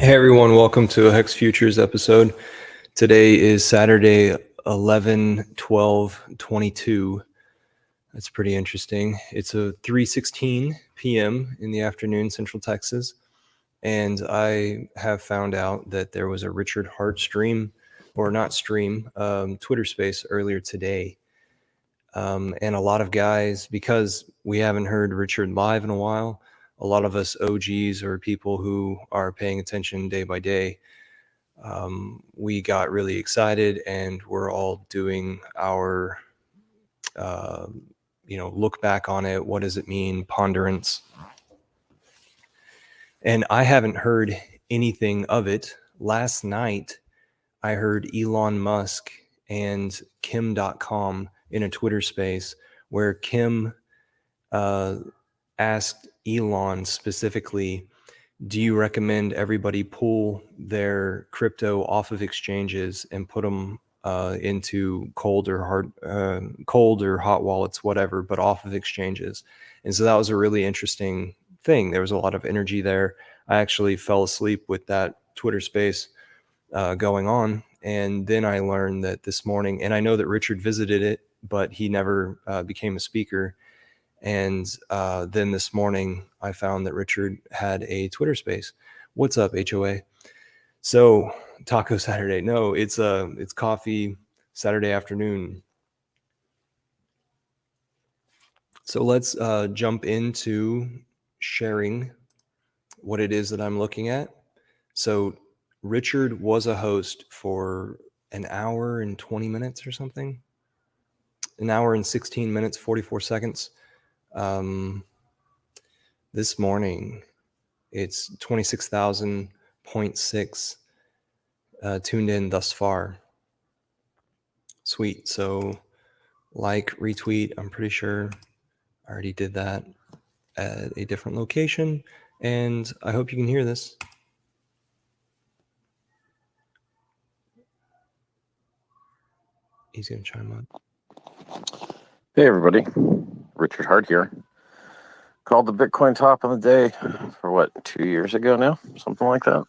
Hey everyone, welcome to a Hex Futures episode. Today is Saturday, 11/12/22. That's pretty interesting. It's a 3:16 p.m. in the afternoon, Central Texas, and I have found out that there was a Richard Hart stream, or not stream, Twitter space earlier today. And a lot of guys, because we haven't heard Richard live in a while, a lot of us OGs or people who are paying attention day by day, we got really excited and we're all doing our, uh, look back on it. What does it mean? Ponderance. And I haven't heard anything of it. Last night, I heard Elon Musk and Kim.com in a Twitter space where Kim asked Elon specifically, do you recommend everybody pull their crypto off of exchanges and put them into cold or hot wallets, whatever, but off of exchanges? And so that was a really interesting thing. There was a lot of energy there. I actually fell asleep with that Twitter space going on. And then I learned that this morning, and I know that Richard visited it, but he never became a speaker. And then this morning, I found that Richard had a Twitter space. What's up, HOA? So Taco Saturday. No, it's coffee Saturday afternoon. So let's jump into sharing what it is that I'm looking at. So Richard was a host for an hour and 20 minutes or something. An hour and 16 minutes, 44 seconds. This morning, it's 26,000.6 tuned in thus far. Sweet. So like, retweet, I'm pretty sure I already did that at a different location. And I hope you can hear this. He's going to chime up. Hey everybody, Richard Hart here. Called the Bitcoin top of the day for what, 2 years ago now? Something like that.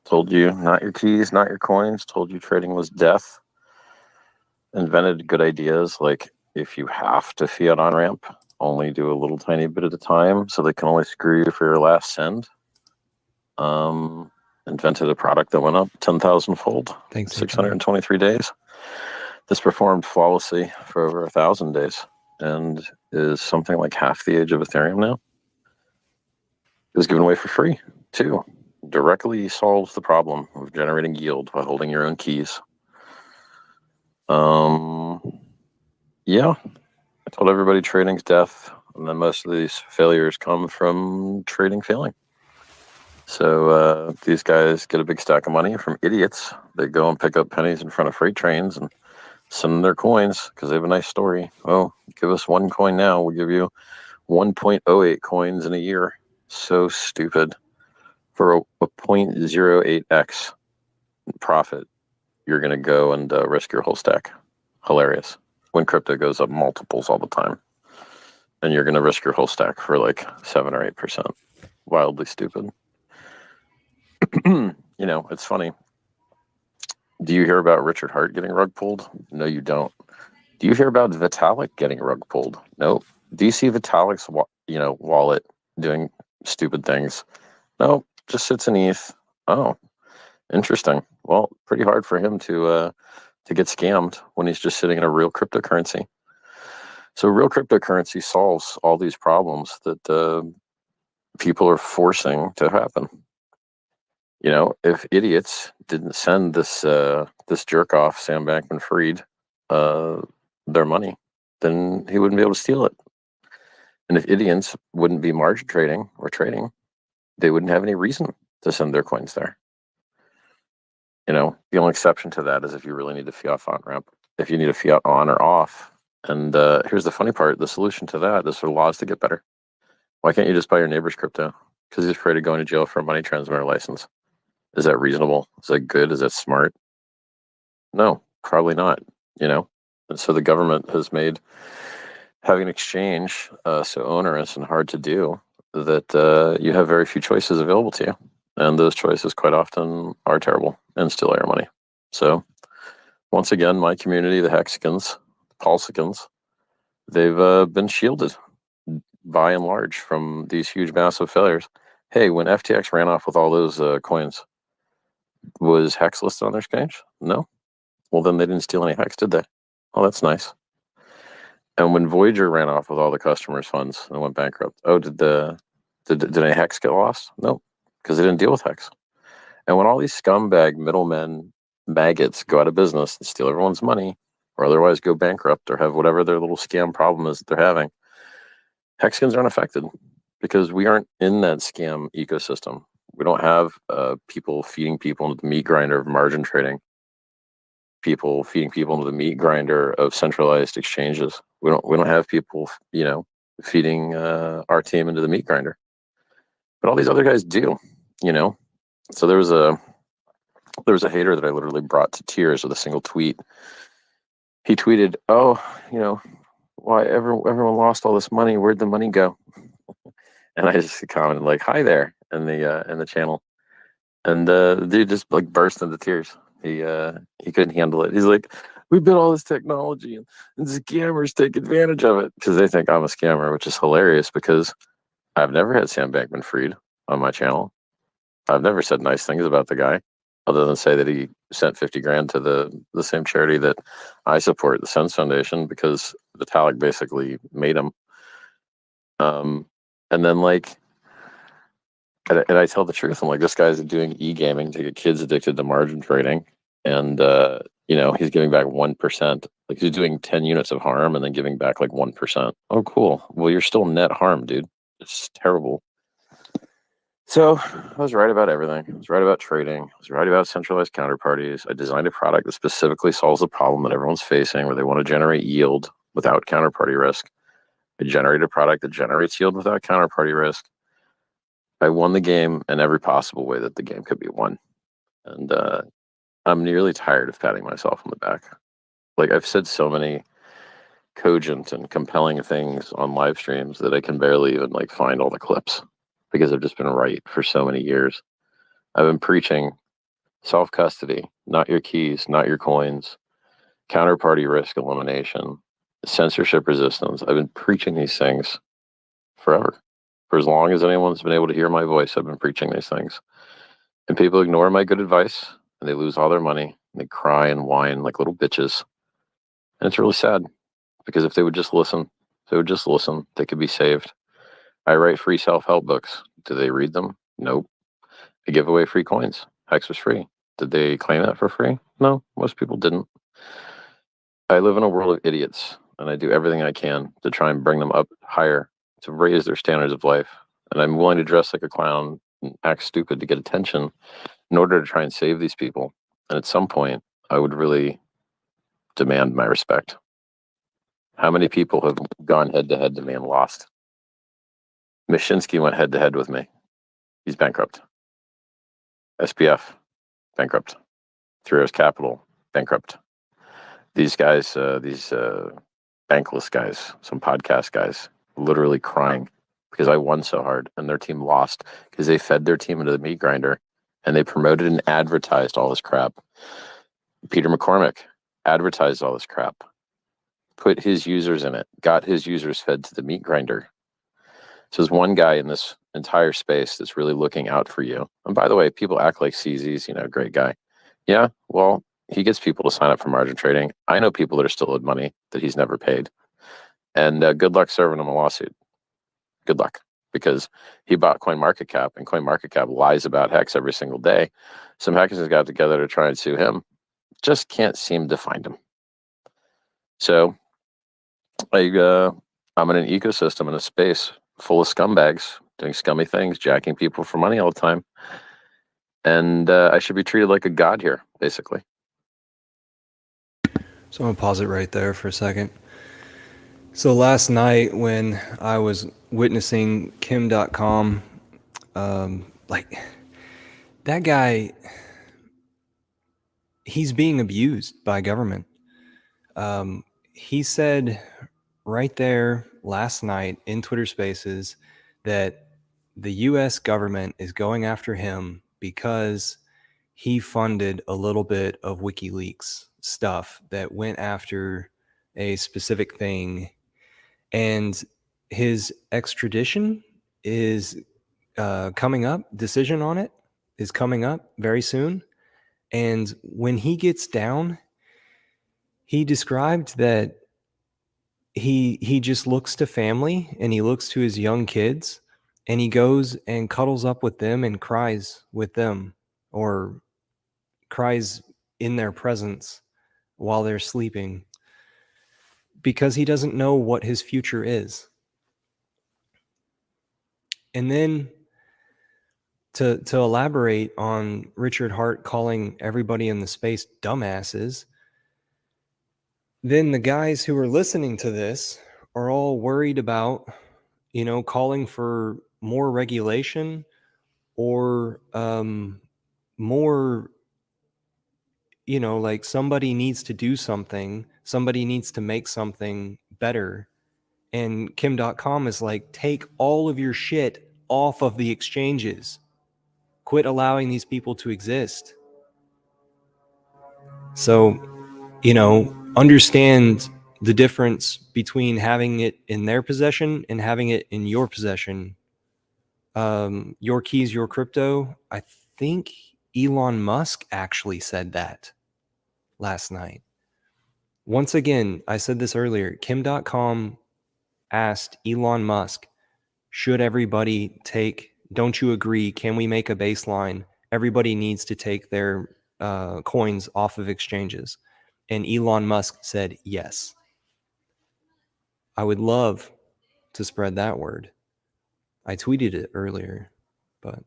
Told you not your keys, not your coins. Told you trading was death. Invented good ideas like if you have to fiat on ramp, only do a little tiny bit at a time so they can only screw you for your last send. Invented a product that went up 10,000 fold. Thanks. 623 days. This performed flawlessly for over 1,000 days and is something like half the age of Ethereum now. It was given away for free, too. Directly solves the problem of generating yield by holding your own keys. Yeah, I told everybody trading's death, and then most of these failures come from trading failing. So these guys get a big stack of money from idiots. They go and pick up pennies in front of freight trains and send them their coins because they have a nice story. Oh, give us one coin now. We'll give you 1.08 coins in a year. So stupid. For a 0.08x profit, you're going to go and risk your whole stack. Hilarious. When crypto goes up multiples all the time. And you're going to risk your whole stack for like 7 or 8%. Wildly stupid. It's funny. Do you hear about Richard Hart getting rug pulled? No, you don't. Do you hear about Vitalik getting rug pulled? Nope. Do you see Vitalik's wallet doing stupid things? Nope. Just sits in ETH. Oh, interesting. Well, pretty hard for him to get scammed when he's just sitting in a real cryptocurrency. So real cryptocurrency solves all these problems that people are forcing to happen. If idiots didn't send this jerk off, Sam Bankman-Fried, their money, then he wouldn't be able to steal it. And if idiots wouldn't be margin trading or trading, they wouldn't have any reason to send their coins there. The only exception to that is if you really need a fiat on ramp, if you need a fiat on or off. And here's the funny part. The solution to that is for laws to get better. Why can't you just buy your neighbor's crypto? Because he's afraid of going to jail for a money transmitter license. Is that reasonable? Is that good? Is that smart? No, probably not, And so the government has made having an exchange so onerous and hard to do that you have very few choices available to you. And those choices quite often are terrible and steal our money. So once again, my community, the Hexicans, the Pulsicans, they've been shielded by and large from these huge, massive failures. Hey, when FTX ran off with all those coins, was Hex listed on their exchange? No. Well, then they didn't steal any Hex, did they? Oh, that's nice. And when Voyager ran off with all the customers' funds and went bankrupt, oh, did any Hex get lost? No, because they didn't deal with Hex. And when all these scumbag middlemen, maggots go out of business and steal everyone's money, or otherwise go bankrupt or have whatever their little scam problem is that they're having, Hexicans aren't affected because we aren't in that scam ecosystem. We don't have people feeding people into the meat grinder of margin trading, people feeding people into the meat grinder of centralized exchanges. We don't have people, feeding our team into the meat grinder. But all these other guys do, So there was a hater that I literally brought to tears with a single tweet. He tweeted, "Oh, why everyone lost all this money? Where'd the money go?" And I just commented like, "Hi there," in the channel, and the dude just like burst into tears. He couldn't handle it. He's like, "We built all this technology, and scammers take advantage of it because they think I'm a scammer," which is hilarious because I've never had Sam Bankman-Fried on my channel. I've never said nice things about the guy, other than say that he sent 50 grand to the same charity that I support, the Sense Foundation, because Vitalik basically made him. And then and I tell the truth. I'm like, this guy's doing e-gaming to get kids addicted to margin trading, and he's giving back 1%. Like he's doing 10 units of harm and then giving back like 1%. Oh, cool. Well, you're still net harm, dude. It's terrible. So I was right about everything. I was right about trading. I was right about centralized counterparties. I designed a product that specifically solves the problem that everyone's facing, where they want to generate yield without counterparty risk. I generated a product that generates yield without counterparty risk. I won the game in every possible way that the game could be won. And I'm nearly tired of patting myself on the back. Like I've said so many cogent and compelling things on live streams that I can barely even find all the clips because I've just been right for so many years. I've been preaching self-custody, not your keys, not your coins, counterparty risk elimination, censorship resistance. I've been preaching these things forever. For as long as anyone's been able to hear my voice, I've been preaching these things. And people ignore my good advice, and they lose all their money, and they cry and whine like little bitches. And it's really sad, because if they would just listen, they could be saved. I write free self-help books. Do they read them? Nope. I give away free coins. Hex was free. Did they claim that for free? No, most people didn't. I live in a world of idiots, and I do everything I can to try and bring them up higher, to raise their standards of life. And I'm willing to dress like a clown and act stupid to get attention in order to try and save these people. And at some point, I would really demand my respect. How many people have gone head-to-head to me and lost? Mashinsky went head-to-head with me. He's bankrupt. SPF, bankrupt. Three Arrows Capital, bankrupt. These guys, these bankless guys, some podcast guys, literally crying because I won so hard and their team lost because they fed their team into the meat grinder and they promoted and advertised all this crap. Peter McCormick advertised all this crap, put his users in it, got his users fed to the meat grinder. So there's one guy in this entire space that's really looking out for you. And by the way, people act like CZ's, great guy. Yeah, well, he gets people to sign up for margin trading. I know people that are still owed money that he's never paid. And good luck serving him a lawsuit. Good luck. Because he bought CoinMarketCap, and CoinMarketCap lies about Hex every single day. Some hackers got together to try and sue him. Just can't seem to find him. So I'm in an ecosystem, in a space full of scumbags doing scummy things, jacking people for money all the time. And I should be treated like a god here, basically. So I'm going to pause it right there for a second. So last night when I was witnessing Kim.com, that guy, he's being abused by government. He said right there last night in Twitter Spaces that the U.S. government is going after him because he funded a little bit of WikiLeaks stuff that went after a specific thing, and his extradition is coming up. Decision on it is coming up very soon. And when he gets down, he described that he just looks to family and he looks to his young kids and he goes and cuddles up with them and cries with them, or cries in their presence while they're sleeping, because he doesn't know what his future is. And then to elaborate on Richard Hart calling everybody in the space dumbasses, then the guys who are listening to this are all worried about, calling for more regulation or more, like somebody needs to do something, somebody needs to make something better. And Kim.com is like, take all of your shit off of the exchanges. Quit allowing these people to exist. So, understand the difference between having it in their possession and having it in your possession. Your keys, your crypto. I think Elon Musk actually said that last night. Once again, I said this earlier. Kim.com asked Elon Musk, should everybody don't you agree? Can we make a baseline? Everybody needs to take their coins off of exchanges. And Elon Musk said yes. I would love to spread that word. I tweeted it earlier, but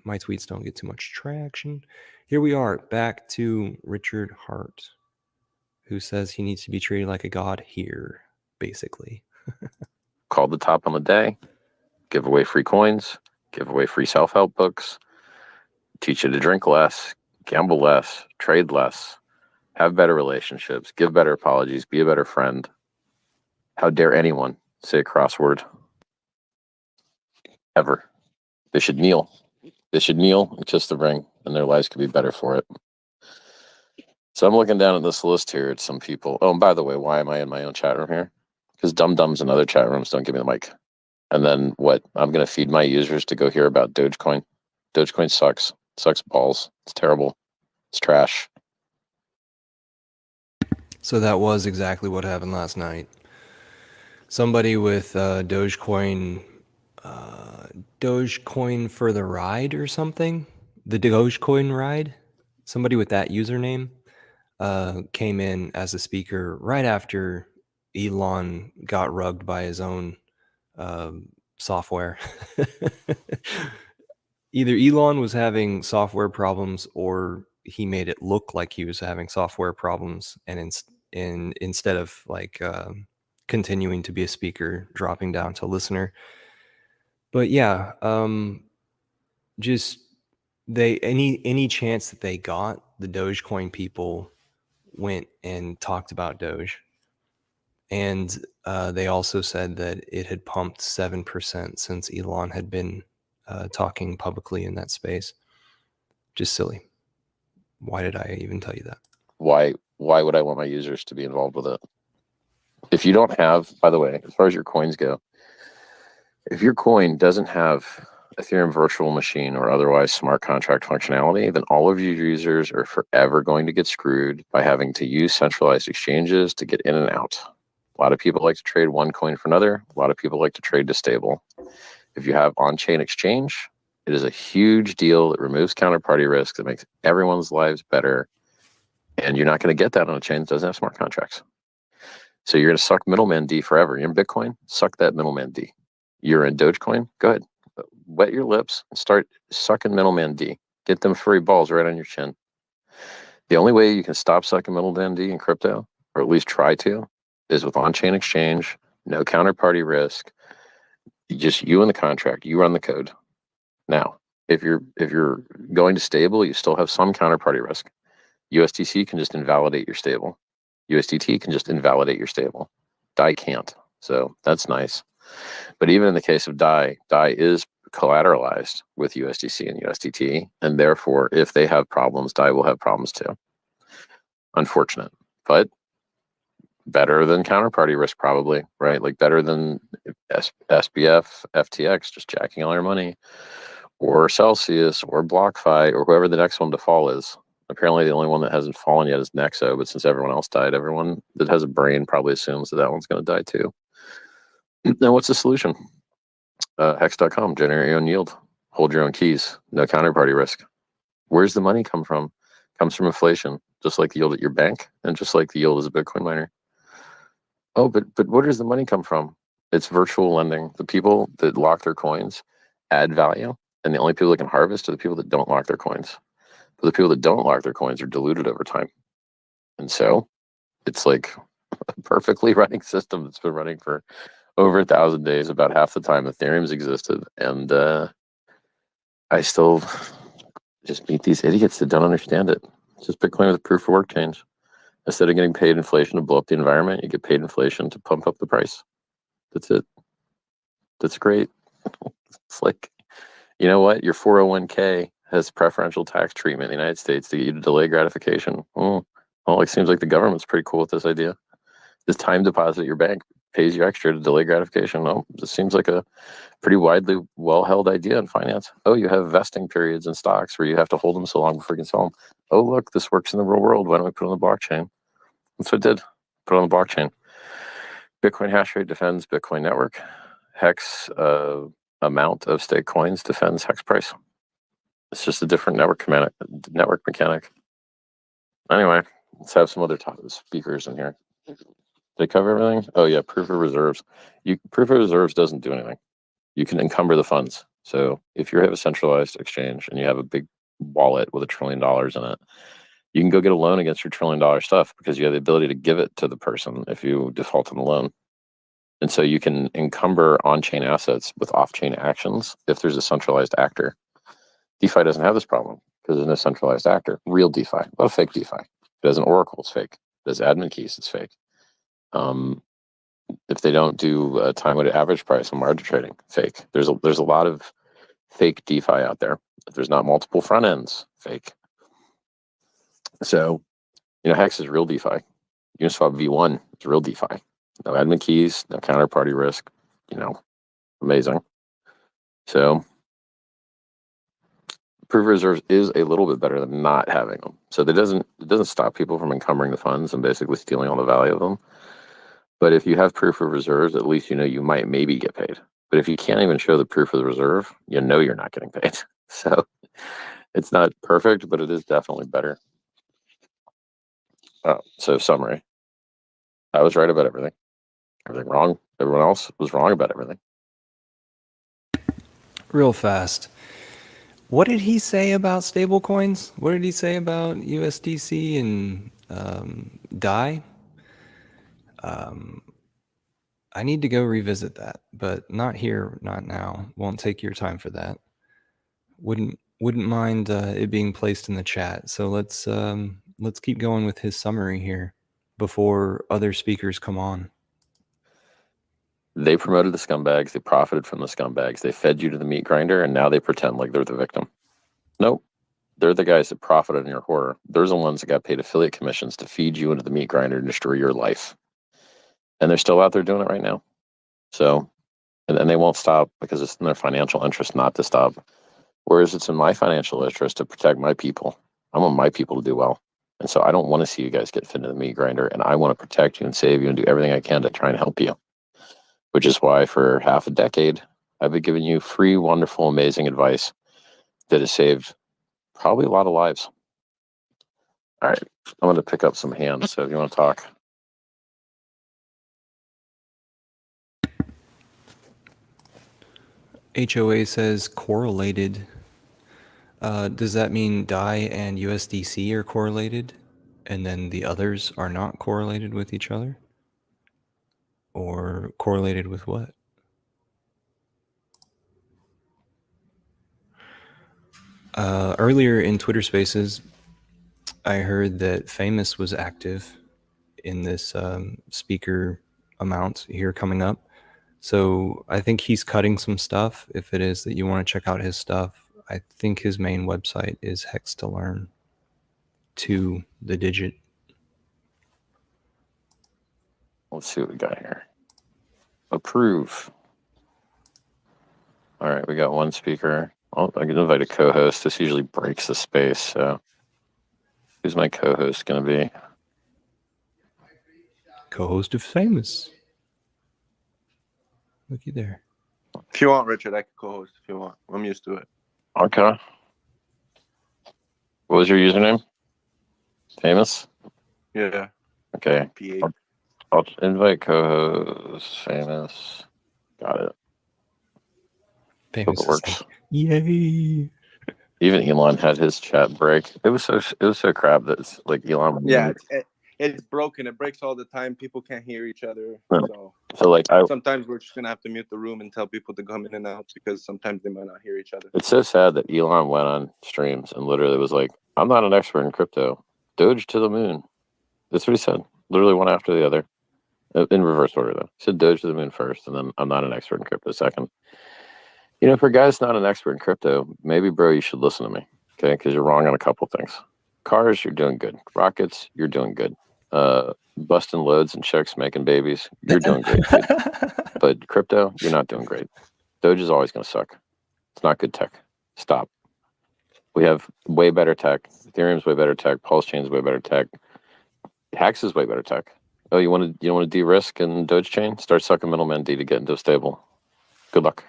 my tweets don't get too much traction. Here we are, back to Richard Hart, who says he needs to be treated like a god here, basically. Call the top on the day, give away free coins, give away free self-help books, teach you to drink less, gamble less, trade less, have better relationships, give better apologies, be a better friend. How dare anyone say a crossword? Ever. They should kneel. They should kneel and kiss the ring, and their lives could be better for it. So I'm looking down at this list here at some people. Oh, and by the way, why am I in my own chat room here? Because dum-dums in other chat rooms don't give me the mic. And then what? I'm going to feed my users to go hear about Dogecoin. Dogecoin sucks. It sucks balls. It's terrible. It's trash. So that was exactly what happened last night. Somebody with Dogecoin for the ride or something, the Dogecoin ride, somebody with that username came in as a speaker right after Elon got rugged by his own software. Either Elon was having software problems or he made it look like he was having software problems, and instead of like continuing to be a speaker, dropping down to listener. But yeah, just any chance that they got, the Dogecoin people went and talked about Doge. And they also said that it had pumped 7% since Elon had been talking publicly in that space. Just silly. Why did I even tell you that? Why would I want my users to be involved with it? If you don't have, by the way, as far as your coins go, if your coin doesn't have Ethereum virtual machine or otherwise smart contract functionality, then all of your users are forever going to get screwed by having to use centralized exchanges to get in and out. A lot of people like to trade one coin for another. A lot of people like to trade to stable. If you have on-chain exchange, it is a huge deal. It removes counterparty risk. It makes everyone's lives better. And you're not going to get that on a chain that doesn't have smart contracts. So you're going to suck middleman D forever. You're in Bitcoin, suck that middleman D. You're in Dogecoin, go ahead. Wet your lips and start sucking middleman D. Get them furry balls right on your chin. The only way you can stop sucking middleman D in crypto, or at least try to, is with on-chain exchange, no counterparty risk. Just you and the contract, you run the code. Now, if you're going to stable, you still have some counterparty risk. USDC can just invalidate your stable. USDT can just invalidate your stable. DAI can't. So that's nice. But even in the case of DAI is collateralized with USDC and USDT, and therefore, if they have problems, DAI will have problems too. Unfortunate, but better than counterparty risk, probably, right? Like better than SBF, FTX just jacking all your money, or Celsius, or BlockFi, or whoever the next one to fall is. Apparently, the only one that hasn't fallen yet is Nexo, but since everyone else died, everyone that has a brain probably assumes that that one's going to die too. Now, what's the solution? Hex.com, generate your own yield, hold your own keys, no counterparty risk. Where's the money come from? Comes from inflation, just like the yield at your bank, and just like the yield as a Bitcoin miner. Oh, but where does the money come from? It's virtual lending. The people that lock their coins add value, and the only people that can harvest are the people that don't lock their coins. But the people that don't lock their coins are diluted over time. And so it's like a perfectly running system that's been running for over 1,000 days, about half the time Ethereum's existed. And I still just meet these idiots that don't understand it. It's just Bitcoin with a proof of work change. Instead of getting paid inflation to blow up the environment, you get paid inflation to pump up the price. That's it. That's great. It's like, you know what? Your 401k has preferential tax treatment in the United States to get you to delay gratification. Well, it seems like the government's pretty cool with this idea. This time deposit at your bank pays you extra to delay gratification. Oh, this seems like a pretty widely well-held idea in finance. Oh, you have vesting periods in stocks where you have to hold them so long before you can sell them. Oh, look, this works in the real world. Why don't we put it on the blockchain? That's what I did. Put it on the blockchain. Bitcoin hash rate defends Bitcoin network. Hex amount of stake coins defends hex price. It's just a different network mechanic. Anyway, let's have some other speakers in here. Did I cover everything? Oh yeah, proof of reserves. Proof of reserves doesn't do anything. You can encumber the funds. So if you have a centralized exchange and you have a big wallet with $1 trillion in it, you can go get a loan against your $1 trillion stuff because you have the ability to give it to the person if you default on the loan. And so you can encumber on-chain assets with off-chain actions if there's a centralized actor. DeFi doesn't have this problem because there's no centralized actor. Real DeFi, not a fake DeFi. It has an Oracle, it's fake. It has admin keys, it's fake. If they don't do a time-weighted average price on margin trading, fake. There's a lot of fake DeFi out there. If there's not multiple front ends, fake. So, Hex is real DeFi. Uniswap V1 is real DeFi. No admin keys, no counterparty risk. Amazing. So, proof of reserves is a little bit better than not having them. So it doesn't stop people from encumbering the funds and basically stealing all the value of them. But if you have proof of reserves, at least you might maybe get paid. But if you can't even show the proof of the reserve, you're not getting paid. So it's not perfect, but it is definitely better. So summary. I was right about everything. Everything wrong. Everyone else was wrong about everything. Real fast. What did he say about stablecoins? What did he say about USDC and DAI? I need to go revisit that, but not here, not now. Won't take your time for that. Wouldn't mind it being placed in the chat. So let's keep going with his summary here before other speakers come on. They promoted the scumbags. They profited from the scumbags. They fed you to the meat grinder, and now they pretend like they're the victim. Nope. They're the guys that profited in your horror. They're the ones that got paid affiliate commissions to feed you into the meat grinder and destroy your life. And they're still out there doing it right now. So, and they won't stop because it's in their financial interest not to stop. Whereas it's in my financial interest to protect my people. I want my people to do well. And so I don't want to see you guys get fed into the meat grinder. And I want to protect you and save you and do everything I can to try and help you. Which is why for half a decade, I've been giving you free, wonderful, amazing advice that has saved probably a lot of lives. All right, I'm going to pick up some hands. So if you want to talk. HOA says correlated. Does that mean DAI and USDC are correlated and then the others are not correlated with each other? Or correlated with what? Earlier in Twitter Spaces, I heard that Famous was active in this speaker amount here coming up. So I think he's cutting some stuff. If it is that you want to check out his stuff, I think his main website is Hex to Learn, to the digit. Let's see what we got here. Approve. All right, we got one speaker. I can invite a co-host. This usually breaks the space. So, who's my co-host going to be? Co-host of Famous. Looky there. If you want, Richard, I can co-host if you want. I'm used to it. Okay. What was your username? Famous? Yeah. Okay. PA. I'll invite co-host Famous. Got it. Famous Hope it works. like, yay! Even Elon had his chat break. It was so crap that it's like Elon. Yeah, it's broken. It breaks all the time. People can't hear each other. So like sometimes we're just gonna have to mute the room and tell people to come in and out because sometimes they might not hear each other. It's so sad that Elon went on streams and literally was like, "I'm not an expert in crypto. Doge to the moon." That's what he said. Literally one after the other, in reverse order though. He said Doge to the moon first, and then I'm not an expert in crypto second. You know, for a guy that's not an expert in crypto, maybe, bro, you should listen to me, okay? Because you're wrong on a couple things. Cars, you're doing good. Rockets, you're doing good. Busting loads and chicks making babies, you're doing great. But crypto, you're not doing great. Doge is always going to suck. It's not good tech. Stop. We have way better tech. Ethereum's way better tech. Pulse Chain's way better tech. Hex is way better tech. Oh, you want to de-risk in Doge Chain? Start sucking middleman D to get into a stable. Good luck.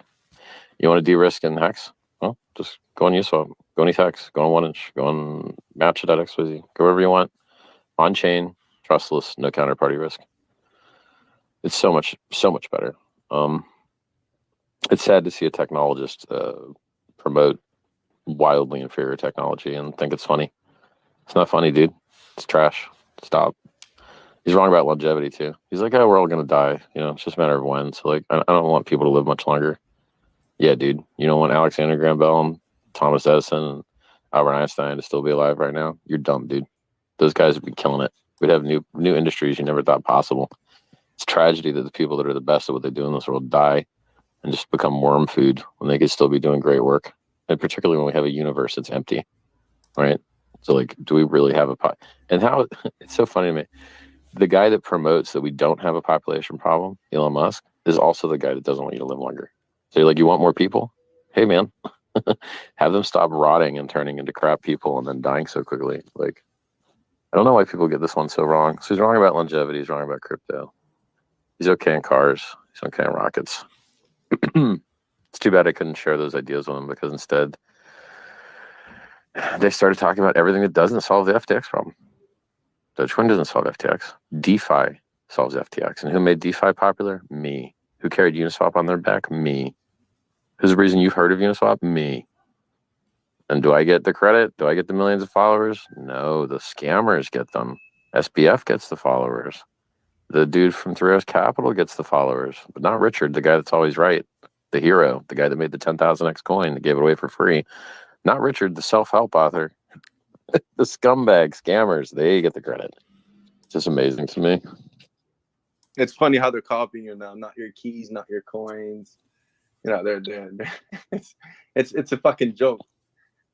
You want to de-risk in Hex? Well, just go on Uniswap. Go on ETH, go on 1inch, go on Match at XYZ. Go wherever you want. On chain, trustless, no counterparty risk. It's so much better. It's sad to see a technologist promote wildly inferior technology and think it's funny. It's not funny, dude. It's trash. Stop. He's wrong about longevity too. He's like, "Oh, we're all gonna die. You know, it's just a matter of when." So like, I don't want people to live much longer. Yeah, dude. You don't want Alexander Graham Bell and Thomas Edison and Albert Einstein to still be alive right now? You're dumb, dude. Those guys would be killing it. We'd have new industries you never thought possible. It's tragedy that the people that are the best at what they do in this world die and just become worm food when they could still be doing great work. And particularly when we have a universe that's empty, right? So like, do we really have a pot? And how it's so funny to me. The guy that promotes that we don't have a population problem, Elon Musk, is also the guy that doesn't want you to live longer. So you're like, you want more people? Hey, man, have them stop rotting and turning into crap people and then dying so quickly. Like, I don't know why people get this one so wrong. So he's wrong about longevity. He's wrong about crypto. He's okay in cars. He's okay in rockets. It's too bad I couldn't share those ideas with him because instead they started talking about everything that doesn't solve the FTX problem. Dogecoin doesn't solve FTX. DeFi solves FTX. And who made DeFi popular? Me. Who carried Uniswap on their back? Me. Who's the reason you've heard of Uniswap? Me. And do I get the credit? Do I get the millions of followers? No, the scammers get them. SBF gets the followers. The dude from Three Arrows Capital gets the followers, but not Richard, the guy that's always right. The hero, the guy that made the 10,000x coin that gave it away for free. Not Richard, the self-help author. The scumbag scammers, they get the credit. It's just amazing to me. It's funny how they're copying you now. Not your keys, not your coins. You know, they're it's a fucking joke.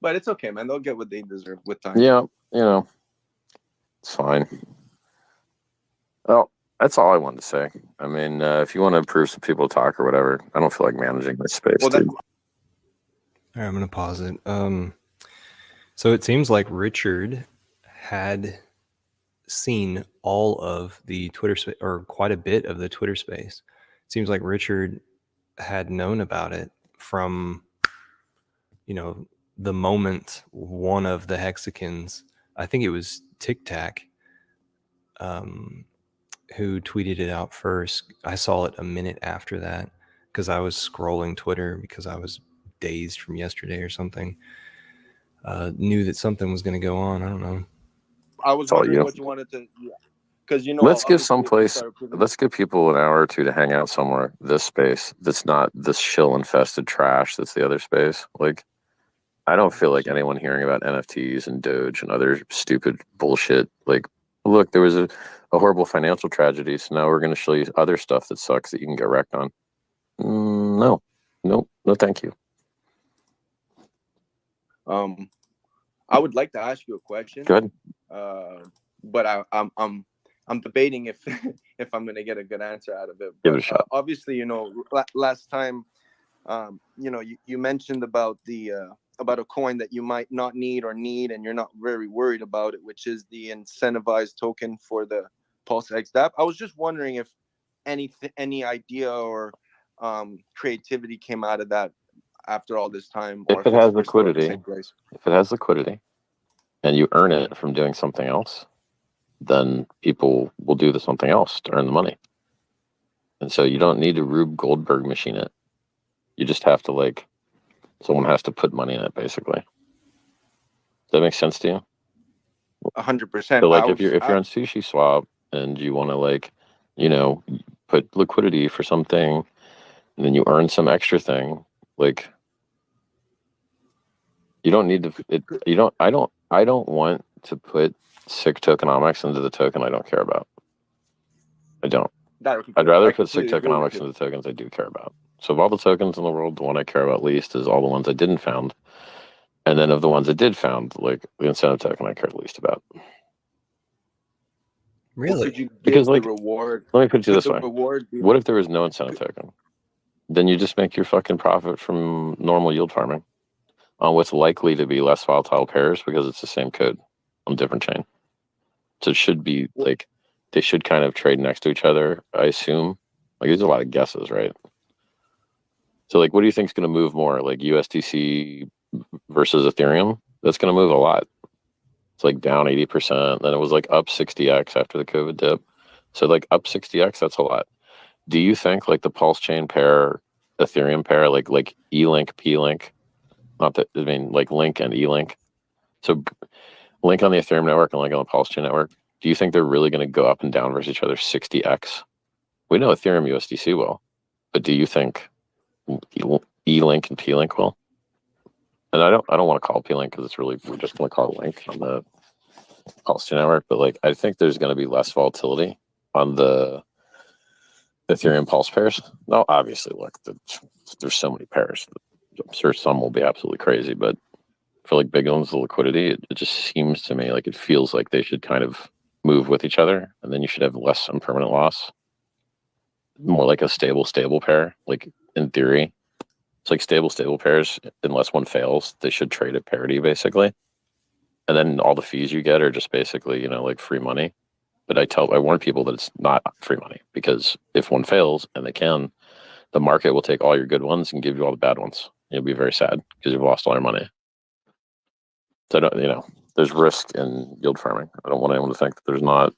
But it's okay, man. They'll get what they deserve with time. Yeah, you know, it's fine. Well, that's all I wanted to say. I mean, if you want to improve some people to talk or whatever, I don't feel like managing this space. All right, I'm going to pause it. So it seems like Richard had seen all of the Twitter space, or quite a bit of the Twitter space. It seems like Richard had known about it from, you know, the moment one of the Hexicans, I think it was Tic Tac, who tweeted it out first. I saw it a minute after that because I was scrolling Twitter because I was dazed from yesterday or something. Knew that something was going to go on. I don't know. I was wondering what you wanted to, because you know. Let's give let's give people an hour or two to hang out somewhere. This space that's not this shill infested trash. That's the other space. Like, I don't feel like anyone hearing about NFTs and Doge and other stupid bullshit. Like, look, there was a horrible financial tragedy, so now we're going to show you other stuff that sucks that you can get wrecked on. No, no, thank you. I would like to ask you a question. Go ahead. But I'm debating if if I'm gonna get a good answer out of it. Give But, it a shot. obviously, you know, last time, you know, you mentioned about the about a coin that you might not need or need, and you're not very worried about it, which is the incentivized token for the Pulse X DApp. I was just wondering if any idea or creativity came out of that after all this time, or If it it's has we're still at the liquidity, same place. if it has liquidity, and you earn it from doing something else, then people will do the something else to earn the money. And so you don't need to Rube Goldberg machine it. You just have to, like, someone has to put money in it, basically. Does that make sense to you? 100%. So, like, if you're on Sushi Swap and you want to, like, you know, put liquidity for something, and then you earn some extra thing, like, you don't need to. I don't want to put sick tokenomics into the token I don't care about. I don't. I'd rather put sick tokenomics into the tokens I do care about. So of all the tokens in the world, the one I care about least is all the ones I didn't found. And then of the ones I did found, like the incentive token I cared least about. Really? Because, like, the reward. Let me put it to you this the way. reward What if there was no incentive token? Then you just make your fucking profit from normal yield farming on what's likely to be less volatile pairs because it's the same code on a different chain. So it should be like they should kind of trade next to each other, I assume. Like, there's a lot of guesses, right? So, like, what do you think is going to move more, like USDC versus Ethereum? That's going to move a lot. It's like down 80%. Then it was like up 60x after the COVID dip. So, like, up 60x, that's a lot. Do you think, like, the Pulse Chain pair, Ethereum pair, like E-Link, P-Link, not that, I mean, like Link and E-Link. So Link on the Ethereum network and Link on the Pulse Chain network, do you think they're really going to go up and down versus each other 60x? We know Ethereum USDC will, but do you think E-Link and P-Link will? And I don't want to call it P-Link because it's really, we're just going to call it Link on the Pulse Chain network. But, like, I think there's going to be less volatility on the Ethereum Pulse pairs. Now, obviously, look, there's so many pairs. I'm sure some will be absolutely crazy, but for, like, big ones, the liquidity, it just seems to me like it feels like they should kind of move with each other, and then you should have less impermanent loss. More like a stable pair, like, in theory. It's like stable pairs, unless one fails, they should trade at parity, basically. And then all the fees you get are just basically, you know, like free money. But I warn people that it's not free money, because if one fails, and they can, the market will take all your good ones and give you all the bad ones. You'll be very sad because you've lost all your money. So, you know, there's risk in yield farming. I don't want anyone to think that there's not.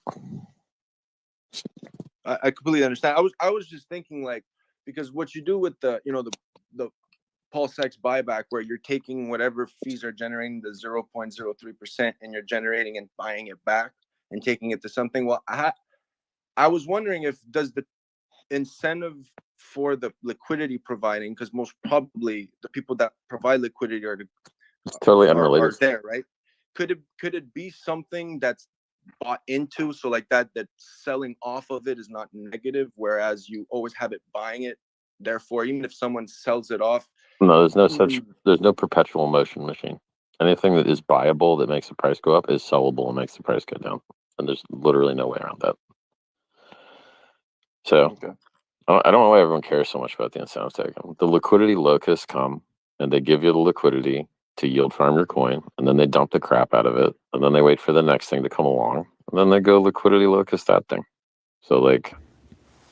I completely understand. I was just thinking, like, because what you do with the, you know, the Pulse X buyback, where you're taking whatever fees are generating, the 0.03%, and you're generating and buying it back and taking it to something. Well, I was wondering if does the incentive for the liquidity providing, because most probably the people that provide liquidity are Totally unrelated. are there, right? Could it be something that's bought into, so like that selling off of it is not negative, whereas you always have it buying it, therefore even if someone sells it off, no, there's no perpetual motion machine. Anything that is buyable that makes the price go up is sellable and makes the price go down, and there's literally no way around that. So okay. I don't know why everyone cares so much about the incentive token. The liquidity locusts come and they give you the liquidity to yield farm your coin, and then they dump the crap out of it, and then they wait for the next thing to come along, and then they go liquidity locust that thing. So, like,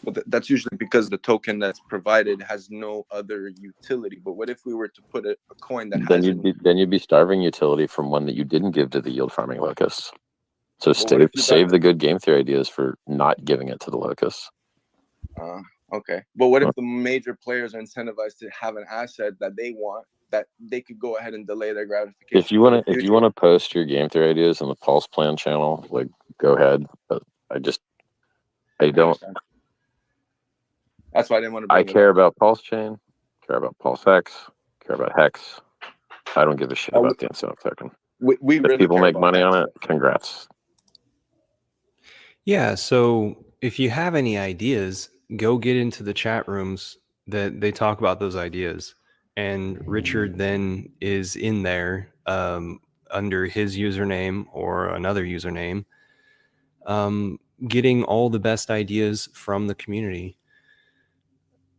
well, that's usually because the token that's provided has no other utility. But what if we were to put a coin that then you'd be starving utility from one that you didn't give to the yield farming locusts. So save the good game theory ideas for not giving it to the locusts. Okay, but what if the major players are incentivized to have an asset that they want, that they could go ahead and delay their gratification? If you want to post your game theory ideas in the Pulse Plan channel, like, go ahead. But I don't. That's why I didn't want to. I care about Pulse Chain, care about Pulse X, care about Hex. I don't give a shit about the incentive token. If people make money on it, congrats. Yeah. So if you have any ideas, go get into the chat rooms. that they talk about those ideas, and Richard then is in there under his username or another username, getting all the best ideas from the community.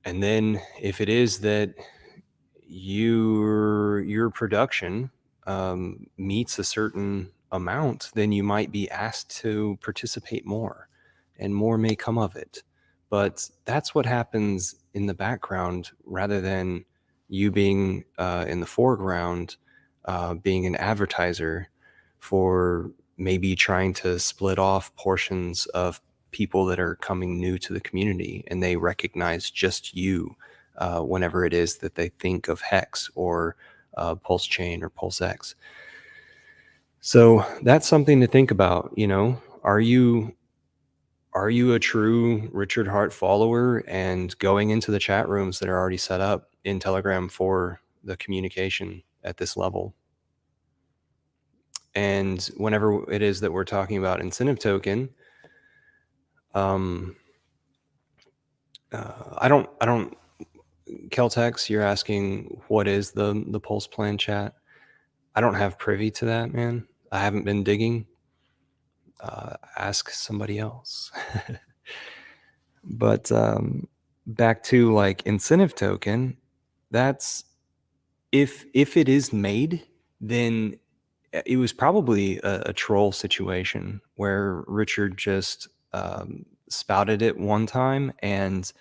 And then if it is that your production meets a certain amount, then you might be asked to participate more, and more may come of it. But that's what happens in the background, rather than you being in the foreground, being an advertiser for maybe trying to split off portions of people that are coming new to the community, and they recognize just you whenever it is that they think of Hex or Pulse Chain or Pulse X. So that's something to think about. You know, are you a true Richard Hart follower and going into the chat rooms that are already set up in Telegram for the communication at this level? And whenever it is that we're talking about incentive token, I don't Keltex, you're asking what is the Pulse plan chat? I don't have privy to that, man. I haven't been digging. Ask somebody else. But back to like incentive token, that's if it is made, then it was probably a troll situation where Richard just spouted it one time, and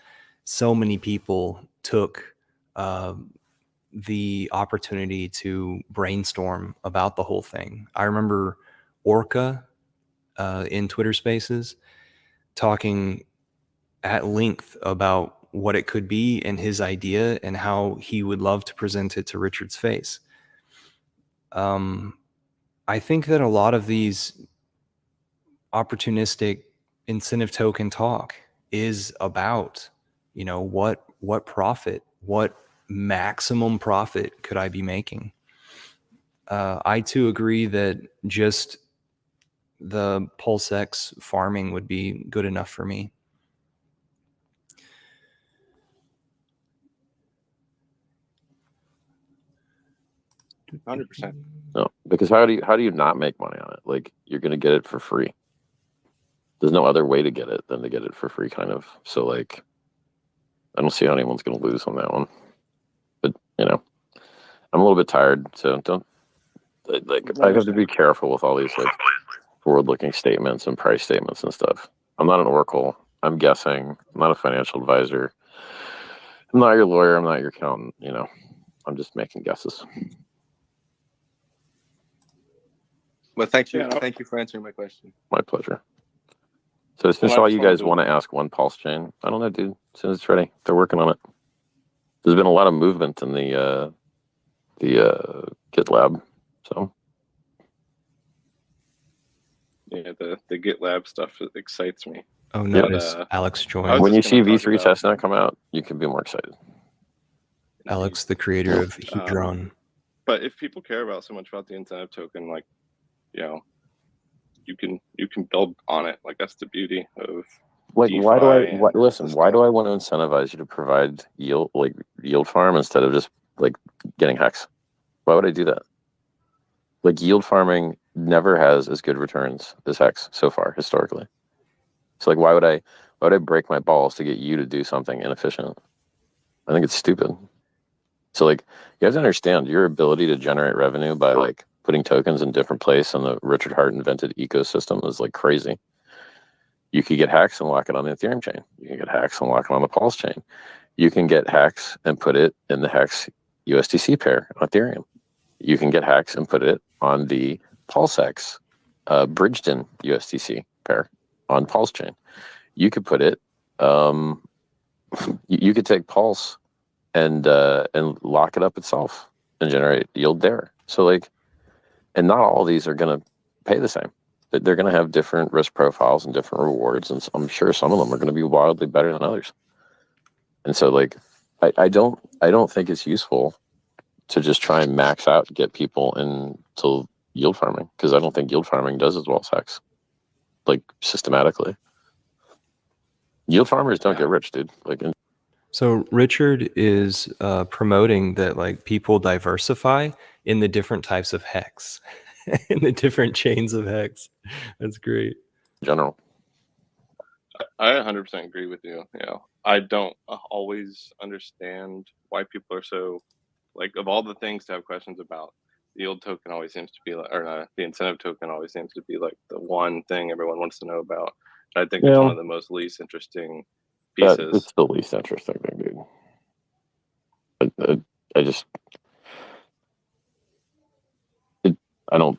so many people took the opportunity to brainstorm about the whole thing. I remember Orca in Twitter Spaces talking at length about what it could be and his idea and how he would love to present it to Richard's face. I think that a lot of these opportunistic incentive token talk is about, you know, what profit, what maximum profit could I be making? I too agree that just the PulseX farming would be good enough for me. %. No, because how do you not make money on it? Like, you're gonna get it for free. There's no other way to get it than to get it for free, kind of. So like, I don't see how anyone's gonna lose on that one. But you know, I'm a little bit tired, so don't like. I have to be careful with all these like forward-looking statements and price statements and stuff. I'm not an oracle. I'm guessing. I'm not a financial advisor. I'm not your lawyer. I'm not your accountant. You know, I'm just making guesses. But thank you, Yeah. thank you for answering my question. My pleasure. So since Well, I all just you wanted guys to- want to ask one Pulse chain, I don't know, dude. As soon as it's ready, they're working on it. There's been a lot of movement in the GitLab. So Yeah, the GitLab stuff excites me. Oh, Yeah. notice Alex I was joined. when you just see gonna talk V3 about- testnet come out, you can be more excited. Alex, the creator of Hedron. But if people care about so much about the incentive token, like, you know, you can build on it. Like, that's the beauty of Like, DeFi why do I and listen? Why do I want to incentivize you to provide yield farm instead of just like getting Hex? Why would I do that? Like, yield farming never has as good returns as Hex so far historically. So like, why would I break my balls to get you to do something inefficient? I think it's stupid. So like, you have to understand your ability to generate revenue by like putting tokens in different place in the Richard Hart invented ecosystem is like crazy. You could get Hex and lock it on the Ethereum chain. You can get Hex and lock it on the Pulse chain. You can get Hex and put it in the Hex USDC pair on Ethereum. You can get Hex and put it on the PulseX Bridgeton USDC pair on Pulse chain. You could put it. You could take Pulse and lock it up itself and generate yield there. So like, and not all of these are going to pay the same. They're going to have different risk profiles and different rewards, and I'm sure some of them are going to be wildly better than others. And so like, I don't think it's useful to just try and max out and get people into yield farming, because I don't think yield farming does as well as Hex, like systematically. Yield farmers don't get rich, dude. Like, So Richard is promoting that like people diversify in the different types of hex, in the different chains of hex. That's great. In general. I 100% agree with you. You know, I don't always understand why people are so like, of all the things to have questions about, the yield token always seems to be like, or the incentive token always seems to be like the one thing everyone wants to know about. And I think it's Yeah. one of the most least interesting It's pieces. the least interesting thing, dude. I just, I don't.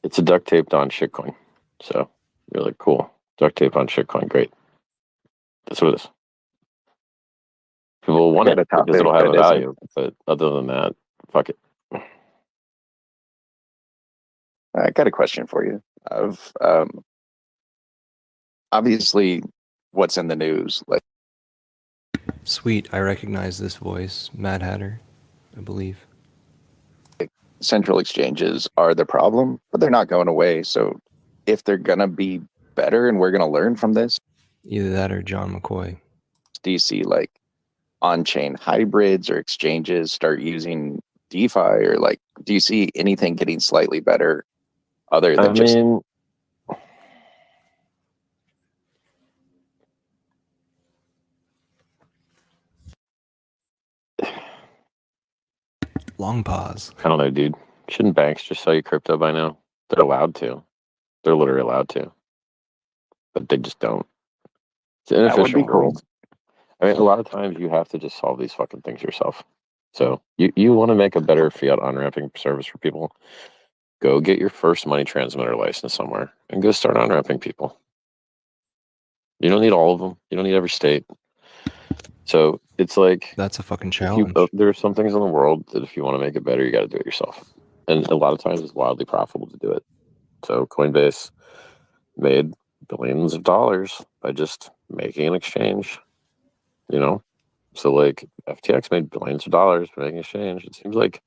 It's a duct taped on shitcoin, so you're like, cool, duct tape on shitcoin, great. That's what it is. People want got it a topic because it'll have a that isn't- value, but other than that, fuck it. I got a question for you. Of obviously, what's in the news? Like, Sweet. I recognize this voice. Mad Hatter, I believe. central exchanges are the problem, but they're not going away. So, if they're gonna be better, and we're gonna learn from this, Either that or John McCoy. do you see like on-chain hybrids or exchanges start using DeFi, or like, do you see anything getting slightly better other than I just mean, Long pause. I don't know, dude. Shouldn't banks just sell you crypto by now? They're allowed to. They're literally allowed to, but they just don't. It's an That would be inefficient cool. world. I mean, a lot of times you have to just solve these fucking things yourself. So you want to make a better fiat on-ramping service for people, go get your first money transmitter license somewhere and go start on-ramping people. You don't need all of them. You don't need every state. So it's like, That's a fucking if challenge. there are some things in the world that if you want to make it better, you got to do it yourself. And a lot of times it's wildly profitable to do it. So Coinbase made billions of dollars by just making an exchange, you know? So like FTX made billions of dollars by making an exchange. It seems like,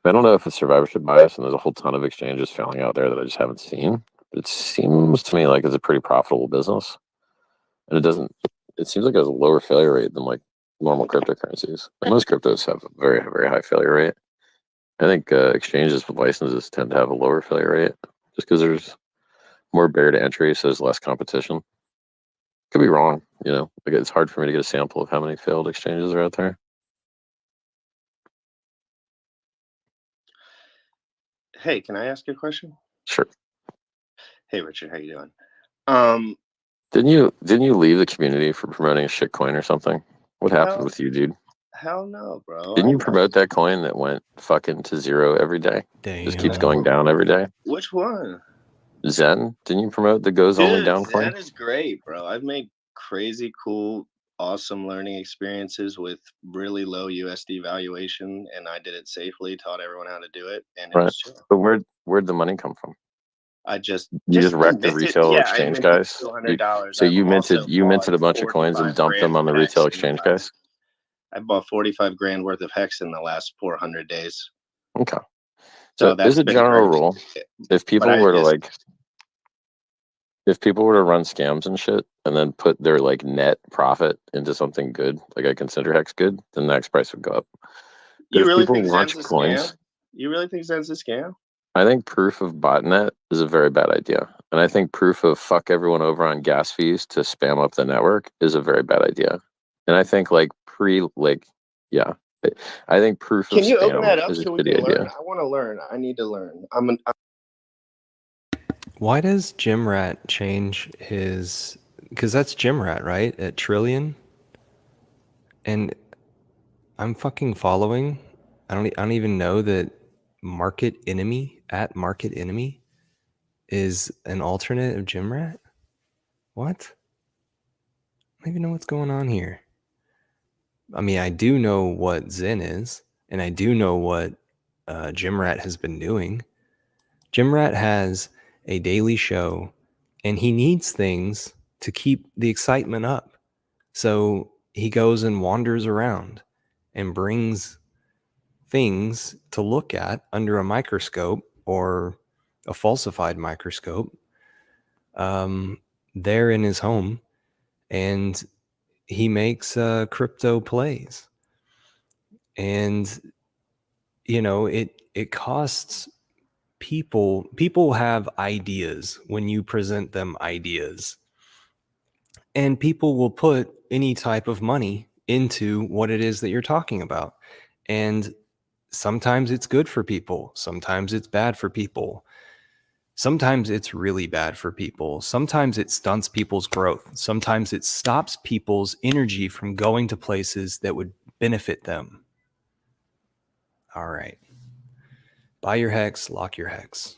I don't know if it's survivorship bias and there's a whole ton of exchanges failing out there that I just haven't seen. But it seems to me like it's a pretty profitable business. And it seems like it has a lower failure rate than like normal cryptocurrencies. And most cryptos have a very, very high failure rate. I think exchanges with licenses tend to have a lower failure rate just because there's more barrier to entry, so there's less competition. Could be wrong, you know. Like it's hard for me to get a sample of how many failed exchanges are out there. Hey, can I ask you a question? Sure. Hey, Richard, how you doing? Didn't you leave the community for promoting a shit coin or something? What happened Hell, with you, dude? hell no, bro. Didn't I you know. promote that coin that went fucking to zero every day? Just keeps Damn. going down every day. Which one? Zen? Didn't you promote the goes only Dude, down coin? Zen is great, bro. I've made crazy, cool, awesome learning experiences with really low USD valuation, and I did it safely, taught everyone how to do it, and it Right. was chill. But where'd the money come from? I just You just wrecked the minted- retail yeah, I exchange minted guys. $200. So I've you also minted a bought bunch of coins and 45 dumped them grand on the of retail Hex in the exchange last- guys. I bought 45 grand worth of Hex in the last 400 days. Okay. So So that's as a been general great. rule, if people I were to just- like, if people were to run scams and shit and then put their like net profit into something good, like I consider Hex good, then the next price would go up. But You if really people think launch Zen's a coins, scam? You really think Zen's a scam? I think proof of botnet is a very bad idea. And I think proof of fuck everyone over on gas fees to spam up the network is a very bad idea. And I think like yeah. I think proof Can of you open that spam up is a so we shitty can learn? idea. I want to learn. I need to learn. Why does Jimrat change his? Because that's Jimrat, right? At Trillion. And I'm fucking following. I don't even know that Market Enemy at Market Enemy is an alternate of Jimrat. What? I don't even know what's going on here. I mean, I do know what Zen is, and I do know what Jimrat has been doing. Jimrat has a daily show, and he needs things to keep the excitement up. So he goes and wanders around and brings things to look at under a microscope or a falsified microscope there in his home. And he makes crypto plays, and it costs people have ideas when you present them ideas, and people will put any type of money into what it is that you're talking about. And sometimes it's good for people, sometimes it's bad for people. Sometimes it's really bad for people. Sometimes it stunts people's growth. Sometimes it stops people's energy from going to places that would benefit them. All right. Buy your hex, lock your hex.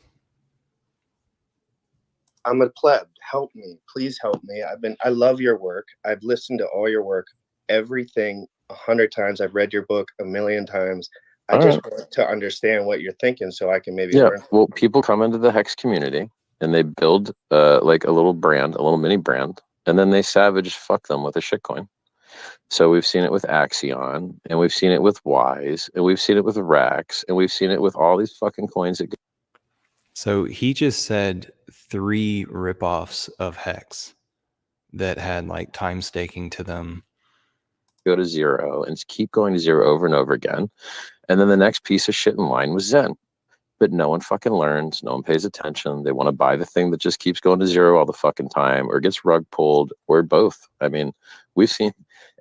I'm a pleb. Help me. Please help me. I love your work. I've listened to all your work, everything 100 times. I've read your book a million times. I All just right. want to understand what you're thinking so I can maybe Yeah. learn. Well, people come into the Hex community and they build like a little brand, a little mini brand, and then they savage fuck them with a shitcoin. So we've seen it with Axion, and we've seen it with Wise, and we've seen it with Rax, and we've seen it with all these fucking coins that So he just said 3 ripoffs of hex that had like time staking to them. go to zero and keep going to zero over and over again. And then the next piece of shit in line was Zen. But no one fucking learns. No one pays attention. They want to buy the thing that just keeps going to zero all the fucking time, or gets rug pulled, or both. I mean, we've seen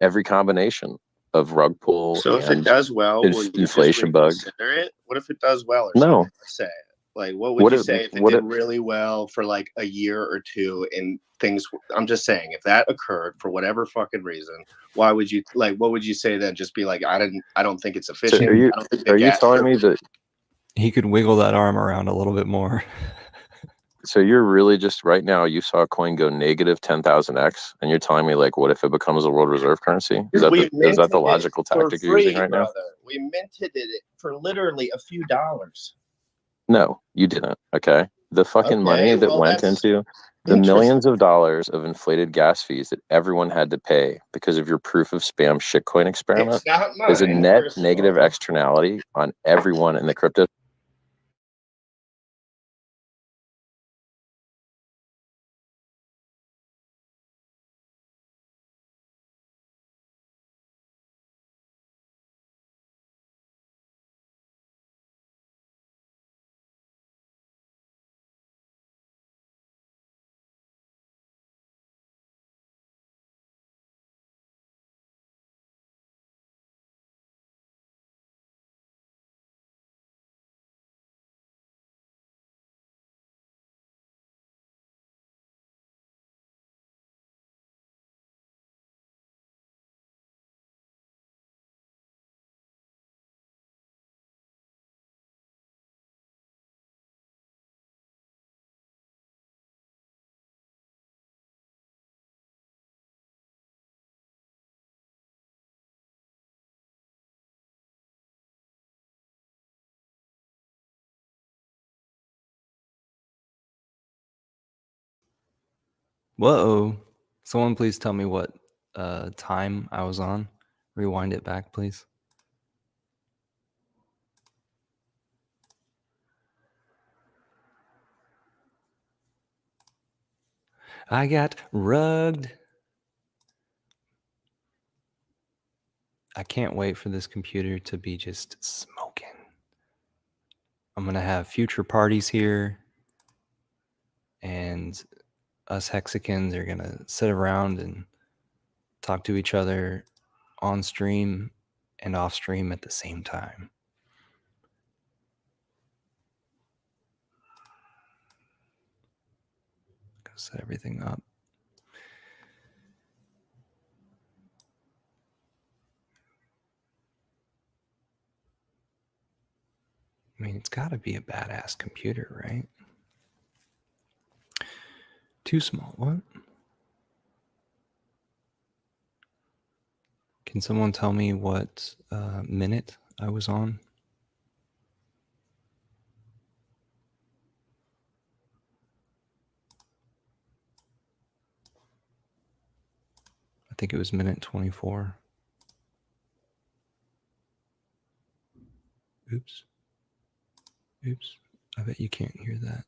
every combination of rug pull So if it and does well, will you inflation just bug. reconsider it? What if it does well or No. something? Let's say, like, what would What you if- say if it what did if- really well for like a year or two and things? I'm just saying, if that occurred for whatever fucking reason, why would you like? What would you say then? Just be like, I don't think it's So efficient. are you I don't think the are you gas telling me that? He could wiggle that arm around a little bit more. So you're really just right now, you saw a coin go negative 10,000x, and you're telling me, like, what if it becomes a world reserve currency? Is that We is that minted the it logical for tactic you're using free, right now? brother. We minted it for literally a few dollars. No, you didn't. Okay. The fucking money Okay, that well, went that's into the interesting. millions of dollars of inflated gas fees that everyone had to pay because of your proof of spam shitcoin experiment It's not mine. is a net first of negative all. externality on everyone in the crypto. Whoa. Someone please tell me what time I was on. Rewind it back, please. I got rugged. I can't wait for this computer to be just smoking. I'm going to have future parties here, and us Hexicans are going to sit around and talk to each other on stream and off stream at the same time. Go set everything up. I mean, it's got to be a badass computer, right? Too small. What? Can someone tell me what minute I was on? I think it was minute 24. Oops. Oops. I bet you can't hear that.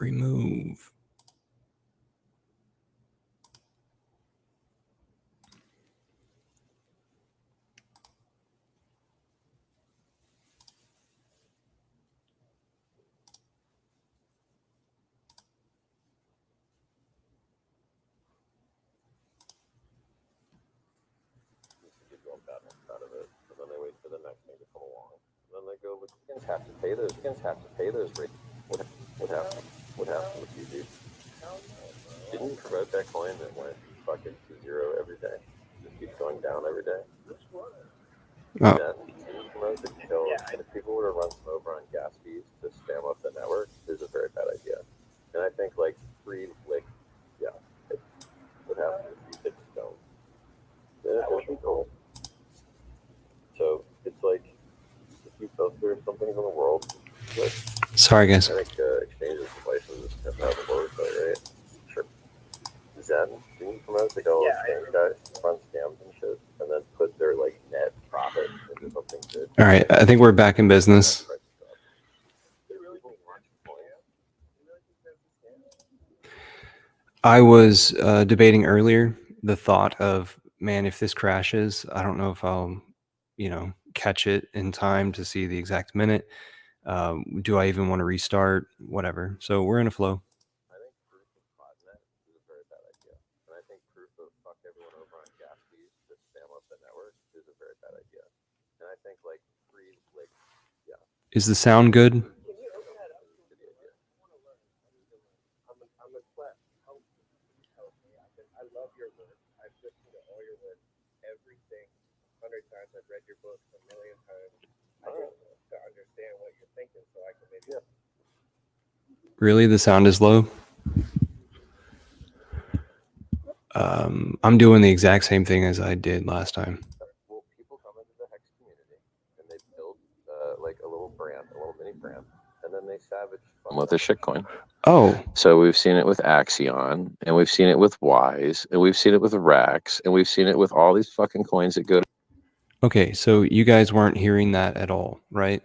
Remove. Keep going bad out of it, and then they wait for the next thing to come along. And then they go, "But chickens have to pay those. Chickens have to pay those rates." What happened? What happened with you, dude? Didn't you promote that coin that went fucking to zero every day? Just keeps going down every day. Oh. Then didn't you promote the kill? And if people were to run some over on gas fees to spam up the network, is a very bad idea. And I think like free like what happened with you? Don't. That would be cool. So it's like if you filter some things in the world, like Sorry, guys. I think exchanges and licenses have to have a website, right? Sure. Zen, didn't you promote the go exchange guys run scams and shit, and then put their like net profit into something good? All right, I think we're back in business. I was debating earlier the thought of, man, if this crashes, I don't know if I'll, catch it in time to see the exact minute. Do I even want to restart? Whatever. So we're in a flow. I think proof of botnet is a very bad idea. And I think proof of fuck everyone over on gas fees to spam up the network is a very bad idea. And I think like free, like, Is the sound good? I'm a class. Help me. I love your work. I've listened to all your work, everything, 100 times. I've read your book a million times. I just want to understand what you're thinking so I can maybe. Really? The sound is low? I'm doing the exact same thing as I did last time. Well, people come into the Hex community and they build like a little brand, a little mini brand, and then they savage fun with a shitcoin. Oh, So we've seen it with Axion, and we've seen it with Wise, and we've seen it with Rax, and we've seen it with all these fucking coins that go to. okay. So you guys weren't hearing that at all, right?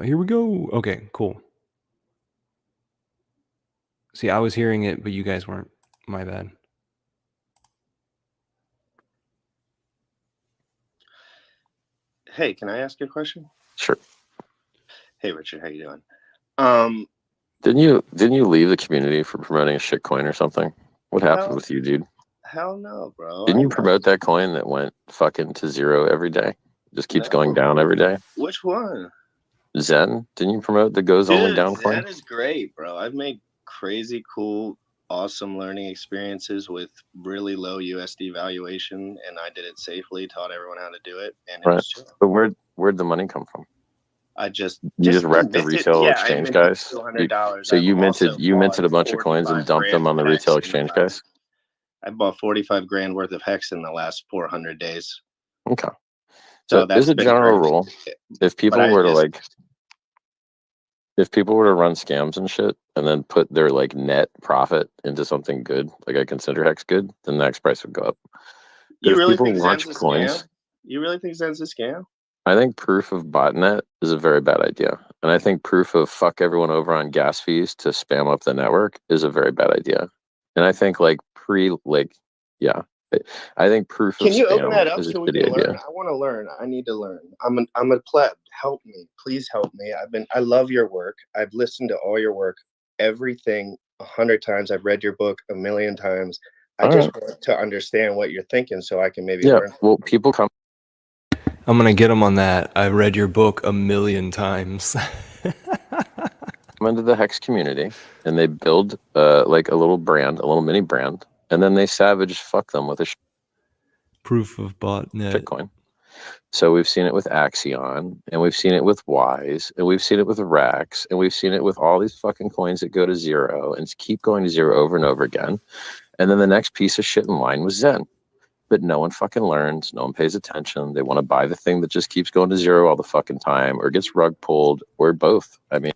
Here we go. Okay, cool. See, I was hearing it, but you guys weren't. My bad. Hey, can I ask you a question? Sure. Hey, Richard, how you doing? Didn't you leave the community for promoting a shitcoin or something? What happened with you, dude? Hell no, bro. Didn't you promote that coin that went fucking to zero every day? Just keeps going down every day. Which one? Zen, didn't you promote the goes only down coin? Zen is great, bro. I've made crazy cool, awesome learning experiences with really low USD valuation, and I did it safely, taught everyone how to do it, and it Right. was chill. But where'd the money come from? I just wrecked the minted- retail yeah, I exchange minted guys. $200. So I've you also minted a bought bunch of coins and 45 dumped them on the grand retail Hex in the exchange guys. last- I bought 45 grand worth of Hex in the last 400 days. Okay. So So that's as a been general great. rule, if people I were to just- if people were to run scams and shit and then put their like net profit into something good, like I consider Hex good, then the next price would go up. You if really people think launch Zen's a coins- scam? You really think Zen's a scam? I think proof of botnet is a very bad idea. And I think proof of fuck everyone over on gas fees to spam up the network is a very bad idea. And I think like I think proof Can of you spam open that up is a so we shitty can learn? idea. I want to learn. I need to learn. I'm a pleb. Help me. Please help me. I love your work. I've listened to all your work, everything 100 times. I've read your book a million times. I All just want to understand what you're thinking so I can maybe Yeah. learn. Well, people come I'm gonna get them on that. I read your book a million times. into the Hex community and they build like a little brand, a little mini brand, and then they savage fuck them with a Proof of botnet. Bitcoin. So we've seen it with Axion, and we've seen it with Wise, and we've seen it with Rax, and we've seen it with all these fucking coins that go to zero and keep going to zero over and over again. And then the next piece of shit in line was Zen. But no one fucking learns. No one pays attention. They want to buy the thing that just keeps going to zero all the fucking time, or gets rug pulled, or both. I mean,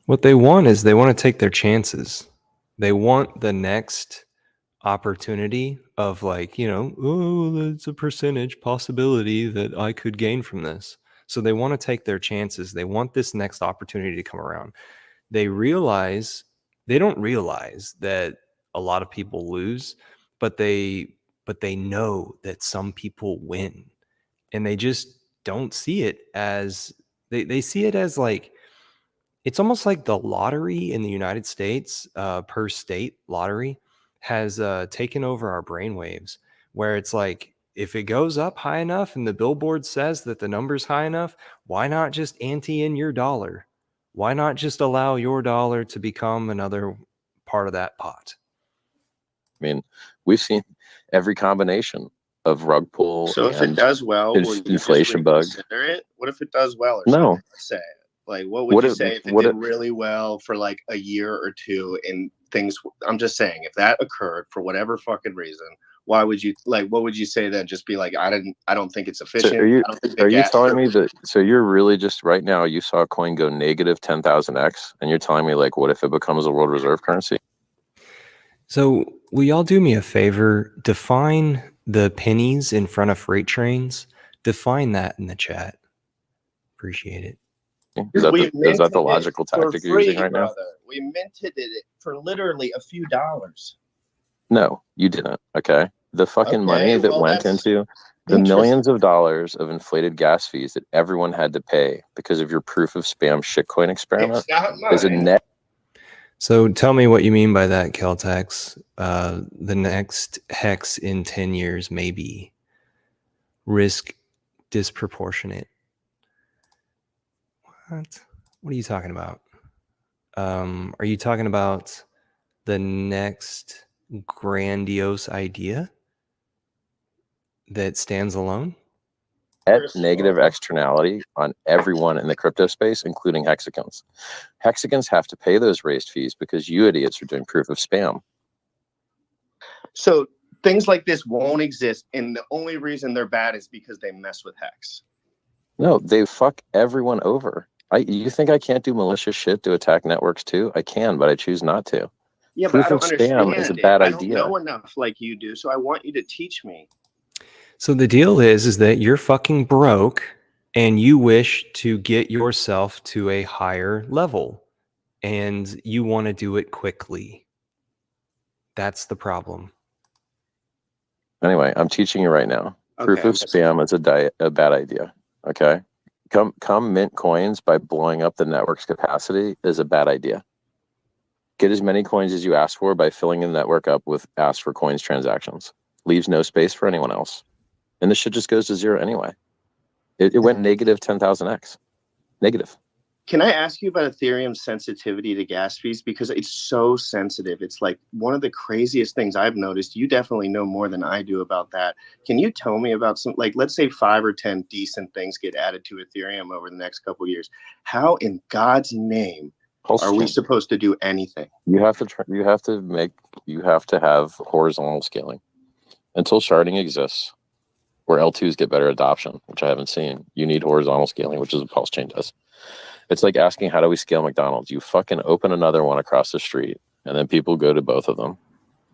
What they want is they want to take their chances. They want the next opportunity of like, oh, that's a percentage possibility that I could gain from this. So they want to take their chances. They want this next opportunity to come around. they don't realize that a lot of people lose, but they know that some people win, and they just don't see it as they see it as like it's almost like the lottery in the United States, per state lottery, has taken over our brainwaves, where it's like, if it goes up high enough and the billboard says that the number's high enough, why not just ante in your dollar? Why not just allow your dollar to become another part of that pot? I mean, we've seen every combination of rug pull So if it and does well, would you just inflation bug. reconsider it? What if it does well or No. something? Let's say, like, what would What you if- say if it what did if- really well for like a year or two and things? I'm just saying, if that occurred for whatever fucking reason, why would you like? What would you say then? Just be like, I don't think it's So efficient. are you I don't think the are you gas telling me that? So you're really just right now? You saw a coin go negative 10,000x, and you're telling me like, what if it becomes a world reserve currency? So, will y'all do me a favor? Define the pennies in front of freight trains. Define that in the chat. Appreciate it. Is that We the minted it logical for tactic you're using free, right now? brother. We minted it for literally a few dollars. No, you didn't. Okay. The fucking money Okay, that well, went that's into the interesting. millions of dollars of inflated gas fees that everyone had to pay because of your proof of spam shitcoin experiment It's not is a mine. net. So tell me what you mean by that, Keltex. The next hex in 10 years may be risk disproportionate. What? What are you talking about? Are you talking about the next grandiose idea that stands alone? Net First of negative all- externality on everyone in the crypto space, including hexagons. Hexagons have to pay those raised fees because you idiots are doing proof of spam. So things like this won't exist, and the only reason they're bad is because they mess with hex. No, they fuck everyone over. You think I can't do malicious shit to attack networks too? I can, but I choose not to. Yeah, Proof but I of don't spam understand is a it. bad I don't idea. know enough like you do, so I want you to teach me. So the deal is that you're fucking broke and you wish to get yourself to a higher level and you want to do it quickly. That's the problem. Anyway, I'm teaching you right now. Proof Okay, of spam is a bad idea. Okay. Come mint coins by blowing up the network's capacity is a bad idea. Get as many coins as you ask for by filling the network up with ask for coins transactions. Leaves no space for anyone else. And this shit just goes to zero anyway. It went negative 10,000x. Negative. Can I ask you about Ethereum's sensitivity to gas fees? Because it's so sensitive. It's like one of the craziest things I've noticed. You definitely know more than I do about that. Can you tell me about some, like, let's say 5 or 10 decent things get added to Ethereum over the next couple of years. How in God's name are we supposed to do anything? You have to have horizontal scaling. Until sharding exists, where L2s get better adoption, which I haven't seen, you need horizontal scaling, which is what Pulse Chain does. It's like asking, how do we scale McDonald's? You fucking open another one across the street, and then people go to both of them.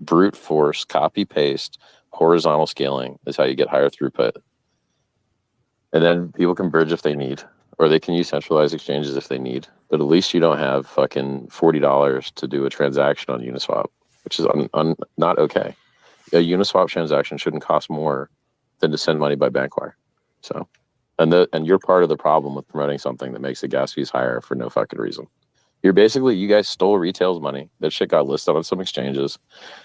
Brute force, copy paste, horizontal scaling is how you get higher throughput. And then people can bridge if they need, or they can use centralized exchanges if they need. But at least you don't have fucking $40 to do a transaction on Uniswap, which is not okay. A Uniswap transaction shouldn't cost more than to send money by Bankwire. So, and you're part of the problem with promoting something that makes the gas fees higher for no fucking reason. You guys stole retail's money. That shit got listed on some exchanges.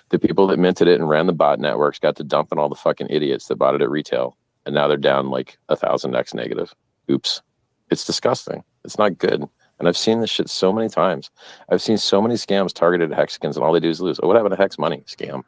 The people that minted it and ran the bot networks got to dump in all the fucking idiots that bought it at retail. And now they're down like 1,000x negative. Oops. It's disgusting. It's not good. And I've seen this shit so many times. I've seen so many scams targeted at hexagons and all they do is lose. Oh, what happened to hex money? Scam.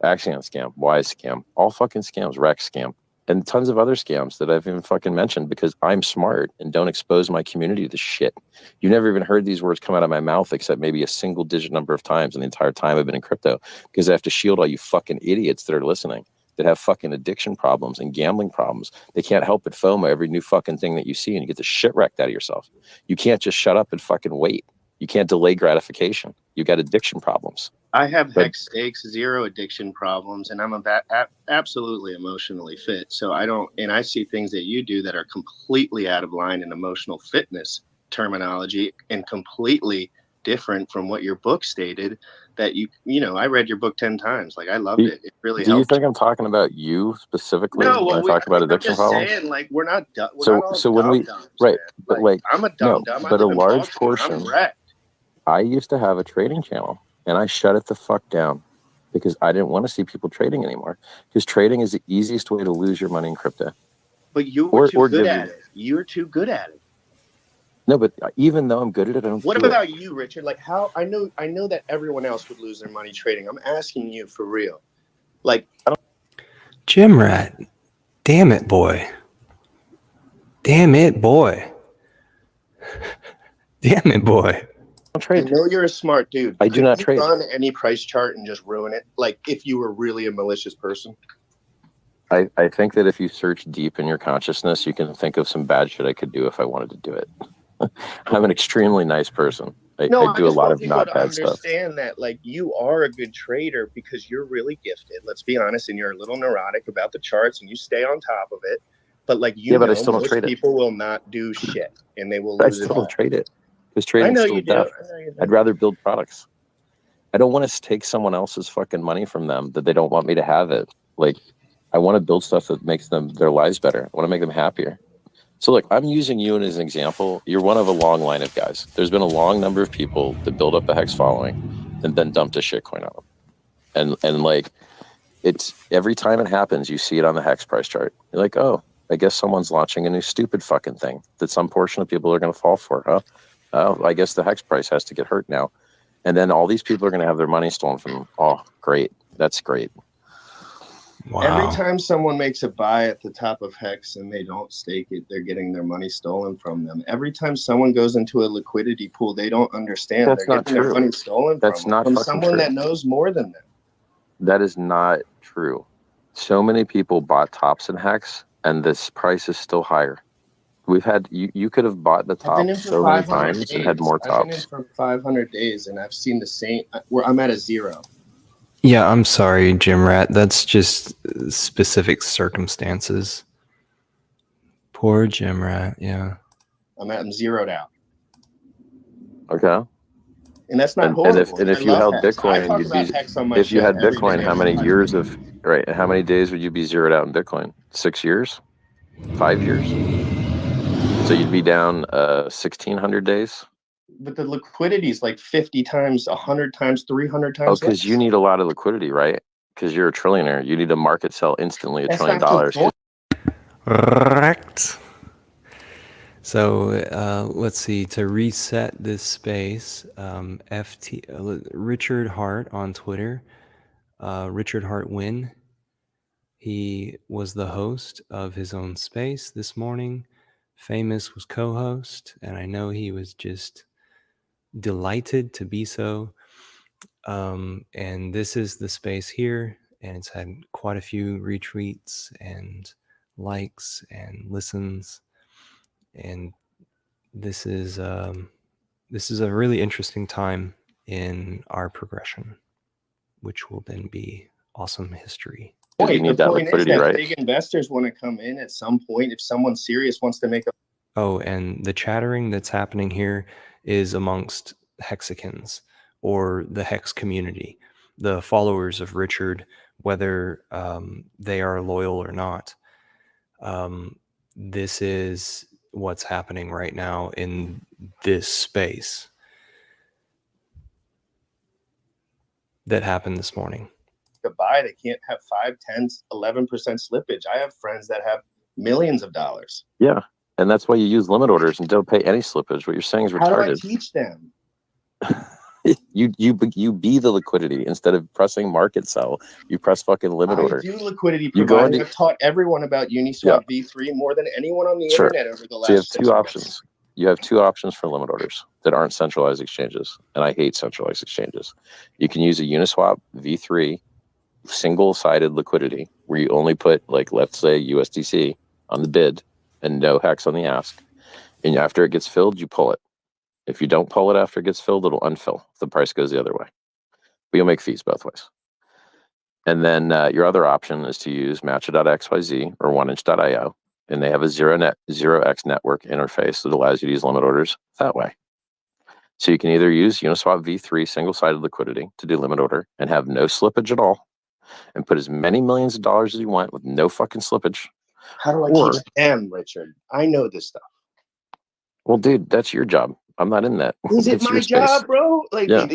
Axion scam. Wise scam. All fucking scams. Rex scam. And tons of other scams that I've even fucking mentioned because I'm smart and don't expose my community to shit. You never even heard these words come out of my mouth except maybe a single digit number of times in the entire time I've been in crypto because I have to shield all you fucking idiots that are listening that have fucking addiction problems and gambling problems. They can't help but FOMO every new fucking thing that you see and you get the shit wrecked out of yourself. You can't just shut up and fucking wait. You can't delay gratification. You got addiction problems. I have hex stakes, zero addiction problems, and I'm absolutely emotionally fit. So I see things that you do that are completely out of line in emotional fitness terminology and completely different from what your book stated. That I read your book 10 times. Like I loved Do- it. It really Do you helped. think I'm talking about you specifically No, when I well, talk about I'm addiction just problems? saying, like we're not So- not all so when we- dum-dums, right, man. but like, I'm a no, dum-dum. I but a live in large Boston. portion- I'm wrecked. I used to have a trading channel and I shut it the fuck down because I didn't want to see people trading anymore. Because trading is the easiest way to lose your money in crypto. But you were Or too good give at you- it. You're too good at it. No, but even though I'm good at it, I don't What do it. about you, Richard? Like how I know that everyone else would lose their money trading. I'm asking you for real. Like Jim Rat. Damn it, boy. Damn it, boy. Damn it, boy. I don't I trade. know you're a smart dude. I do Could not you trade. run any price chart and just ruin it? Like if you were really a malicious person. I think that if you search deep in your consciousness, you can think of some bad shit I could do if I wanted to do it. I'm an extremely nice person. I do a just lot want of people not to bad stuff. understand that like you are a good trader because you're really gifted. Let's be honest, and you're a little neurotic about the charts and you stay on top of it. But like Yeah, but I know, still don't most trade it. people will not do shit and they will I lose it still all. don't trade it because I trading's know still you do. death. I know you do. I'd rather build products. I don't want to take someone else's fucking money from them that they don't want me to have it. Like, I want to build stuff that makes their lives better. I want to make them happier. So, look, I'm using you as an example. You're one of a long line of guys. There's been a long number of people that build up a Hex following and then dumped a shitcoin on them. And like, it's every time it happens, you see it on the Hex price chart. You're like, oh, I guess someone's launching a new stupid fucking thing that some portion of people are going to fall for, huh? Oh, I guess the Hex price has to get hurt now. And then all these people are going to have their money stolen from them. Oh, great. That's great. Wow. Every time someone makes a buy at the top of Hex and they don't stake it, they're getting their money stolen from them. Every time someone goes into a liquidity pool, they don't understand. That's they're not getting true. their money stolen That's from not them, from fucking someone true. that knows more than them. That is not true. So many people bought tops in Hex, and this price is still higher. We've had you could have bought the I've been top in for so many 500 times and had days. more I've been in tops. for 500 days and I've seen the same. Where I'm at a 0. Yeah, I'm sorry, Jim Rat. That's just specific circumstances. Poor Jim Rat. Yeah. I'm zeroed out, Okay. and that's not And horrible. if I you love held Hex. I Bitcoin, talk you'd about be. Hex on my If you shit had every Bitcoin, day. how many years of right? How many days would you be zeroed out in Bitcoin? 6 years? 5 years? So you'd be down 1,600 days. But the liquidity is like 50 times, 100 times, 300 Oh, times. because less. you need a lot of liquidity, right? Because you're a trillionaire. You need to market sell instantly $1 That's trillion. not the point. Correct. So let's see. To reset this space, Richard Hart on Twitter, Richard Hart Win. He was the host of his own space this morning. Famous was co-host, and I know he was just delighted to be so. And this is the space here, and it's had quite a few retweets and likes and listens. And this is a really interesting time in our progression, which will then be awesome history. You need The that point is liquidity, that right? big investors want to come in at some point. If someone serious wants to make a Oh, and the chattering that's happening here is amongst Hexicans or the Hex community, the followers of Richard, whether they are loyal or not. This is what's happening right now in this space that happened this morning. buy, they can't have 5, 10, 11% slippage. I have friends that have millions of dollars. Yeah. And that's why you use limit orders and don't pay any slippage. What you're saying is How do I retarded. teach them? You be the liquidity instead of pressing market sell. You press fucking limit I order. do liquidity You go providing. into- I've taught everyone about Uniswap V3 more than anyone on the Sure. internet over the last So you have 6 two months. options. You have two options for limit orders that aren't centralized exchanges. And I hate centralized exchanges. You can use a Uniswap V3 single-sided liquidity where you only put, like, let's say USDC on the bid and no Hex on the ask. And after it gets filled, you pull it. If you don't pull it after it gets filled, it'll unfill if the price goes the other way. But you'll make fees both ways. And then your other option is to use Matcha.xyz or 1inch.io. And they have a 0x network interface that allows you to use limit orders that way. So you can either use Uniswap V3 single-sided liquidity to do limit order and have no slippage at all, and put as many millions of dollars as you want with no fucking slippage. How do I Or- teach them, Richard? I know this stuff. Well, dude, that's your job. I'm not in that. Is it It's my your space. job, bro? Like, Yeah.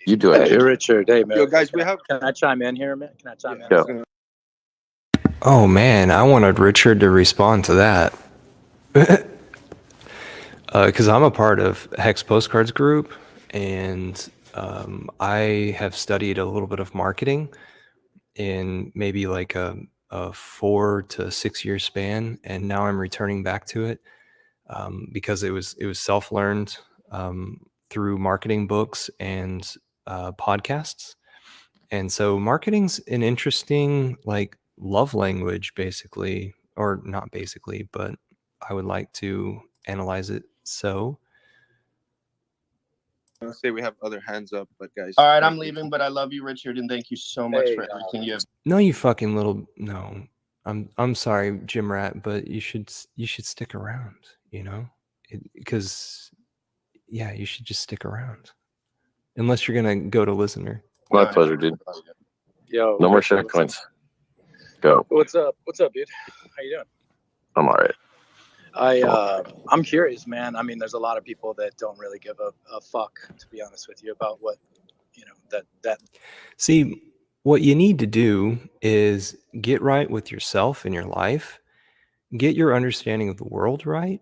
You do it. Hey, Richard. Hey, man. Yo, guys, we have. Can I chime in here a minute? Can I chime in? I was gonna- Oh man, I wanted Richard to respond to that. Because I'm a part of Hex Postcards Group, and I have studied a little bit of marketing in maybe like a 4 to 6 year span, and now I'm returning back to it because it was self-learned through marketing books and podcasts. And so marketing's an interesting like love language, basically, or not basically, but I would like to analyze it. So I say we have other hands up, but guys. All right, I'm leaving, but I love you, Richard, and thank you so much Hey, for everything you have. no, you fucking little no. I'm sorry, Jim Rat, but you should stick around. Because yeah, you should just stick around, unless you're gonna go to listener. My pleasure, dude. Yo. No more Richard, shit coins. Go. What's up? What's up, dude? How you doing? I'm all right. I'm curious, man. I mean, there's a lot of people that don't really give a fuck, to be honest with you, about what, that See, what you need to do is get right with yourself in your life, get your understanding of the world right,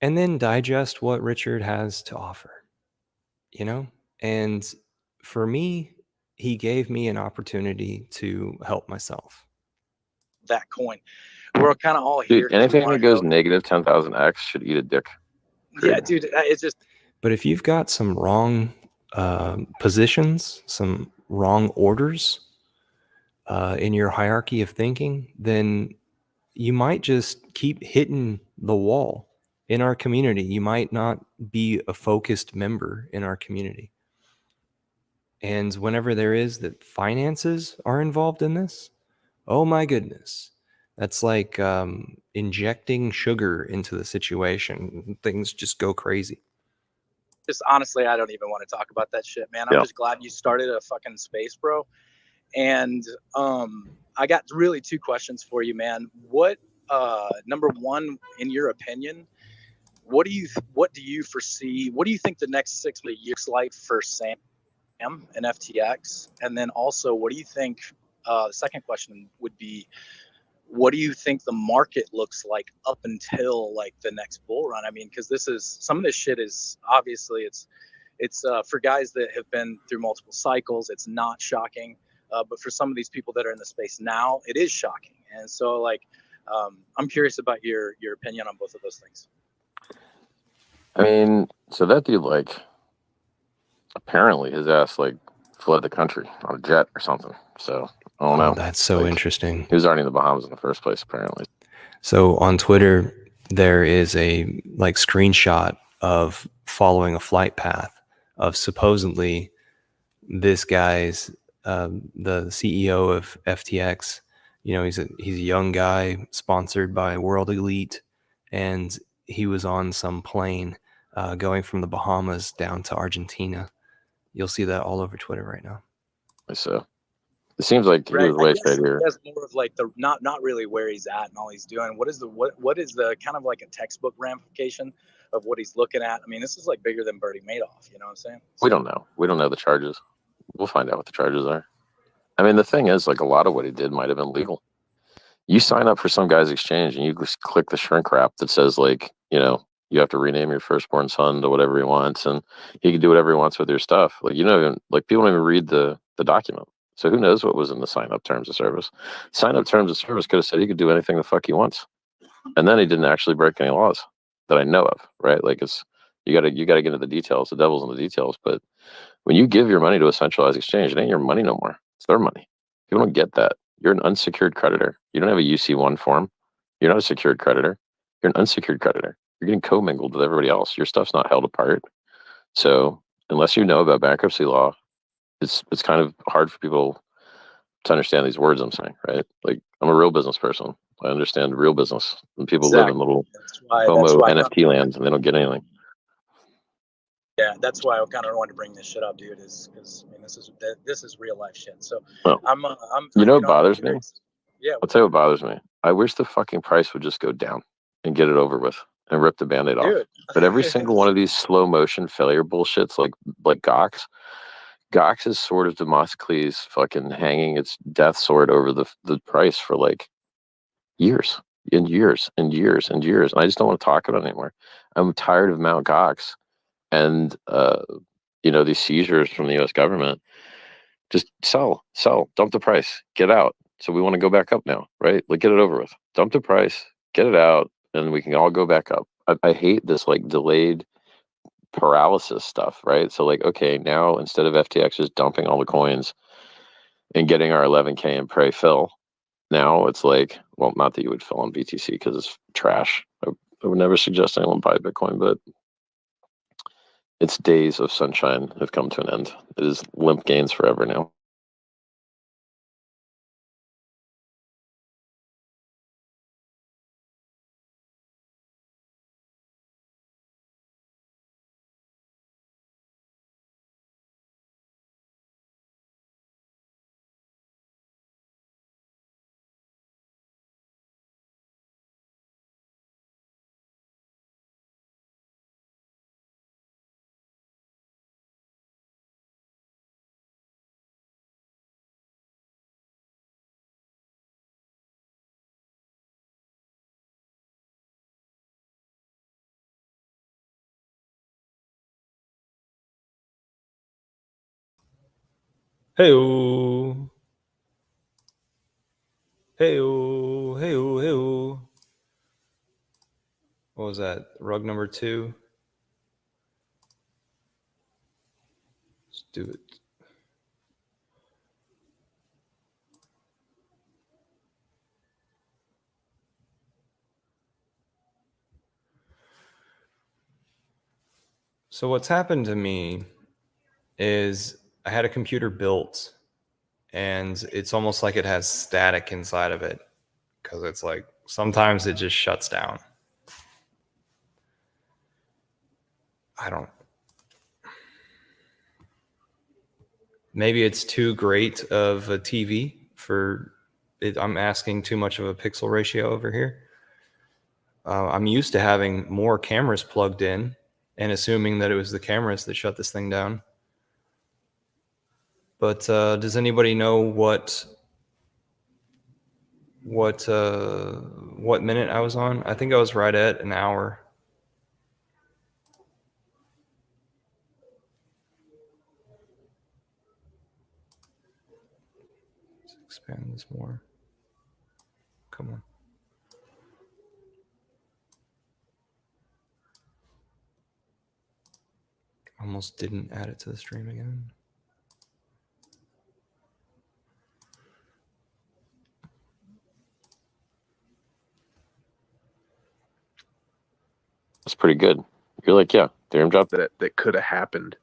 and then digest what Richard has to offer. And for me, he gave me an opportunity to help myself. that coin. We're kind of all here. Dude, 'cause we anything wanna that goes know- negative 10,000x should eat a dick. Yeah, dude. It's just But if you've got some wrong positions, some wrong orders in your hierarchy of thinking, then you might just keep hitting the wall in our community. You might not be a focused member in our community. And whenever there is that finances are involved in this, oh my goodness, that's like injecting sugar into the situation. Things just go crazy. just honestly, I don't even want to talk about that shit, man. I'm Yeah. just glad you started a fucking space, bro. And I got really two questions for you, man. What number one, in your opinion, what do you foresee? What do you think the next 6 years like for Sam and FTX? And then also, what do you think? The second question would be, what do you think the market looks like up until like the next bull run? I mean, because some of this shit is obviously it's for guys that have been through multiple cycles, it's not shocking. But for some of these people that are in the space now, it is shocking. And so like, I'm curious about your opinion on both of those things. I mean, so that dude, like, apparently his ass, like, fled the country on a jet or something. So, I don't know. That's so Like, interesting. He was already in the Bahamas in the first place, apparently. So on Twitter, there is a like screenshot of following a flight path of supposedly this guy's the CEO of FTX. He's a young guy sponsored by World Elite, and he was on some plane going from the Bahamas down to Argentina. You'll see that all over Twitter right now. So, it seems like he was way shadier. That's more of like the not really where he's at and all he's doing. What is the kind of like a textbook ramification of what he's looking at? I mean, this is like bigger than Bernie Madoff. You know what I'm saying? We don't know. We don't know the charges. We'll find out what the charges are. I mean, the thing is, like, a lot of what he did might have been legal. You sign up for some guy's exchange and you just click the shrink wrap that says, like, you have to rename your firstborn son to whatever he wants, and he can do whatever he wants with your stuff. Like, like, people don't even read the document. So who knows what was in the sign-up terms of service? Sign-up terms of service could have said he could do anything the fuck he wants, and then he didn't actually break any laws that I know of, right? Like, it's you gotta get into the details. The devil's in the details. But when you give your money to a centralized exchange, it ain't your money no more. It's their money. People don't get that. You're an unsecured creditor. You don't have a UC1 form. You're not a secured creditor. You're an unsecured creditor. You're getting commingled with everybody else. Your stuff's not held apart. So unless you know about bankruptcy law, it's kind of hard for people to understand these words I'm saying, right? Like, I'm a real business person. I understand real business. And people live in little That's why FOMO NFT lands and they don't get anything. Yeah, that's why I kind of wanted to bring this shit up, dude. Is because I mean, this is real life shit. So Well, I'm you know what I'm bothers me? curious. Yeah, I'll tell you what bothers me. I wish the fucking price would just go down and get it over with and rip the Band-Aid off. dude. But every single one of these slow motion failure bullshits like Gox is sort of Demosthenes fucking hanging its death sword over the price for like years and years and years and years. And I just don't want to talk about it anymore. I'm tired of Mount Gox and these seizures from the US government. Just sell, dump the price, get out. So we want to go back up now, right? Like get it over with. Dump the price, get it out, and we can all go back up. I hate this like delayed paralysis stuff, right? So like, okay, now instead of FTX just dumping all the coins and getting our 11K and pray fill, now it's like, well, not that you would fill on BTC because it's trash. I would never suggest anyone buy Bitcoin, but its days of sunshine have come to an end. It is limp gains forever now. Hey-o. Hey-o. Hey-o. Hey-o. What was that? Rug number 2? Let's do it. So what's happened to me is I had a computer built and it's almost like it has static inside of it because it's like sometimes it just shuts down. Maybe it's too great of a TV for it. I'm asking too much of a pixel ratio over here. I'm used to having more cameras plugged in and assuming that it was the cameras that shut this thing down. But does anybody know what minute I was on? I think I was right at an hour. Let's expand this more. Come on. Almost didn't add it to the stream again. That's pretty good. You're like, yeah, Ethereum dropped. that could have happened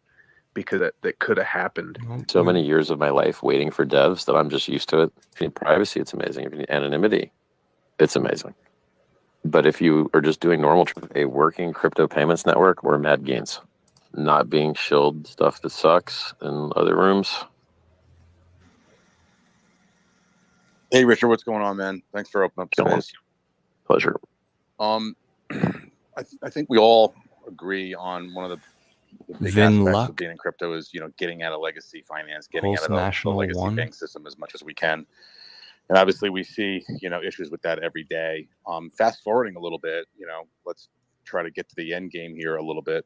because that could have happened. So many years of my life waiting for devs that I'm just used to it. If you need privacy, it's amazing. If you need anonymity, it's amazing. But if you are just doing normal, a working crypto payments network or mad gains, not being shilled stuff that sucks in other rooms. Hey, Richard, what's going on, man? Thanks for opening up Go on. space. Pleasure. I think we all agree on one of the big Vin aspects Luck. of being in crypto is, getting out of legacy finance, getting Pulse out of the National legacy One. bank system as much as we can. And obviously we see, issues with that every day. Fast forwarding a little bit, let's try to get to the end game here a little bit.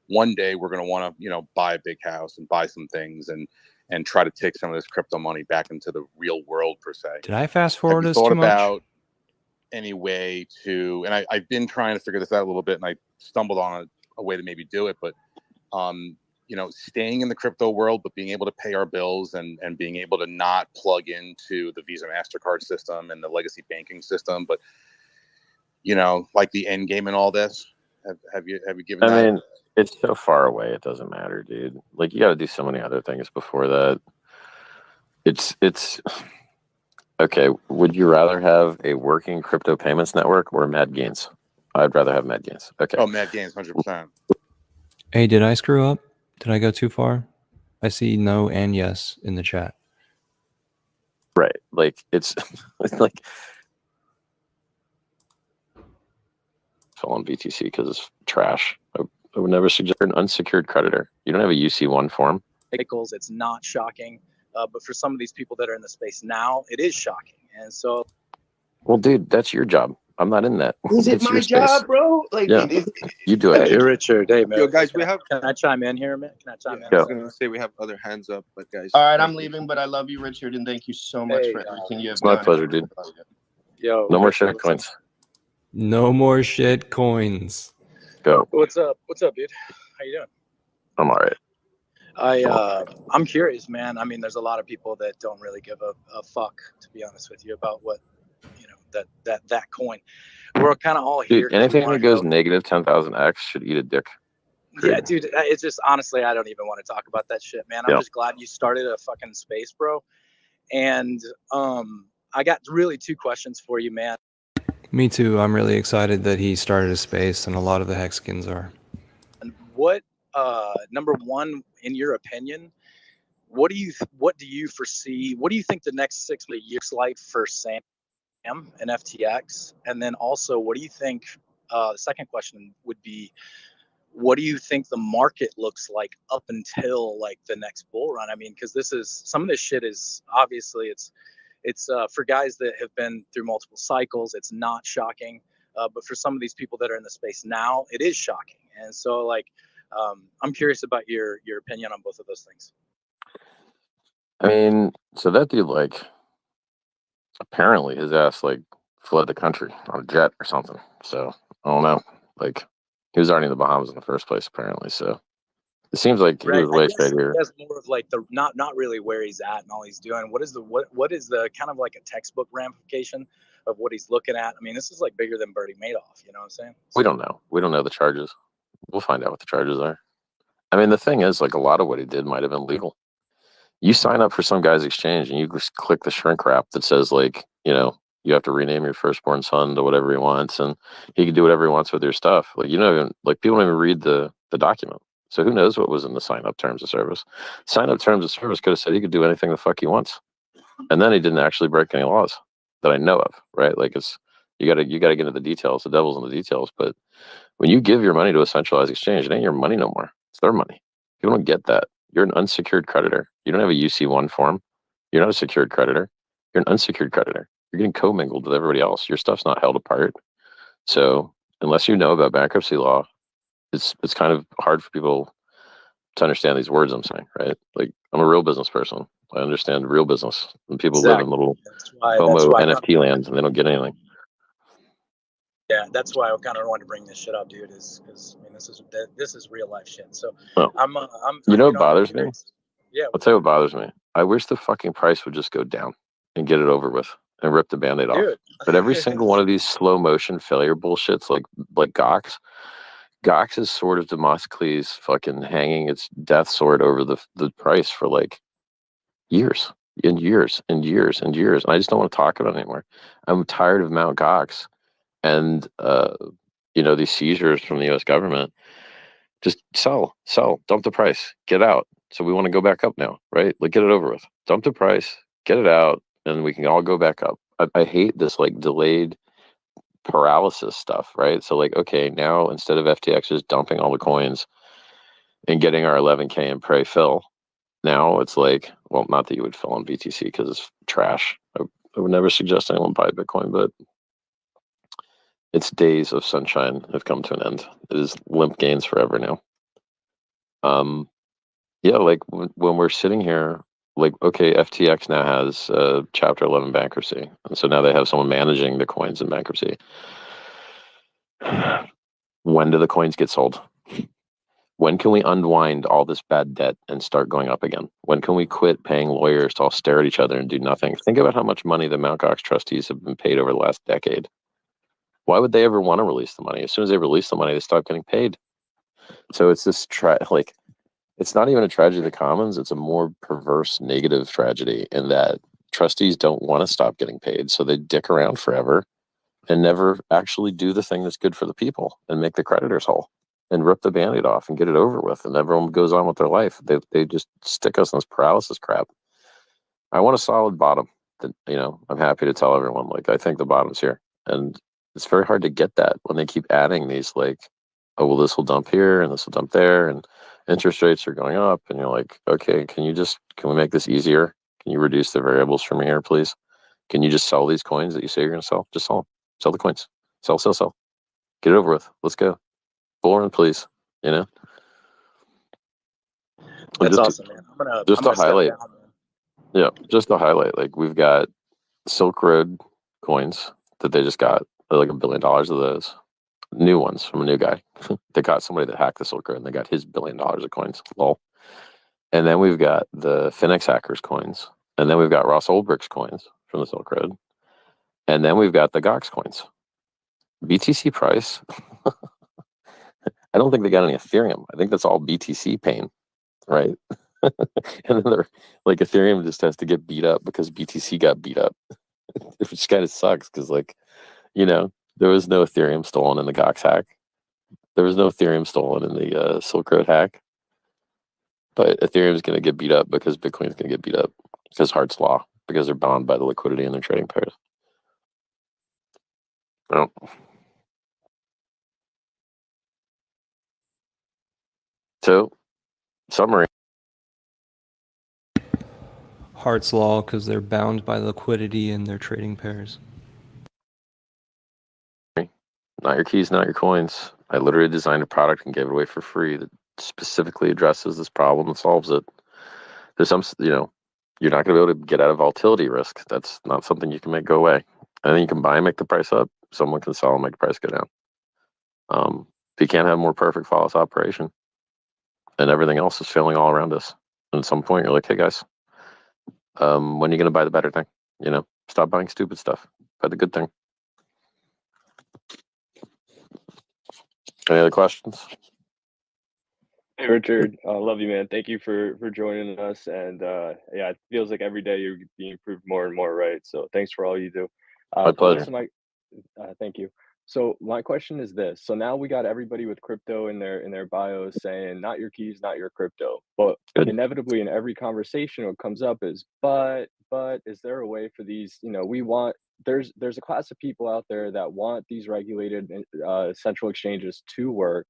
One day we're going to want to, buy a big house and buy some things and try to take some of this crypto money back into the real world per se. Did I fast forward Have you this thought too much? about any way to, and I've been trying to figure this out a little bit, and I stumbled on a way to maybe do it, but staying in the crypto world, but being able to pay our bills and being able to not plug into the Visa MasterCard system and the legacy banking system, but like the end game and all this. Have you given that? I mean, it's so far away, it doesn't matter, dude. Like, you got to do so many other things before that. It's okay. Would you rather have a working crypto payments network or mad gains? I'd rather have mad gains. Okay. Oh, mad gains, 100%. Hey, did I screw up? Did I go too far? I see no and yes in the chat. Right. Like it's, it's like fell on BTC because it's trash. I would never suggest an unsecured creditor. You don't have a UC1 form. Cycles, it's not shocking. But for some of these people that are in the space now, it is shocking. And so, Well, dude, that's your job. I'm not in that. Is it It's my your space. job, bro? Like, Yeah. You do it. hey, dude. Richard, hey, man. Yo, guys, we have. Can I chime in here, man? Can I chime Yeah, in? I was gonna say we have other hands up, but guys. all right, I'm thank you. leaving, but I love you, Richard, and thank you so much Hey, for everything you have It's my done. pleasure, dude. Yo, No more Richard, shit what's coins. up? No more shit coins. Go. What's up? What's up, dude? How you doing? I'm all right. I'm curious, man. I mean, there's a lot of people that don't really give a fuck, to be honest with you, about what, you know, that coin. We're kind of all here. Dude, 'cause we anything wanna that goes know- negative 10,000x should eat a dick. Yeah, dude, it's just honestly, I don't even want to talk about that shit, man. I'm Yeah. just glad you started a fucking space, bro. And I got really two questions for you, man. Me too. I'm really excited that he started a space, and a lot of the Hexkins are. And what, number one, in your opinion, what do you foresee? What do you think the next 6 years like for SAM and FTX? And then also, what do you think? The second question would be, what do you think the market looks like up until like the next bull run? I mean, because some of this shit is obviously it's for guys that have been through multiple cycles, it's not shocking. But for some of these people that are in the space now, it is shocking. And so, like, I'm curious about your opinion on both of those things. I mean, so that dude, like, apparently his ass, like, fled the country on a jet or something. So, I don't know. Like, he was already in the Bahamas in the first place, apparently. So, it seems like he was way straight here. That's more of like the not really where he's at and all he's doing. What is the kind of like a textbook ramification of what he's looking at? I mean, this is like bigger than Bernie Madoff. You know what I'm saying? We don't know. We don't know the charges. We'll find out what the charges are. I mean, the thing is, like, a lot of what he did might have been legal. You sign up for some guy's exchange and you just click the shrink wrap that says, like, you know, you have to rename your firstborn son to whatever he wants, and he can do whatever he wants with your stuff. Like, you know, like, people don't even read the document. So who knows what was in the sign up terms of service? Sign up terms of service could have said he could do anything the fuck he wants, and then he didn't actually break any laws that I know of. Right? Like, it's you gotta get into the details. The devil's in the details. But when you give your money to a centralized exchange, it ain't your money no more. It's their money. People don't get that. You're an unsecured creditor. You don't have a UC1 form. You're not a secured creditor. You're an unsecured creditor. You're getting commingled with everybody else. Your stuff's not held apart. So unless you know about bankruptcy law, it's kind of hard for people to understand these words I'm saying, right? Like, I'm a real business person. I understand real business. And people live in little homo NFT lands and they don't get anything. Yeah, that's why I kind of wanted to bring this shit up, dude. Is because I mean, this is real life shit. So Well, I'm you know what bothers me? Yeah, I'll tell you what bothers me. I wish the fucking price would just go down and get it over with and rip the Band-Aid off. dude. But every single one of these slow motion failure bullshits, like Gox is sort of Demosthenes fucking hanging its death sword over the price for like years and years and years and years. And I just don't want to talk about it anymore. I'm tired of Mt. Gox and you know, these seizures from the US government. Just sell, dump the price, get out. So we want to go back up now, right? Like, get it over with. Dump the price, get it out, and we can all go back up. I hate this like delayed paralysis stuff, right? So, like, okay, now instead of FTX just dumping all the coins and getting our 11K and pray fill, now it's like, well, not that you would fill on BTC because it's trash. I would never suggest anyone buy Bitcoin, but its days of sunshine have come to an end. It is limp gains forever now. Yeah, like when we're sitting here, like, okay, FTX now has Chapter 11 bankruptcy, and so now they have someone managing the coins in bankruptcy. When do the coins get sold? When can we unwind all this bad debt and start going up again? When can we quit paying lawyers to all stare at each other and do nothing? Think about how much money the Mt. Gox trustees have been paid over the last decade. Why would they ever want to release the money? As soon as they release the money, they stop getting paid. So it's this like, it's not even a tragedy of the commons. It's a more perverse, negative tragedy in that trustees don't want to stop getting paid. So they dick around forever and never actually do the thing that's good for the people and make the creditors whole. and rip the Band-Aid off and get it over with, and everyone goes on with their life. They just stick us in this paralysis crap. I want a solid bottom. That, I'm happy to tell everyone, like, I think the bottom's here, and it's very hard to get that when they keep adding these, like, oh, well, this will dump here and this will dump there, and interest rates are going up, and you're like, okay, can we make this easier? Can you reduce the variables from here, please? Can you just sell these coins that you say you're going to sell? Just sell them. Sell the coins. Sell. Get it over with. Let's go. Bullrun, please. That's just, awesome, man. I'm just gonna to highlight. step down, man. Yeah, just to highlight, like, we've got Silk Road coins that they just got, like $1 billion of those. New ones from a new guy. They got somebody that hacked the Silk Road and they got his $1 billion of coins. Lol. And then we've got the Finex hackers coins. And then we've got Ross Ulbricht's coins from the Silk Road. And then we've got the Gox coins. BTC price. I don't think they got any Ethereum. I think that's all BTC pain, right? And then they're like, Ethereum just has to get beat up because BTC got beat up, which kind of sucks because, like, there was no Ethereum stolen in the Gox hack. There was no Ethereum stolen in the Silk Road hack. But Ethereum is going to get beat up because Bitcoin is going to get beat up because Hart's Law, because they're bound by the liquidity in their trading pairs. Well, so, summary. Hart's Law, because they're bound by liquidity in their trading pairs. Not your keys, not your coins. I literally designed a product and gave it away for free that specifically addresses this problem and solves it. There's some, you're not going to be able to get out of volatility risk. That's not something you can make go away. And then you can buy and make the price up. Someone can sell and make the price go down. If you can't have a more perfect flawless operation, and everything else is failing all around us. And at some point, you're like, hey guys, when are you going to buy the better thing? Stop buying stupid stuff. Buy the good thing. Any other questions? Hey Richard, love you, man. Thank you for joining us, and yeah, it feels like every day you're being improved more and more, right? So thanks for all you do. My pleasure. Thank you. So my question is this: so now we got everybody with crypto in their bios saying not your keys, not your crypto, but Good. inevitably in every conversation, what comes up is but is there a way for these? There's a class of people out there that want these regulated central exchanges to work,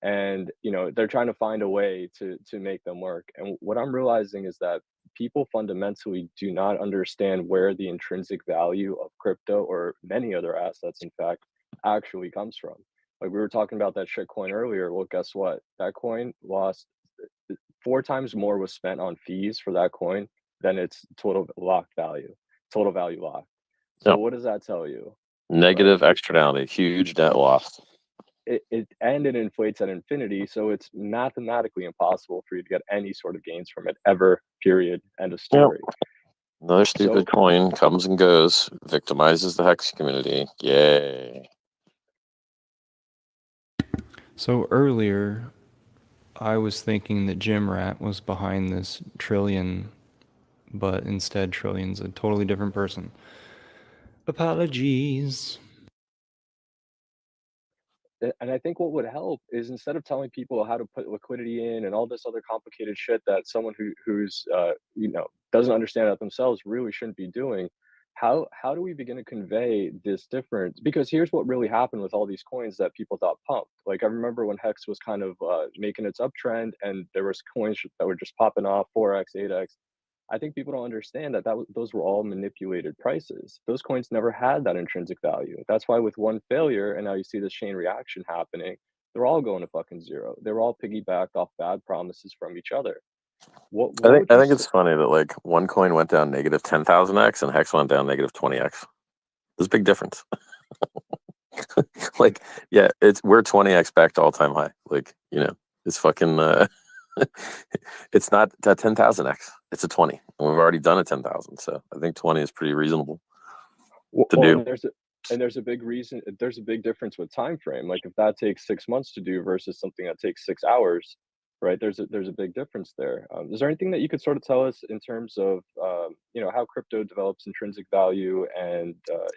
and they're trying to find a way to make them work. And what I'm realizing is that people fundamentally do not understand where the intrinsic value of crypto, or many other assets in fact, actually comes from. Like we were talking about that shit coin earlier. Well, guess what? That coin lost 4 times more was spent on fees for that coin than its total value locked. So Yep. what does that tell you? Negative externality, huge net loss. It inflates at infinity, so it's mathematically impossible for you to get any sort of gains from it ever, period, end of story. Yep. Another stupid coin comes and goes, victimizes the Hex community. Yay. So earlier, I was thinking that Jim Rat was behind this Trillion, but instead Trillion's a totally different person. Apologies. And I think what would help is, instead of telling people how to put liquidity in and all this other complicated shit that someone who's doesn't understand that themselves really shouldn't be doing, how do we begin to convey this difference? Because here's what really happened with all these coins that people thought pumped. Like I remember when Hex was kind of making its uptrend, and there was coins that were just popping off 4x, 8x. I think people don't understand that those were all manipulated prices. Those coins never had that intrinsic value. That's why with one failure, and now you see this chain reaction happening, they're all going to fucking zero. They were all piggybacked off bad promises from each other. I think it's funny that, like, one coin went down negative 10,000x and Hex went down negative 20x. There's a big difference. Like, yeah, we're 20x back to all-time high. Like, it's fucking it's not a 10,000x. It's a 20. And we've already done a 10,000. So I think 20 is pretty reasonable to do. And there's a big reason. There's a big difference with time frame. Like if that takes 6 months to do versus something that takes 6 hours, right? There's a big difference there. Is there anything that you could sort of tell us in terms of how crypto develops intrinsic value, and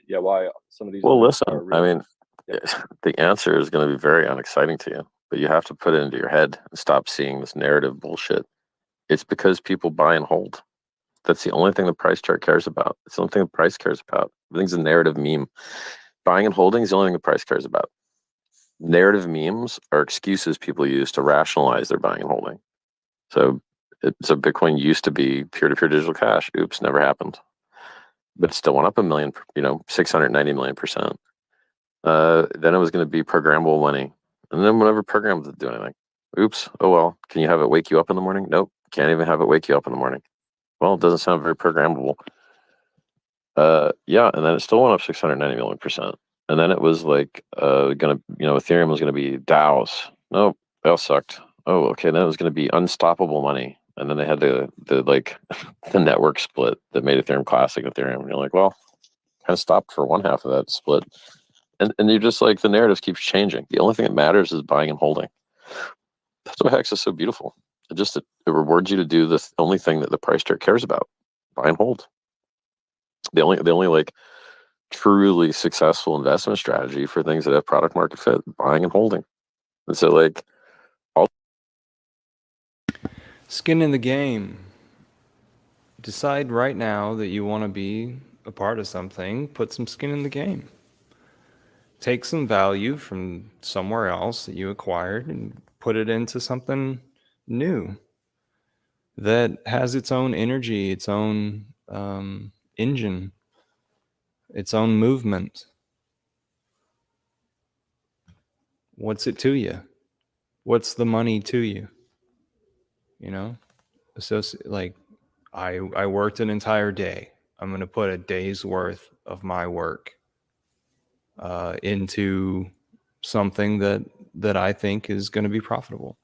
why some of these? Well, listen. I mean, the answer is going to be very unexciting to you. but you have to put it into your head and stop seeing this narrative bullshit. It's because people buy and hold. That's the only thing the price chart cares about. It's the only thing the price cares about. Everything's a narrative meme. Buying and holding is the only thing the price cares about. Narrative memes are excuses people use to rationalize their buying and holding. So Bitcoin used to be peer-to-peer digital cash. Oops, never happened. But it still went up 690 million%. Then it was going to be programmable money. And then whenever programs didn't do anything. Oops, oh well. Can you have it wake you up in the morning? Nope. Can't even have it wake you up in the morning. Well, it doesn't sound very programmable. Yeah, and then it still went up 690 million%. And then it was like Ethereum was gonna be DAOs. Nope, that all sucked. Oh, okay, then it was gonna be unstoppable money. And then they had the the network split that made Ethereum classic Ethereum. And you're like, well, kind of stopped for one half of that split. And you're just like, the narrative keeps changing. The only thing that matters is buying and holding. That's why Hex is so beautiful. It rewards you to do the only thing that the price chart cares about: buy and hold. The only like truly successful investment strategy for things that have product market fit: buying and holding. And so, like, Skin in the game. Decide right now that you want to be a part of something. Put some skin in the game. Take some value from somewhere else that you acquired and put it into something new that has its own energy, its own engine, its own movement. What's it to you? What's the money to you? You know, like I worked an entire day. I'm going to put a day's worth of my work into something that I think is going to be profitable.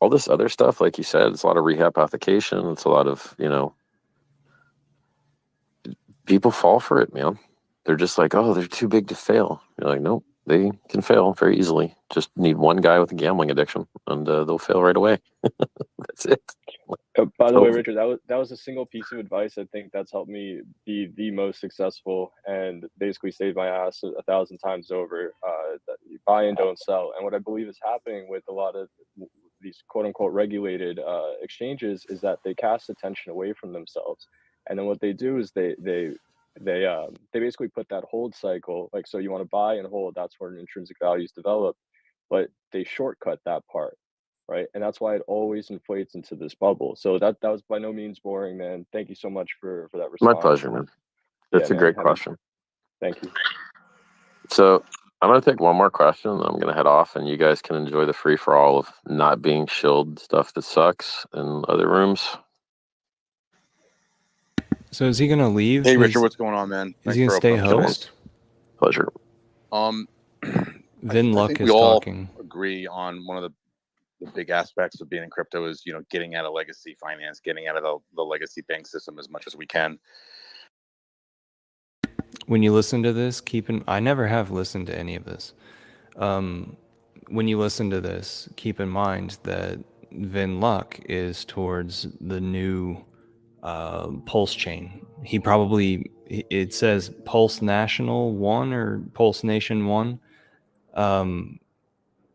all this other stuff, like you said, it's a lot of rehab application. It's a lot of, people fall for it, man. They're just like, oh, they're too big to fail. You're like, nope, they can fail very easily. Just need one guy with a gambling addiction, and they'll fail right away. That's it. By the way, Richard, that was a single piece of advice I think that's helped me be the most successful and basically saved my ass 1,000 times over. That you buy and don't sell. And what I believe is happening with a lot of these quote unquote regulated exchanges is that they cast attention away from themselves, and then what they do is they basically put that hold cycle, like, so you want to buy and hold, that's where an intrinsic value is developed, but they shortcut that part, right? And that's why it always inflates into this bubble. So that was by no means boring, man. Thank you so much for that response. My pleasure, man. That's a great question. Thank you. So I'm going to take one more question, and I'm going to head off, and you guys can enjoy the free-for-all of not being shilled stuff that sucks in other rooms. So is he going to leave? Hey, Richard, what's going on, man? Is he going to stay host? Pleasure. Vin Luck think is we all talking. agree on one of the big aspects of being in crypto is, getting out of legacy finance, getting out of the legacy bank system as much as we can. When you listen to this, I never have listened to any of this. When you listen to this, keep in mind that Vin Luck is towards the new Pulse chain. It says Pulse National 1 or Pulse Nation 1.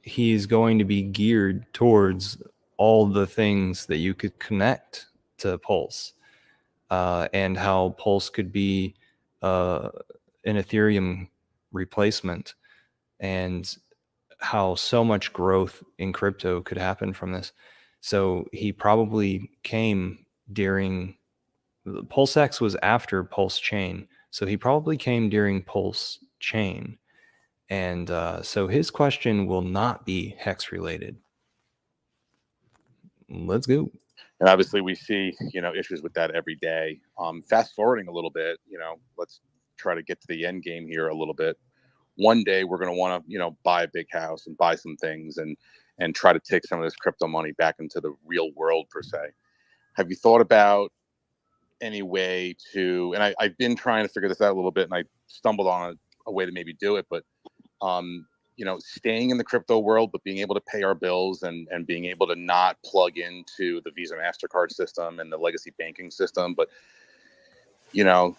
He's going to be geared towards all the things that you could connect to Pulse, and how Pulse could be an Ethereum replacement, and how so much growth in crypto could happen from this. So he probably came during PulseX was after Pulse Chain. So he probably came during Pulse Chain. And so his question will not be Hex related. Let's go. And obviously we see, issues with that every day. Fast forwarding a little bit, let's try to get to the end game here a little bit. One day we're going to want to, buy a big house and buy some things and try to take some of this crypto money back into the real world per se. Have you thought about any way to, and I've been trying to figure this out a little bit, and I stumbled on a way to maybe do it, but staying in the crypto world, but being able to pay our bills and being able to not plug into the Visa MasterCard system and the legacy banking system, but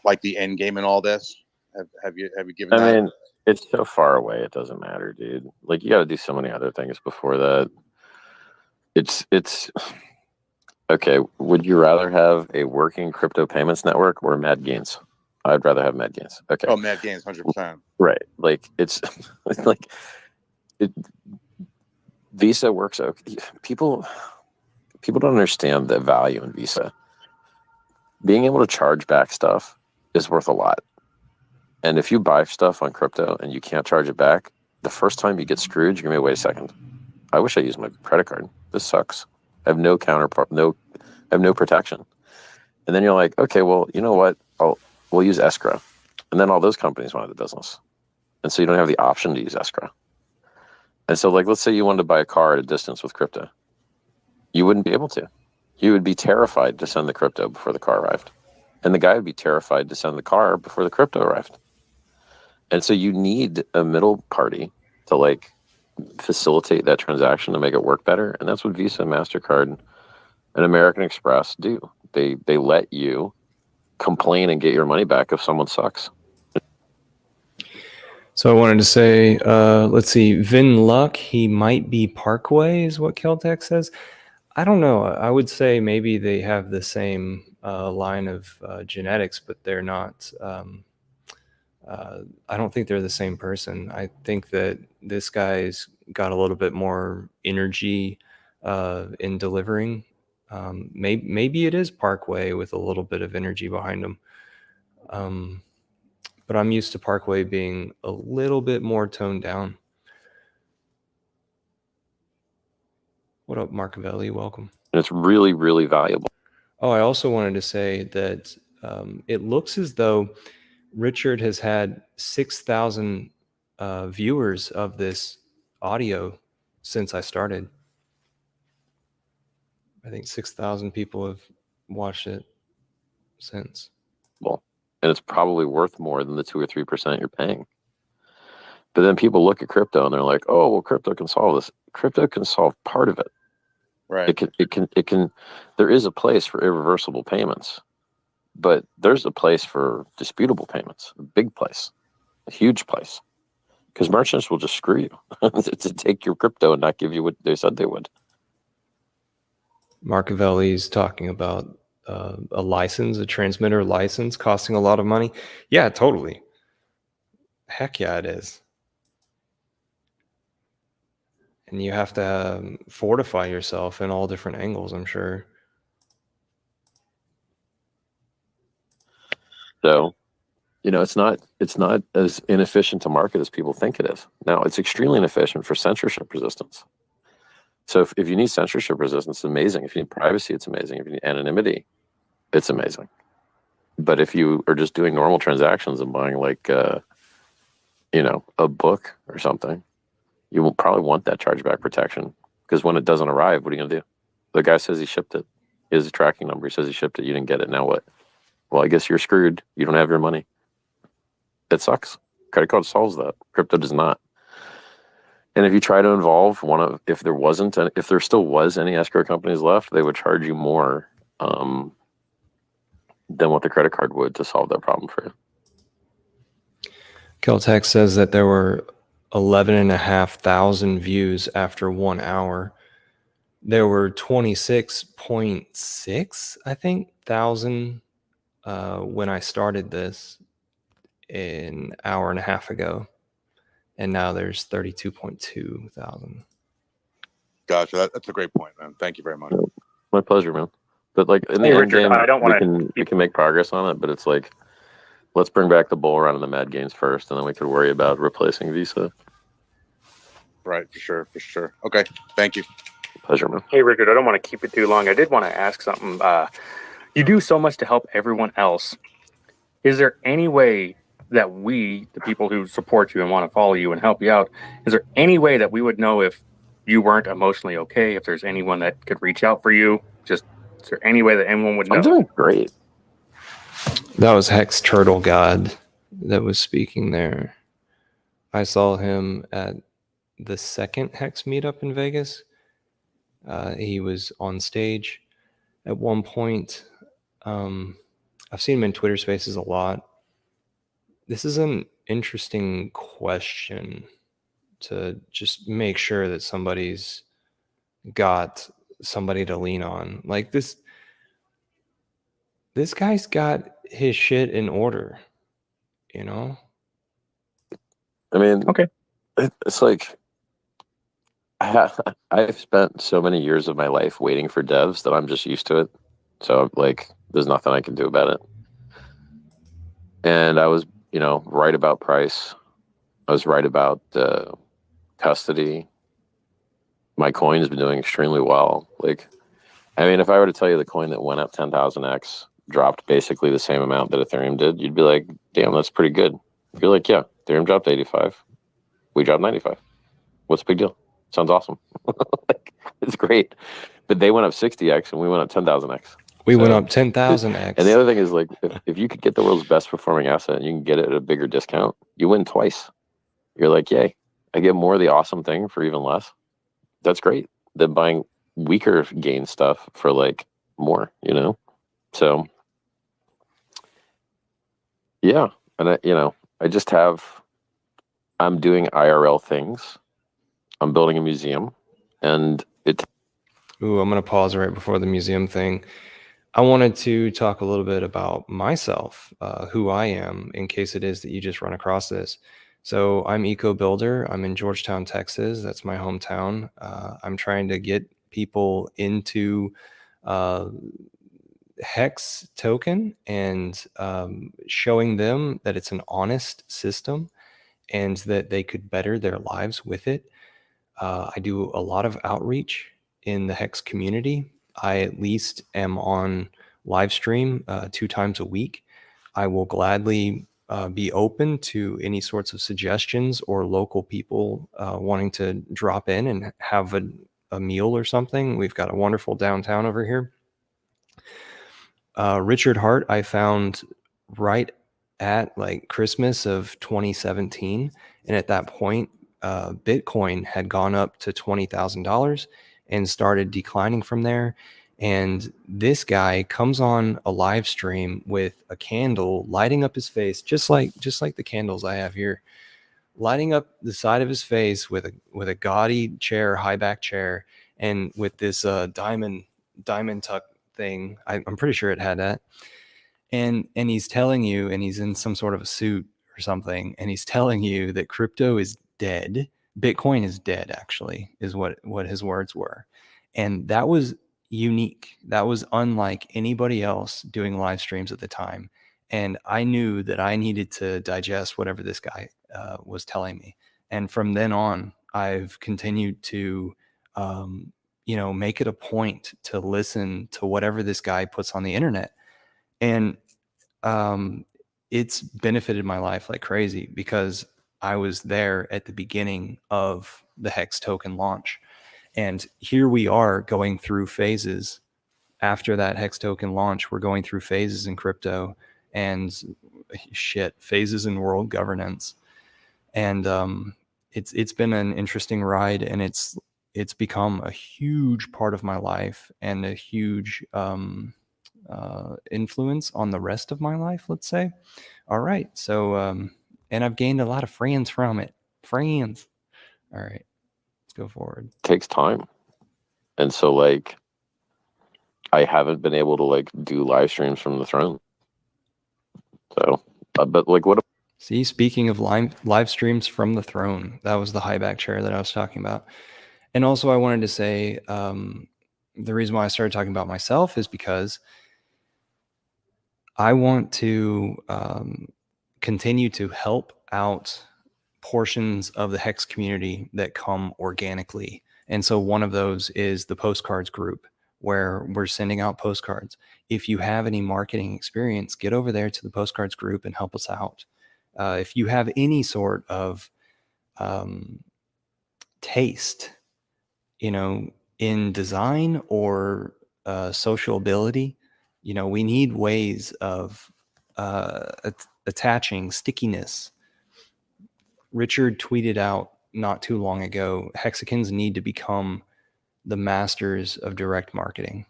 like the end game in all this, Have you given I that? mean, it's so far away. It doesn't matter, dude. Like you got to do so many other things before that. It's okay. Would you rather have a working crypto payments network or Mad Gains? I'd rather have Mad Gains. Okay. Oh, Mad Gains, 100%. Right. Like it's like it, Visa works. Okay. People don't understand the value in Visa. Being able to charge back stuff is worth a lot. And if you buy stuff on crypto and you can't charge it back, the first time you get screwed, you're gonna be, wait a second. I wish I used my credit card. This sucks. I have no counterpart, I have no protection. And then you're like, okay, well, you know what? We'll use escrow. And then all those companies went out of business. And so you don't have the option to use escrow. And so, like, let's say you wanted to buy a car at a distance with crypto. You wouldn't be able to. You would be terrified to send the crypto before the car arrived. And the guy would be terrified to send the car before the crypto arrived. And so you need a middle party to, like, facilitate that transaction to make it work better. And that's what Visa, MasterCard, and American Express do. They let you complain and get your money back if someone sucks. So I wanted to say, let's see, Vin Luck, he might be Parkway is what Keltec says. I don't know. I would say maybe they have the same line of genetics, but they're not. I don't think they're the same person. I think that this guy's got a little bit more energy in delivering. Maybe it is Parkway with a little bit of energy behind him. But I'm used to Parkway being a little bit more toned down. What up, Marcavelli? Welcome. And it's really, really valuable. Oh, I also wanted to say that it looks as though Richard has had 6,000 viewers of this audio since I started. I think 6,000 people have watched it since. Well, and it's probably worth more than the 2 or 3% you're paying. But then people look at crypto and they're like, "Oh, well, crypto can solve this." Crypto can solve part of it. Right. It can. There is a place for irreversible payments, but there's a place for disputable payments. A big place, a huge place, because merchants will just screw you to take your crypto and not give you what they said they would. Marcavelli's talking about a license, a transmitter license costing a lot of money. Yeah, totally. Heck yeah, it is. And you have to fortify yourself in all different angles, I'm sure. So, it's not as inefficient to market as people think it is. Now, it's extremely inefficient for censorship resistance. So if you need censorship resistance, it's amazing. If you need privacy, it's amazing. If you need anonymity, it's amazing. But if you are just doing normal transactions and buying like, a book or something, you will probably want that chargeback protection, because when it doesn't arrive, what are you going to do? The guy says he shipped it. He has a tracking number. He says he shipped it. You didn't get it. Now what? Well, I guess you're screwed. You don't have your money. It sucks. Credit card solves that. Crypto does not. And if you try to involve if there still was any escrow companies left, they would charge you more than what the credit card would to solve that problem for you. Keltec says that there were 11,500 views after 1 hour. There were 26.6, I think, thousand when I started this an hour and a half ago. And now there's 32.2 thousand. Gotcha. That's a great point, man. Thank you very much. My pleasure, man. But like in the end game, we can make progress on it, but it's like, let's bring back the bull run and the Mad Gains first, and then we could worry about replacing Visa. Right, for sure. Okay, thank you. Pleasure, man. Hey, Richard, I don't want to keep it too long. I did want to ask something. You do so much to help everyone else. Is there any way that we, the people who support you and want to follow you and help you out, is there any way that we would know if you weren't emotionally okay? If there's anyone that could reach out for you? Is there any way that anyone would know? I'm doing great. That was Hex Turtle God that was speaking there. I saw him at the second Hex meetup in Vegas. He was on stage at one point. I've seen him in Twitter Spaces a lot. this is an interesting question to just make sure that somebody's got somebody to lean on. Like this guy's got his shit in order, you know? I mean, Okay. it's like I've spent so many years of my life waiting for devs that I'm just used to it. So like, there's nothing I can do about it. And I was, right about price. I was right about custody. My coin's been doing extremely well. Like, I mean, if I were to tell you the coin that went up 10,000x dropped basically the same amount that Ethereum did, you'd be like, damn, that's pretty good. You're like, yeah, Ethereum dropped 85. We dropped 95. What's the big deal? Sounds awesome. Like, it's great. But they went up 60x and we went up 10,000x. We went So- up 10,000x. And the other thing is, like, if you could get the world's best performing asset and you can get it at a bigger discount, you win twice. You're like, yay, I get more of the awesome thing for even less. That's great. Than buying weaker gain stuff for like more, So yeah. And I'm doing IRL things. I'm building a museum, and Ooh, I'm going to pause right before the museum thing. I wanted to talk a little bit about myself, who I am, in case it is that you just run across this. So I'm Eco Builder. I'm in Georgetown, Texas. That's my hometown. I'm trying to get people into Hex token and showing them that it's an honest system and that they could better their lives with it. I do a lot of outreach in the Hex community. I at least am on live stream 2 times a week. I will gladly be open to any sorts of suggestions or local people wanting to drop in and have a meal or something. We've got a wonderful downtown over here. Richard Hart, I found right at like Christmas of 2017. And at that point, Bitcoin had gone up to $20,000 and started declining from there. And this guy comes on a live stream with a candle, lighting up his face, just like the candles I have here, lighting up the side of his face with a gaudy chair, high back chair, and with this diamond tuck thing. I'm pretty sure it had that. And he's telling you, and he's in some sort of a suit or something, and he's telling you that crypto is dead. Bitcoin is dead, actually, is what his words were. And that was unique. That was unlike anybody else doing live streams at the time. And I knew that I needed to digest whatever this guy was telling me. And from then on, I've continued to, make it a point to listen to whatever this guy puts on the internet. And it's benefited my life like crazy because I was there at the beginning of the Hex token launch. And here we are going through phases after that Hex token launch. We're going through phases in crypto and phases in world governance. And it's been an interesting ride, and it's become a huge part of my life and a huge influence on the rest of my life, let's say. All right. So, and I've gained a lot of friends from it. Friends. All right. Let's go forward. it takes time. And so, like, I haven't been able to, like, do live streams from the throne. So, but, like, what? See, speaking of live streams from the throne, that was the high back chair that I was talking about. And also, I wanted to say the reason why I started talking about myself is because I want to continue to help out portions of the Hex community that come organically. And so one of those is the postcards group, where we're sending out postcards. If you have any marketing experience, get over there to the postcards group and help us out. If you have any sort of taste, in design or social ability, we need ways of attaching stickiness. Richard tweeted out not too long ago, Hexicans need to become the masters of direct marketing.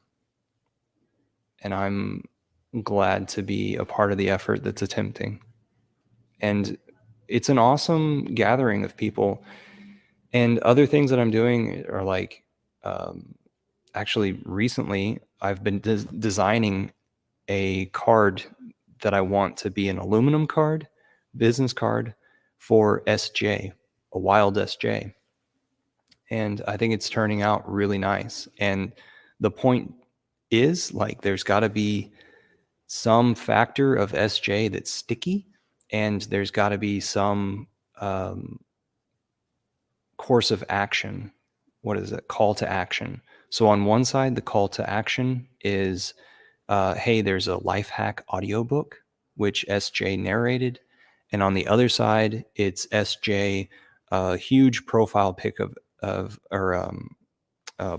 And I'm glad to be a part of the effort that's attempting. And it's an awesome gathering of people. And other things that I'm doing are like, actually recently I've been designing a card that I want to be an aluminum card, business card for SJ, a wild SJ. And I think it's turning out really nice. And the point is, like, there's got to be some factor of SJ that's sticky, and there's got to be some course of action. What is it? Call to action. So on one side, the call to action is, hey, there's a life hack audiobook, which SJ narrated. And on the other side, it's SJ, a huge profile pic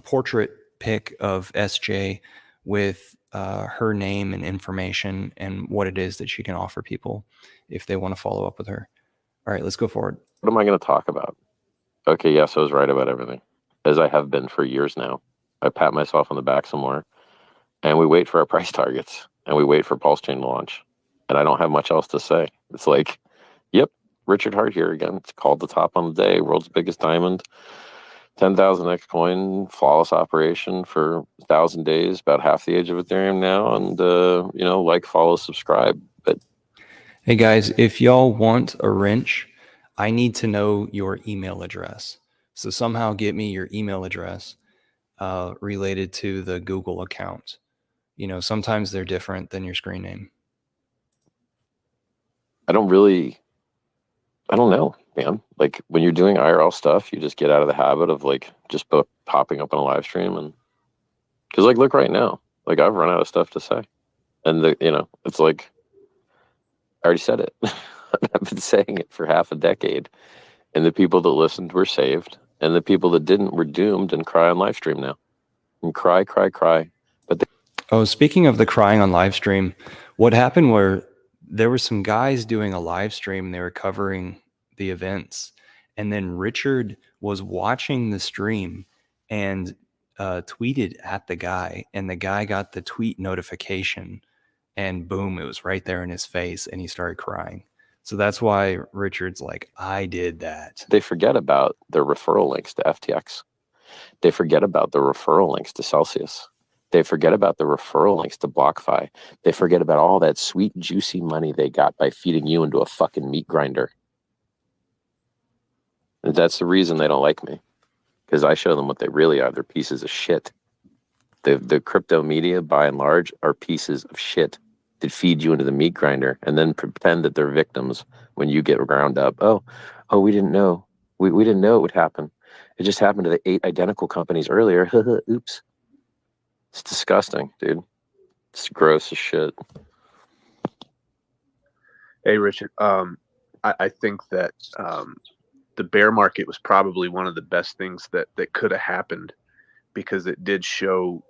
portrait pic of SJ with her name and information and what it is that she can offer people if they want to follow up with her. All right, let's go forward. What am I going to talk about? Okay, yes, I was right about everything, as I have been for years now. I pat myself on the back some more, and we wait for our price targets, and we wait for Pulse Chain to launch, and I don't have much else to say. It's like, yep, Richard Hart here again. It's called the top on the day, world's biggest diamond, 10,000x coin, flawless operation for 1,000 days, about half the age of Ethereum now, and like, follow, subscribe. But hey guys, if y'all want a wrench, I need to know your email address. So somehow get me your email address related to the Google account. Sometimes they're different than your screen name. I don't know, man. Like, when you're doing IRL stuff, you just get out of the habit of like just popping up on a live stream, and because like, look right now, like I've run out of stuff to say, and it's like I already said it. I've been saying it for half a decade, and the people that listened were saved, and the people that didn't were doomed and cry on live stream now, and cry. But speaking of the crying on live stream, what happened were there were some guys doing a live stream. They were covering the events, and then Richard was watching the stream and tweeted at the guy, and the guy got the tweet notification, and boom, it was right there in his face, and he started crying. So that's why Richard's like, I did that. they forget about their referral links to FTX. They forget about the referral links to Celsius. They forget about the referral links to BlockFi. They forget about all that sweet, juicy money they got by feeding you into a fucking meat grinder. And that's the reason they don't like me, because I show them what they really are. They're pieces of shit. The crypto media, by and large, are pieces of shit that feed you into the meat grinder and then pretend that they're victims when you get ground up. Oh, we didn't know. We didn't know it would happen. It just happened to the 8 identical companies earlier. Oops. It's disgusting, dude. It's gross as shit. Hey, Richard. I think that the bear market was probably one of the best things that could have happened, because it did show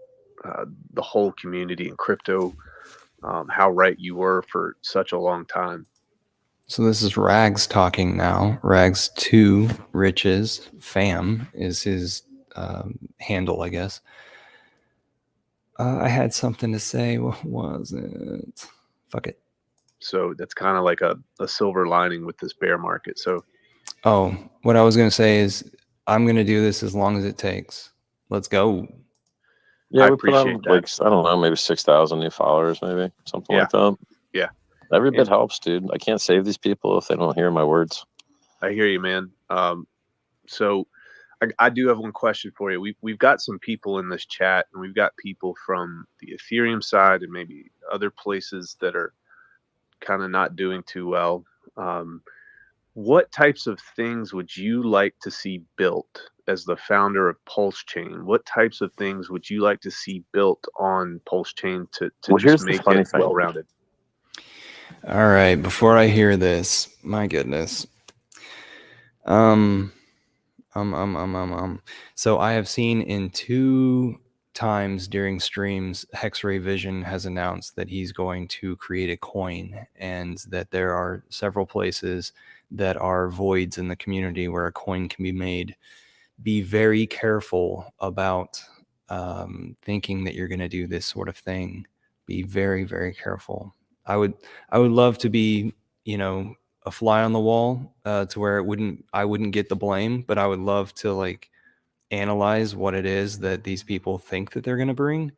the whole community in crypto how right you were for such a long time. So this is Rags talking now. Rags2 Riches Fam is his handle, I guess. I had something to say. What was it? Fuck it. So that's kind of like a silver lining with this bear market. So, what I was going to say is I'm going to do this as long as it takes. Let's go. Yeah, I we put on, appreciate that. like, I don't know, maybe 6,000 new followers, maybe something like that. Yeah. Every bit helps, dude. I can't save these people if they don't hear my words. I hear you, man. So I do have one question for you. We've got some people in this chat, and we've got people from the Ethereum side and maybe other places that are kind of not doing too well. What types of things would you like to see built as the founder of Pulse Chain? What types of things would you like to see built on Pulse Chain to just make it well-rounded? All right. Before I hear this, my goodness. So I have seen in 2 times during streams, Hexray Vision has announced that he's going to create a coin, and that there are several places that are voids in the community where a coin can be made. Be very careful about thinking that you're going to do this sort of thing. Be very, very careful. I would love to be, a fly on the wall to where I wouldn't get the blame, but I would love to like analyze what it is that these people think that they're going to bring.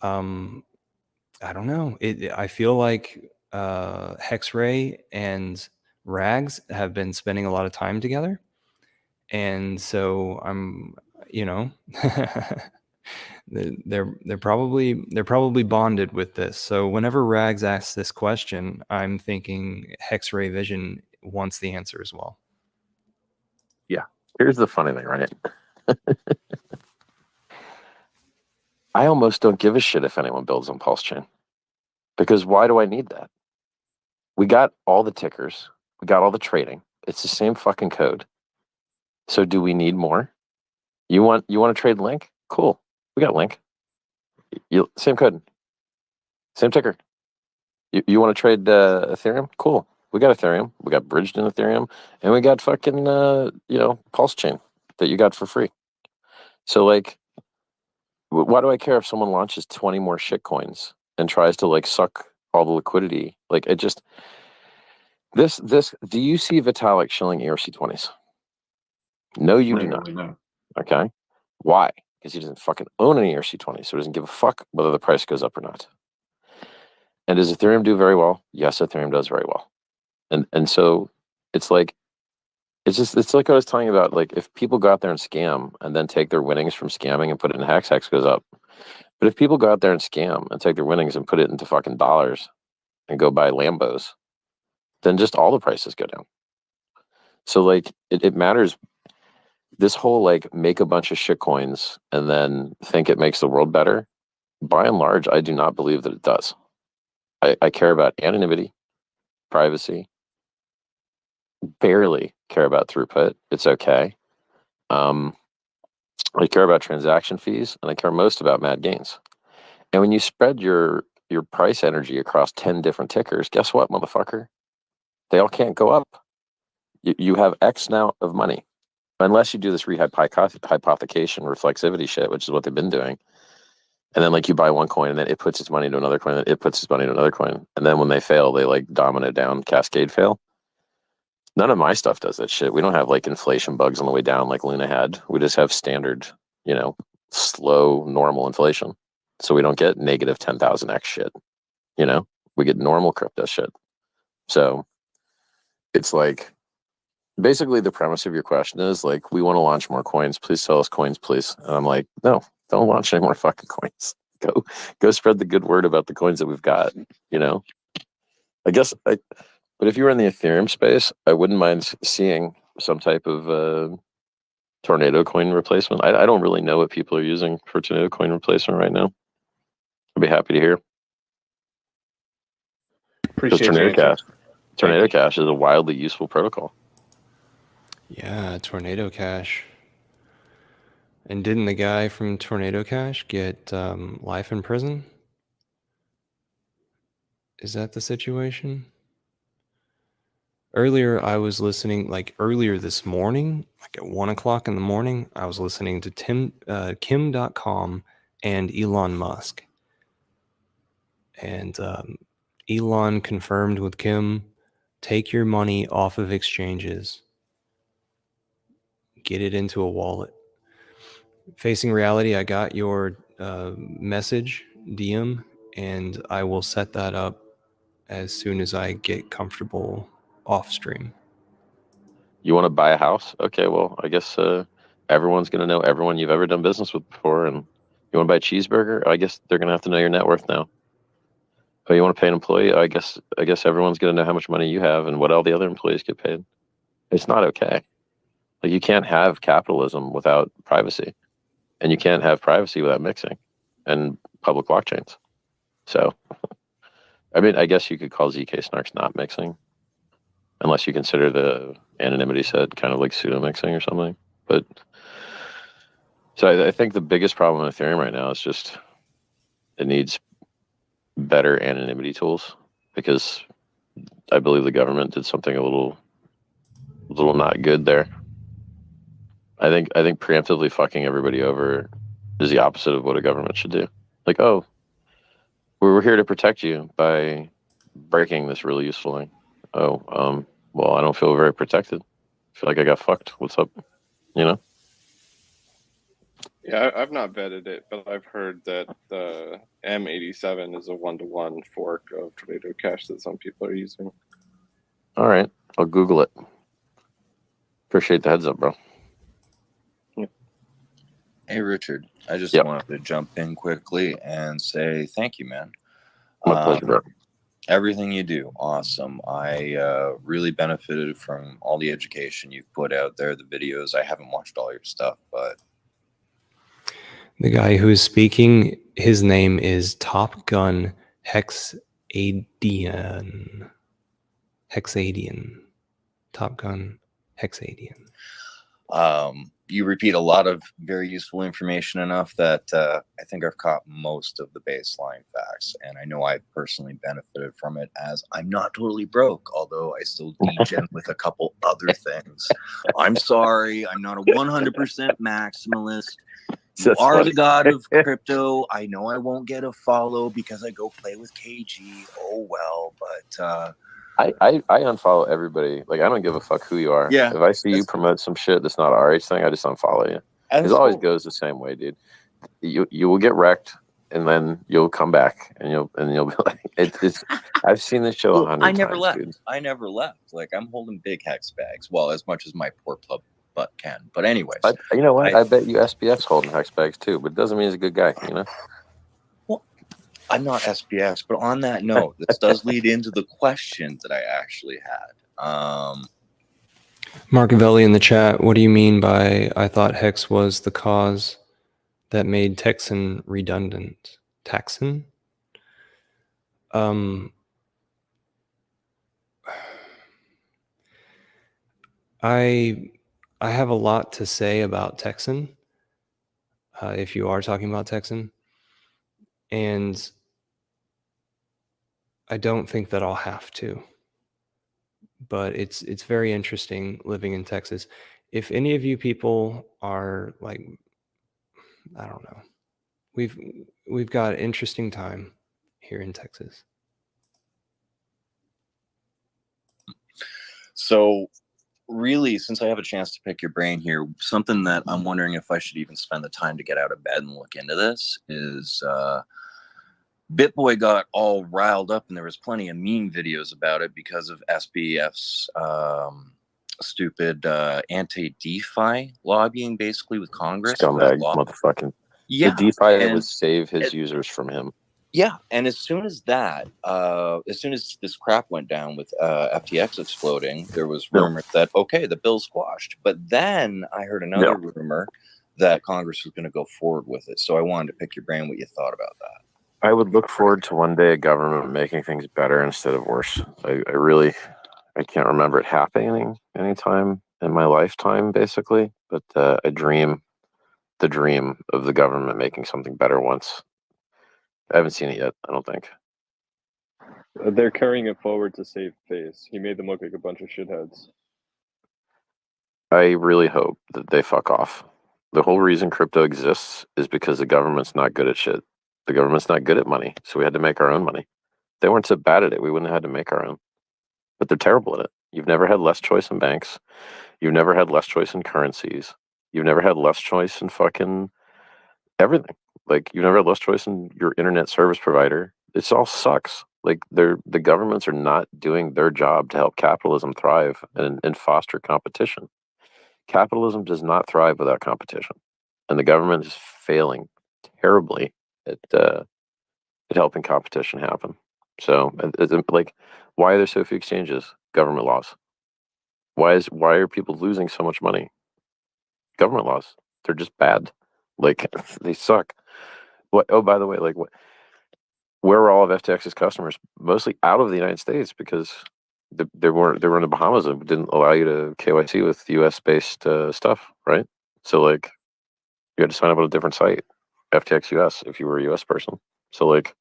I don't know. I feel like Hexray and Rags have been spending a lot of time together, and so I'm, you know, they're probably bonded with this. So whenever Rags asks this question, I'm thinking Hexray Vision wants the answer as well. Here's the funny thing, right? I almost don't give a shit if anyone builds on Pulse Chain. Because why do I need that? We got all the tickers. We got all the trading. It's the same fucking code. So do we need more? You want to trade Link? Cool. We got Link. Same code. Same ticker. You want to trade Ethereum? Cool. We got Ethereum. We got bridged in Ethereum. And we got fucking, Pulse Chain that you got for free. So, like, why do I care if someone launches 20 more shit coins and tries to, like, suck all the liquidity? Like, it just... Do you see Vitalik shilling ERC20s? No, you do not. No. Okay. Why? Because he doesn't fucking own an ERC20, so he doesn't give a fuck whether the price goes up or not. And does Ethereum do very well? Yes, Ethereum does very well. And so it's like I was telling you about, like, if people go out there and scam and then take their winnings from scamming and put it in Hex goes up. But if people go out there and scam and take their winnings and put it into fucking dollars and go buy Lambos, then just all the prices go down. So, like, it matters. This whole, like, make a bunch of shit coins and then think it makes the world better, by and large, I do not believe that it does. I care about anonymity, privacy, barely care about throughput. It's okay. I care about transaction fees, and I care most about mad gains. And when you spread your price energy across 10 different tickers, guess what, motherfucker? They all can't go up. You have X now of money. Unless you do this rehypothecation reflexivity shit, which is what they've been doing. And then, like, you buy one coin and then it puts its money into another coin, and it puts its money into another coin. And then when they fail, they, like, domino down, cascade fail. None of my stuff does that shit. We don't have, like, inflation bugs on the way down like Luna had. We just have standard, slow, normal inflation. So we don't get negative 10,000x shit. We get normal crypto shit. So it's like, basically the premise of your question is, like, we want to launch more coins. Please sell us coins, please. And I'm like, no, don't launch any more fucking coins. Go spread the good word about the coins that we've got, I guess, but if you were in the Ethereum space, I wouldn't mind seeing some type of Tornado coin replacement. I don't really know what people are using for Tornado coin replacement right now. I'd be happy to hear. Appreciate Tornado your Cash. answer. Tornado Cash is a wildly useful protocol. Yeah, Tornado Cash. And didn't the guy from Tornado Cash get life in prison? Is that the situation? Earlier, I was listening, earlier this morning, like at 1 o'clock in the morning, I was listening to Kim.com and Elon Musk. And Elon confirmed with Kim, take your money off of exchanges. Get it into a wallet. Facing Reality, I got your message, DM, and I will set that up as soon as I get comfortable off stream. You want to buy a house? Okay, well, I guess everyone's going to know everyone you've ever done business with before. And you want to buy a cheeseburger? I guess they're going to have to know your net worth now. Oh, you want to pay an employee? I guess everyone's going to know how much money you have and what all the other employees get paid. It's not okay. Like, you can't have capitalism without privacy, and you can't have privacy without mixing and public blockchains. So, I mean, I guess you could call ZK Snarks not mixing, unless you consider the anonymity set kind of like pseudo mixing or something. But so I think the biggest problem with Ethereum right now is just it needs better anonymity tools, because I believe the government did something a little not good there. I think preemptively fucking everybody over is the opposite of what a government should do. Like, oh, we're here to protect you by breaking this really useful thing. Oh, Well, I don't feel very protected. I feel like I got fucked. What's up? You know? Yeah, I've not vetted it, but I've heard that the M87 is a 1-to-1 fork of Tornado Cash that some people are using. All right. I'll Google it. Appreciate the heads up, bro. Hey, Richard. I just Yep. wanted to jump in quickly and say thank you, man. My pleasure, bro. Everything you do, awesome. I really benefited from all the education you've put out there, the videos. I haven't watched all your stuff, but The guy who is speaking, his name is Top Gun Hexadian. Top Gun Hexadian. you repeat a lot of very useful information enough that I think I've caught most of the baseline facts. And I know I've personally benefited from it, as I'm not totally broke, although I still degen with a couple other things. I'm sorry. I'm not a 100% maximalist. You That's are funny. the god of crypto. I know I won't get a follow because I go play with KG. Oh, well, but I unfollow everybody. Like, I don't give a fuck who you are. Yeah, If I see you promote some shit that's not a RH thing, I just unfollow you. and It always so- goes the same way, dude. You will get wrecked, and then you'll come back, and you'll be like, it's. I've seen this show 100 I never times, left. dude. I never left. Like, I'm holding big hex bags. Well, as much as my poor club butt can. But anyways, You know what? I- I bet you SPF's holding hex bags too, but it doesn't mean he's a good guy. You know. I'm not SPX. But on that note, this does lead into the question that I actually had. Marcavelli in the chat, what do you mean by I thought Hex was the cause that made Texan redundant? Texan? I have a lot to say about Texan, if you are talking about Texan. And I don't think that I'll have to. But it's very interesting living in Texas. If any of you people are like, I don't know, we've got interesting time here in Texas. So, really, since I have a chance to pick your brain here, something that I'm wondering if I should even spend the time to get out of bed and look into this is BitBoy got all riled up, and there was plenty of meme videos about it because of SBF's stupid anti-DeFi lobbying, basically with Congress. for that Scumbag, law. motherfucking. Yeah, The DeFi that and- would save his users from him. Yeah, and as soon as this crap went down with FTX exploding, there was rumors that, okay, the bill's squashed. But then I heard another rumor that Congress was going to go forward with it. So I wanted to pick your brain what you thought about that. I would look forward to one day a government making things better instead of worse. I can't remember it happening anytime in my lifetime, basically. But I dream the dream of the government making something better once. I haven't seen it yet, I don't think. They're carrying it forward to save face. He made them look like a bunch of shitheads. I really hope that they fuck off. The whole reason crypto exists is because the government's not good at shit. The government's not good at money, so we had to make our own money. If they weren't so bad at it, we wouldn't have had to make our own. But they're terrible at it. You've never had less choice in banks. You've never had less choice in currencies. You've never had less choice in fucking everything. Like, you've never had less choice in your internet service provider. It all sucks. Like, the governments are not doing their job to help capitalism thrive and foster competition. Capitalism does not thrive without competition, and the government is failing terribly at helping competition happen. So, like, why are there so few exchanges? Government laws. Why are people losing so much money? Government laws. They're just bad. Like, they suck. What? Oh, by the way, like, where were all of FTX's customers? Mostly out of the United States, because they were in the Bahamas and didn't allow you to KYC with U.S. based stuff, right? So, like, you had to sign up on a different site, FTX US, if you were a U.S. person. So, like,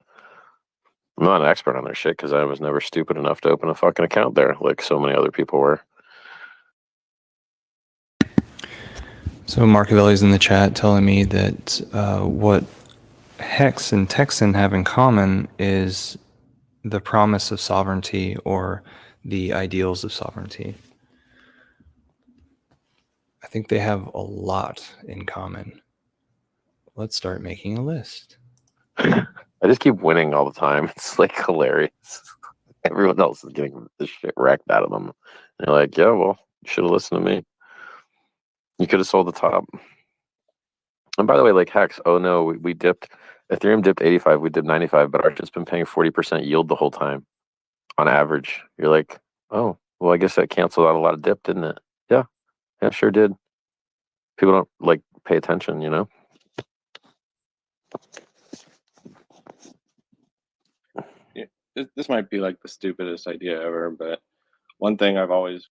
I'm not an expert on their shit because I was never stupid enough to open a fucking account there, like so many other people were. So Marcavelli's in the chat telling me that what Hex and Texan have in common is the promise of sovereignty, or the ideals of sovereignty. I think they have a lot in common. Let's start making a list. I just keep winning all the time. It's like hilarious. Everyone else is getting the shit wrecked out of them. And you're like, yeah, well, you should have listened to me. You could have sold the top. And by the way, like Hex, oh no, we dipped. Ethereum dipped 85, we dipped 95, but Arch has been paying 40% yield the whole time on average. You're like, oh, well, I guess that canceled out a lot of dip, didn't it? Yeah, sure did. People don't like pay attention, you know? Yeah, this might be like the stupidest idea ever, but one thing I've always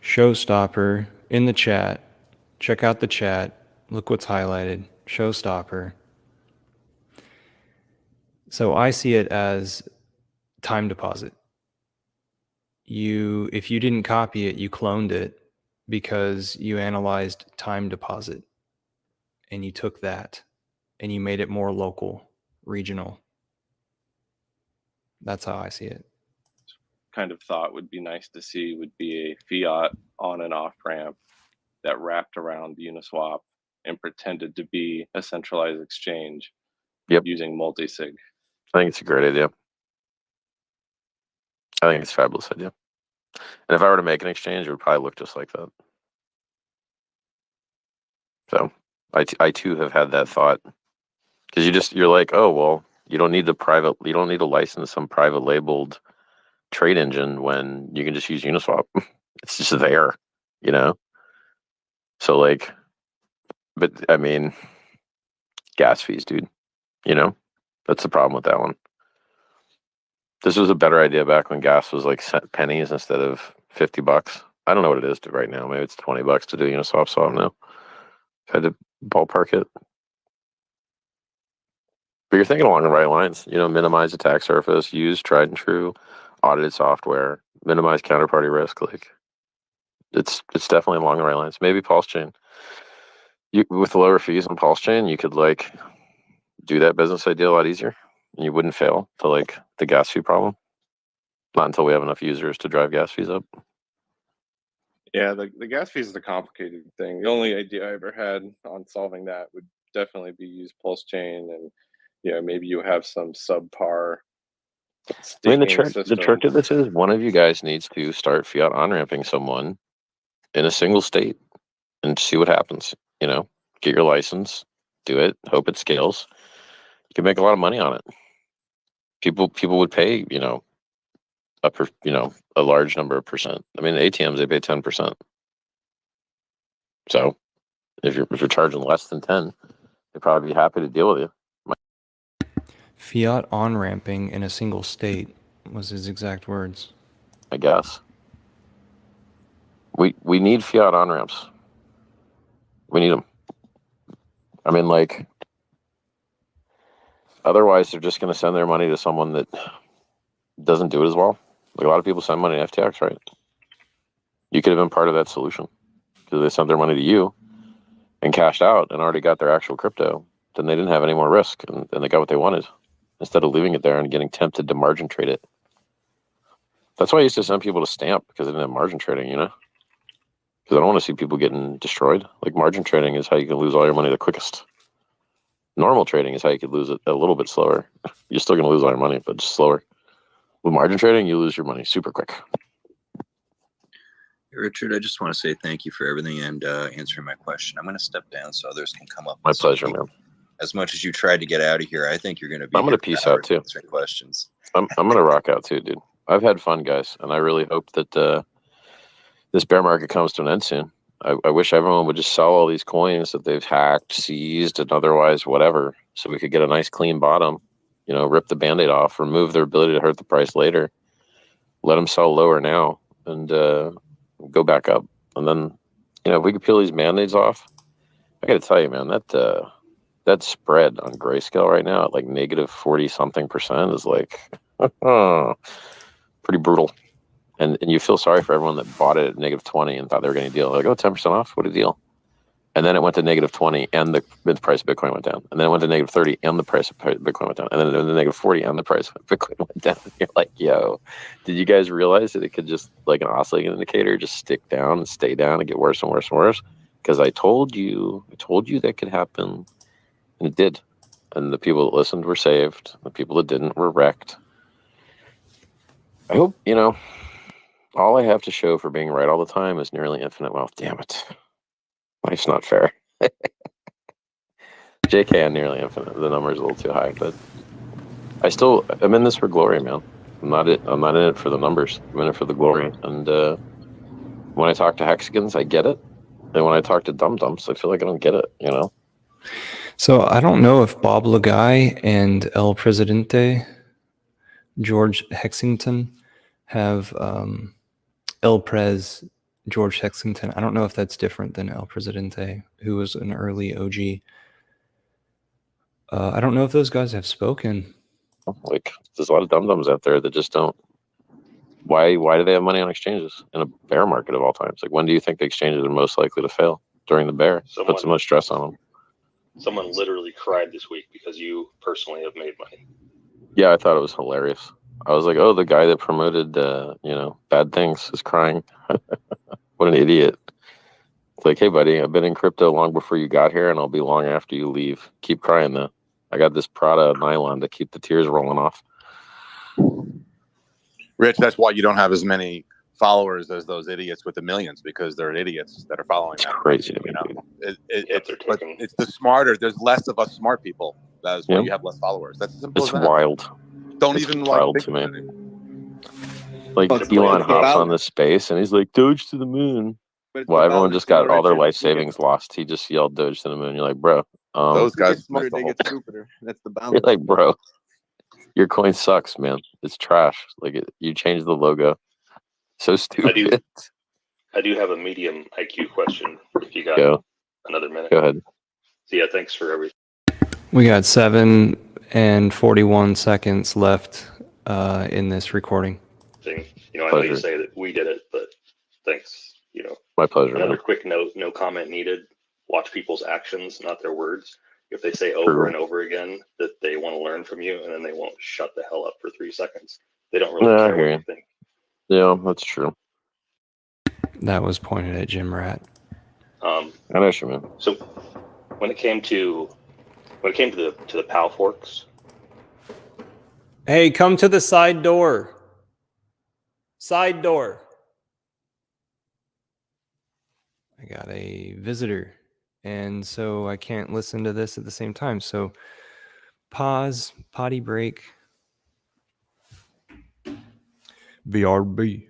Showstopper in the chat. Check out the chat. Look what's highlighted. Showstopper. So I see it as time deposit. If you didn't copy it, you cloned it because you analyzed time deposit and you took that and you made it more local, regional. That's how I see it. kind of thought would be nice to see would be a fiat on and off ramp that wrapped around Uniswap and pretended to be a centralized exchange using multi-sig. I think it's a great idea. I think it's a fabulous idea. And if I were to make an exchange, it would probably look just like that. So I too have had that thought, because you're like, oh, well, you don't need to license some private labeled trade engine when you can just use Uniswap. It's just there, you know? So like, but I mean, gas fees, dude, you know, that's the problem with that one. This was a better idea back when gas was like pennies instead of $50. I don't know what it is right now. Maybe it's $20 to do Uniswap. So I don't know. If I had to ballpark it. But you're thinking along the right lines. You know, minimize attack surface, use tried and true, audited software, minimize counterparty risk. Like, it's definitely along the right lines. Maybe Pulse Chain. With lower fees on Pulse Chain, you could like do that business idea a lot easier, and you wouldn't fail to like the gas fee problem. Not until we have enough users to drive gas fees up. Yeah, the gas fees is the complicated thing. The only idea I ever had on solving that would definitely be use Pulse Chain, and maybe you have some subpar. I mean, the trick to this is one of you guys needs to start fiat on-ramping someone in a single state and see what happens. You know, get your license, do it, hope it scales. You can make a lot of money on it. People would pay, a large number of percent. I mean, the ATMs, they pay 10%. So if you're charging less than 10, they'd probably be happy to deal with you. Fiat on-ramping in a single state was his exact words. I guess. We need fiat on-ramps. We need them. I mean, like, otherwise they're just going to send their money to someone that doesn't do it as well. Like, a lot of people send money to FTX, right? You could have been part of that solution because they sent their money to you and cashed out and already got their actual crypto. Then they didn't have any more risk and they got what they wanted instead of leaving it there and getting tempted to margin trade it. That's why I used to send people to Stamp, because they didn't have margin trading, Because I don't want to see people getting destroyed. Like, margin trading is how you can lose all your money the quickest. Normal trading is how you could lose it a little bit slower. You're still going to lose all your money, but just slower. With margin trading, you lose your money super quick. Hey, Richard, I just want to say thank you for everything and answering my question. I'm going to step down so others can come up. My pleasure, man. As much as you tried to get out of here, I think you're going to be. I'm going to peace out too. Answering questions. I'm going to rock out too, dude. I've had fun, guys, and I really hope that this bear market comes to an end soon. I wish everyone would just sell all these coins that they've hacked, seized, and otherwise whatever, so we could get a nice clean bottom. Rip the Band-Aid off, remove their ability to hurt the price later, let them sell lower now, and go back up. And then, if we could peel these Band-Aids off, I got to tell you, man, that spread on Grayscale right now at like negative 40-something% is like pretty brutal. And you feel sorry for everyone that bought it at negative 20 and thought they were getting a deal. Like, oh, 10% off? What a deal. And then it went to -20 and the price of Bitcoin went down. And then it went to -30 and the price of Bitcoin went down. And then it went to -40 and the price of Bitcoin went down. You're like, yo, did you guys realize that it could just, like an oscillating indicator, just stick down and stay down and get worse and worse and worse? Because I told you that could happen. And it did. And the people that listened were saved. The people that didn't were wrecked. I hope, all I have to show for being right all the time is nearly infinite wealth. Damn it. Life's not fair. JK on nearly infinite. The number's a little too high, but I'm in this for glory, man. I'm not in it for the numbers. I'm in it for the glory. And when I talk to hexagons, I get it. And when I talk to dum-dums, I feel like I don't get it, So I don't know if Bob Lagai and El Presidente, George Hexington, have El Prez, George Hexington. I don't know if that's different than El Presidente, who was an early OG. I don't know if those guys have spoken. Like, there's a lot of dum-dums out there that just don't. Why do they have money on exchanges in a bear market of all times? Like, when do you think the exchanges are most likely to fail? During the bear. Put so much stress on them. Someone literally cried this week because you personally have made money. Yeah, I thought it was hilarious. I was like, oh, the guy that promoted, bad things is crying. What an idiot. It's like, hey, buddy, I've been in crypto long before you got here, and I'll be long after you leave. Keep crying, though. I got this Prada nylon to keep the tears rolling off. Rich, that's why you don't have as many followers as those idiots with the millions, because they're idiots that are following It's them. crazy to me, dude. It's the smarter. There's less of us smart people. That's why you have less followers. That's simple It's as that. wild. Don't It's even wild think to me. about it anymore. Like, Elon hops on this space and he's like, Doge to the moon. Well, everyone just got all their life savings lost. He just yelled Doge to the moon. You're like, bro. Those guys smarter, missed the they whole get thing. stupider. That's the balance. You're like, bro, your coin sucks, man. It's trash. Like, you changed the logo. So stupid. I do have a medium IQ question. If you got another minute. Go ahead. So yeah, thanks for everything. We got 7 and 41 seconds left in this recording. I know you say that we did it, but thanks. My pleasure. Another Man. quick note: no comment needed. Watch people's actions, not their words. If they say over and over again that they want to learn from you, and then they won't shut the hell up for 3 seconds, they don't really care what you think. Yeah, that's true. That was pointed at Jim Rat. I know what you mean. So when it came to the POW forks, Hey, come to the side door. Side door. I got a visitor, and so I can't listen to this at the same time. So pause, potty break. BRB.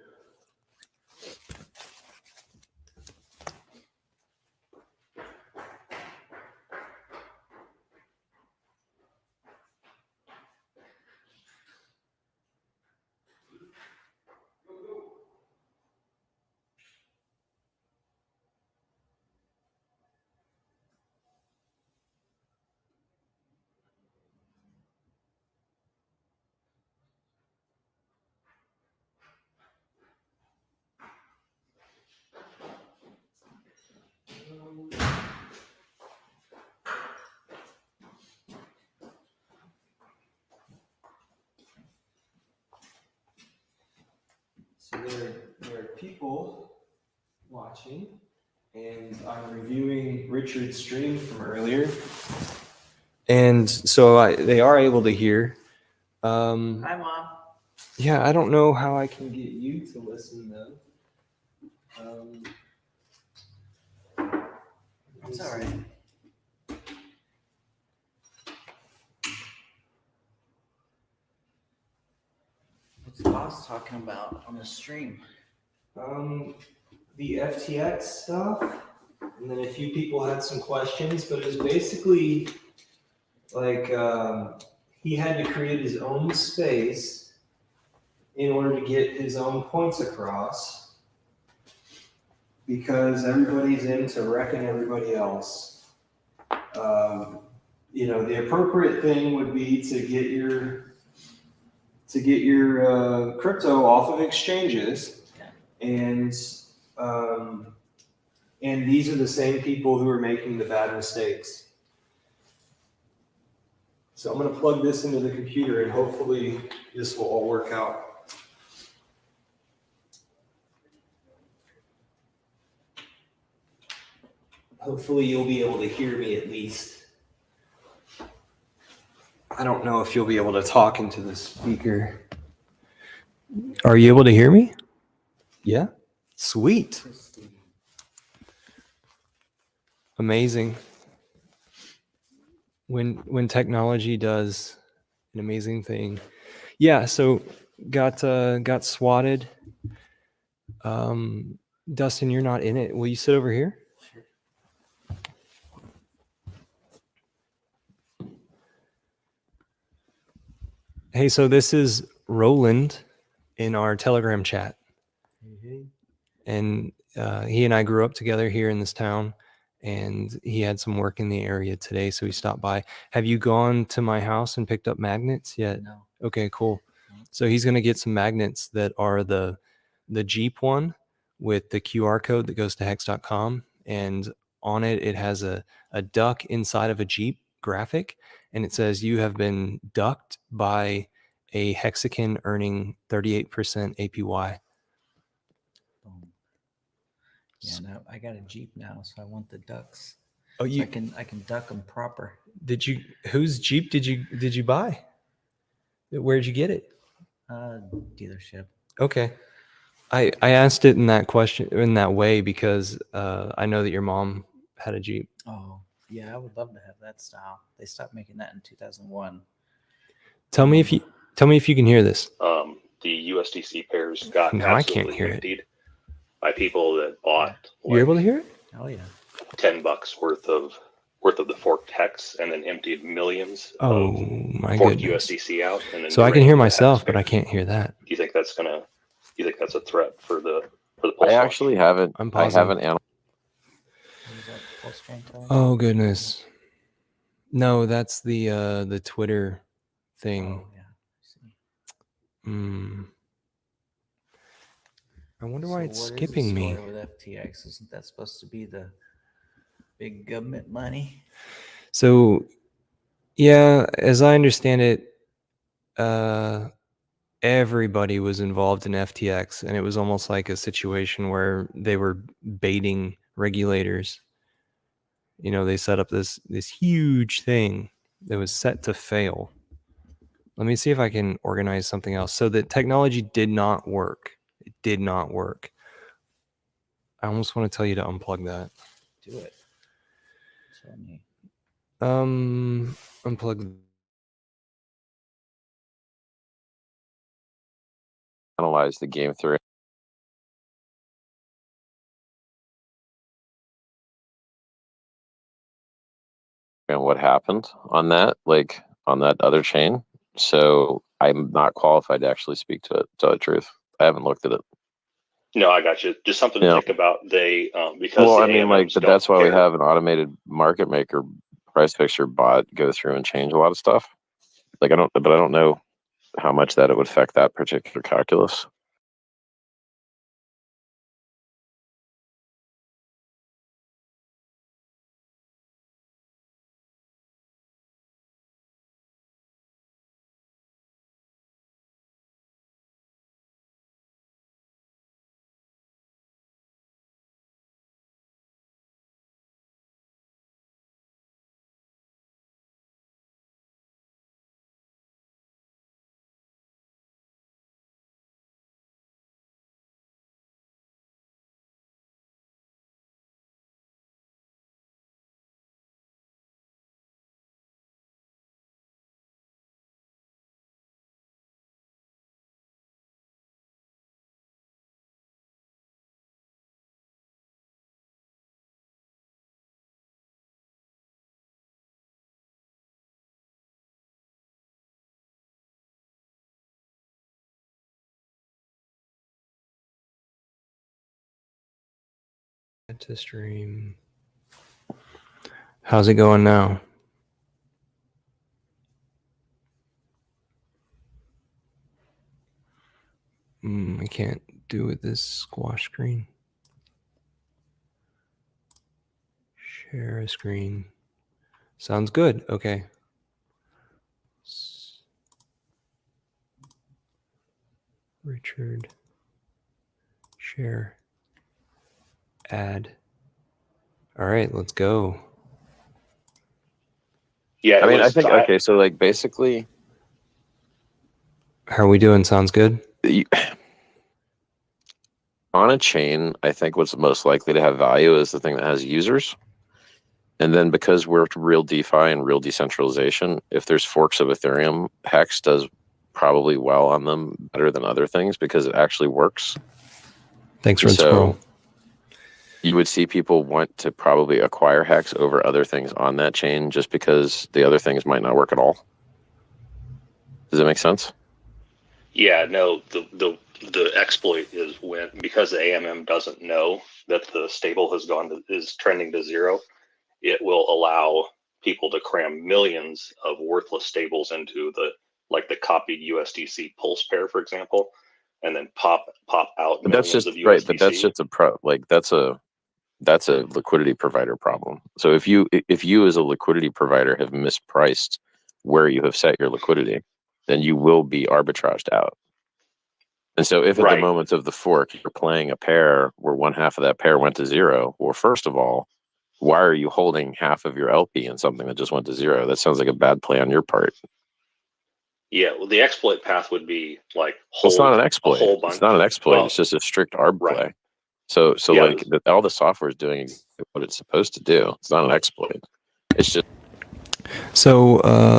So there are people watching, and I'm reviewing Richard's stream from earlier. And so they are able to hear. Hi, Mom. Yeah, I don't know how I can get you to listen, though. It's all right. What's the boss talking about on the stream? The FTX stuff, and then a few people had some questions, but it was basically like he had to create his own space in order to get his own points across, because everybody's into wrecking everybody else. The appropriate thing would be to get your crypto off of exchanges, and And these are the same people who are making the bad mistakes. So I'm going to plug this into the computer and hopefully this will all work out. Hopefully you'll be able to hear me at least. I don't know if you'll be able to talk into the speaker. Are you able to hear me? Yeah? Sweet. Amazing. When technology does an amazing thing. Yeah, so got swatted. Dustin, you're not in it. Will you sit over here? Hey, so this is Roland in our Telegram chat. And he and I grew up together here in this town, and he had some work in the area today, so he stopped by. Have you gone to my house and picked up magnets yet? No. Okay, cool. So he's going to get some magnets that are the Jeep one with the QR code that goes to hex.com, and on it, it has a duck inside of a Jeep graphic, and it says you have been ducked by a Hexagon earning 38% APY. Boom. Yeah, no, I got a Jeep now, so I want the ducks. Oh, So I can duck them proper. Whose Jeep did you buy? Where'd you get it? Dealership. Okay. I asked it in that way because I know that your mom had a Jeep. Oh, yeah, I would love to have that style. They stopped making that in 2001. Tell me if you can hear this. The USDC pairs got No, I can't absolutely hear it. emptied by people that bought You're able to hear it? Oh yeah. $10 worth of the forked hex and then emptied millions Oh of my forked goodness. USDC out. And then So I can drained hear the myself, hex but I pair. can't hear that. Do you think that's a threat for the I pulse watch? actually haven't. I'm I pausing. haven't analyzed. Oh goodness. No, that's the Twitter thing. Oh yeah. I wonder why it's what is the skipping me. story with FTX? Isn't that supposed to be the big government money? So, yeah, as I understand it, everybody was involved in FTX, and it was almost like a situation where they were baiting regulators. You know, they set up this huge thing that was set to fail. Let me see if I can organize something else. So the technology did not work. It did not work. I almost want to tell you to unplug that. Do it. Tell me. Unplug. Analyze the game through. And what happened on that, like on that other chain. So I'm not qualified to actually speak to it, to tell the truth. I haven't looked at it. No, I got you. Just something to Yeah. think about. They because Well, the I mean, like, AMMs but don't that's why we care. have an automated market maker price fixture bot go through and change a lot of stuff. Like, I don't know how much that it would affect that particular calculus. To stream. How's it going now? I can't do with this squash screen. Share a screen. Sounds good. Okay. Richard. Share. Add. All right, let's go. Yeah, I mean, I was, think okay. So like basically, how are we doing? Sounds good. On a chain, I think what's most likely to have value is the thing that has users. And then because we're real DeFi and real decentralization, if there's forks of Ethereum, Hex does probably well on them better than other things because it actually works. Thanks, Red Squirrel. You would see people want to probably acquire Hex over other things on that chain just because the other things might not work at all. Does that make sense? Yeah, no, the exploit is when, because the AMM doesn't know that the stable is trending to zero, it will allow people to cram millions of worthless stables into the copied USDC pulse pair, for example, and then pop out But that's millions just of USDC. right. But that's just that's a liquidity provider problem. So if you as a liquidity provider have mispriced where you have set your liquidity, then you will be arbitraged out. And so if at the moment of the fork you're playing a pair where one half of that pair went to zero, well, first of all, why are you holding half of your LP in something that just went to zero? That sounds like a bad play on your part. Yeah, well, the exploit path would be like It's not an a exploit. whole bunch. It's not an exploit. Well, it's just a strict arb play. So Yeah, like all the software is doing what it's supposed to do. It's not an exploit. It's just. So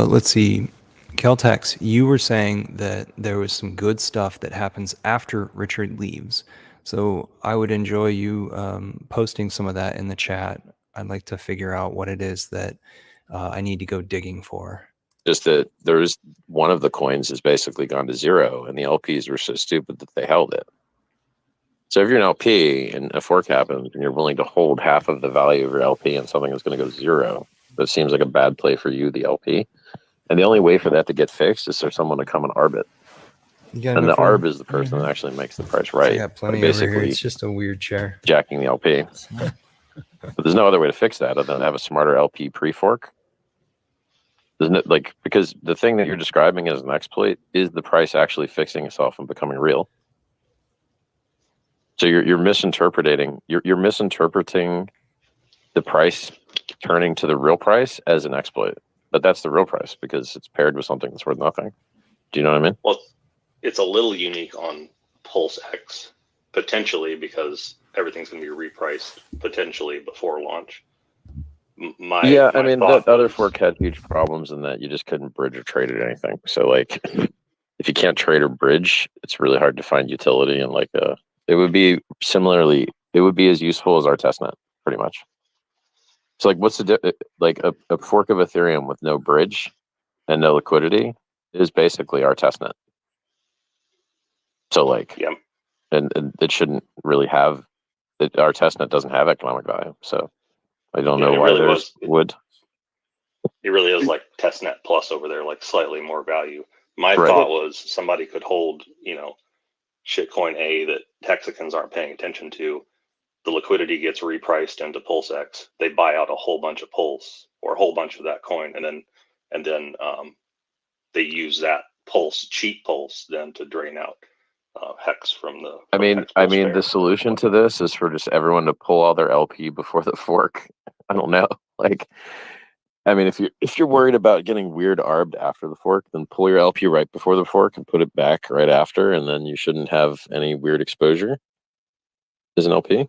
let's see. Keltex, you were saying that there was some good stuff that happens after Richard leaves. So I would enjoy you posting some of that in the chat. I'd like to figure out what it is that I need to go digging for. Just that there's one of the coins has basically gone to zero, and the LPs were so stupid that they held it. So if you're an LP and a fork happens and you're willing to hold half of the value of your LP and something that's going to go zero, that seems like a bad play for you, the LP. And the only way for that to get fixed is for someone to come and arb it. And the arb is the person that actually makes the price right. I got plenty by over here. basically It's just a weird chair. jacking the LP. But there's no other way to fix that other than have a smarter LP pre-fork. Isn't it because the thing that you're describing as an exploit is the price actually fixing itself and becoming real. So you're misinterpreting you're misinterpreting the price turning to the real price as an exploit. But that's the real price because it's paired with something that's worth nothing. Do you know what I mean? well, it's a little unique on Pulse X, potentially because everything's going to be repriced potentially before launch. My that other fork had huge problems in that you just couldn't bridge or trade or anything. So if you can't trade or bridge, it's really hard to find utility and it would be as useful as our testnet, pretty much. So what's the a fork of Ethereum with no bridge and no liquidity is basically our testnet. So and it shouldn't really have our testnet doesn't have economic value. So I don't know why theirs would. It really is like testnet plus over there, like slightly more value. My thought was somebody could hold, shitcoin A that Texicans aren't paying attention to. The liquidity gets repriced into Pulse X. They buy out a whole bunch of Pulse or a whole bunch of that coin, and then they use that cheap Pulse, then to drain out Hex from the. The solution to this is for just everyone to pull all their LP before the fork. I don't know. If you're worried about getting weird arbed after the fork, then pull your LP right before the fork and put it back right after, and then you shouldn't have any weird exposure as an LP. Does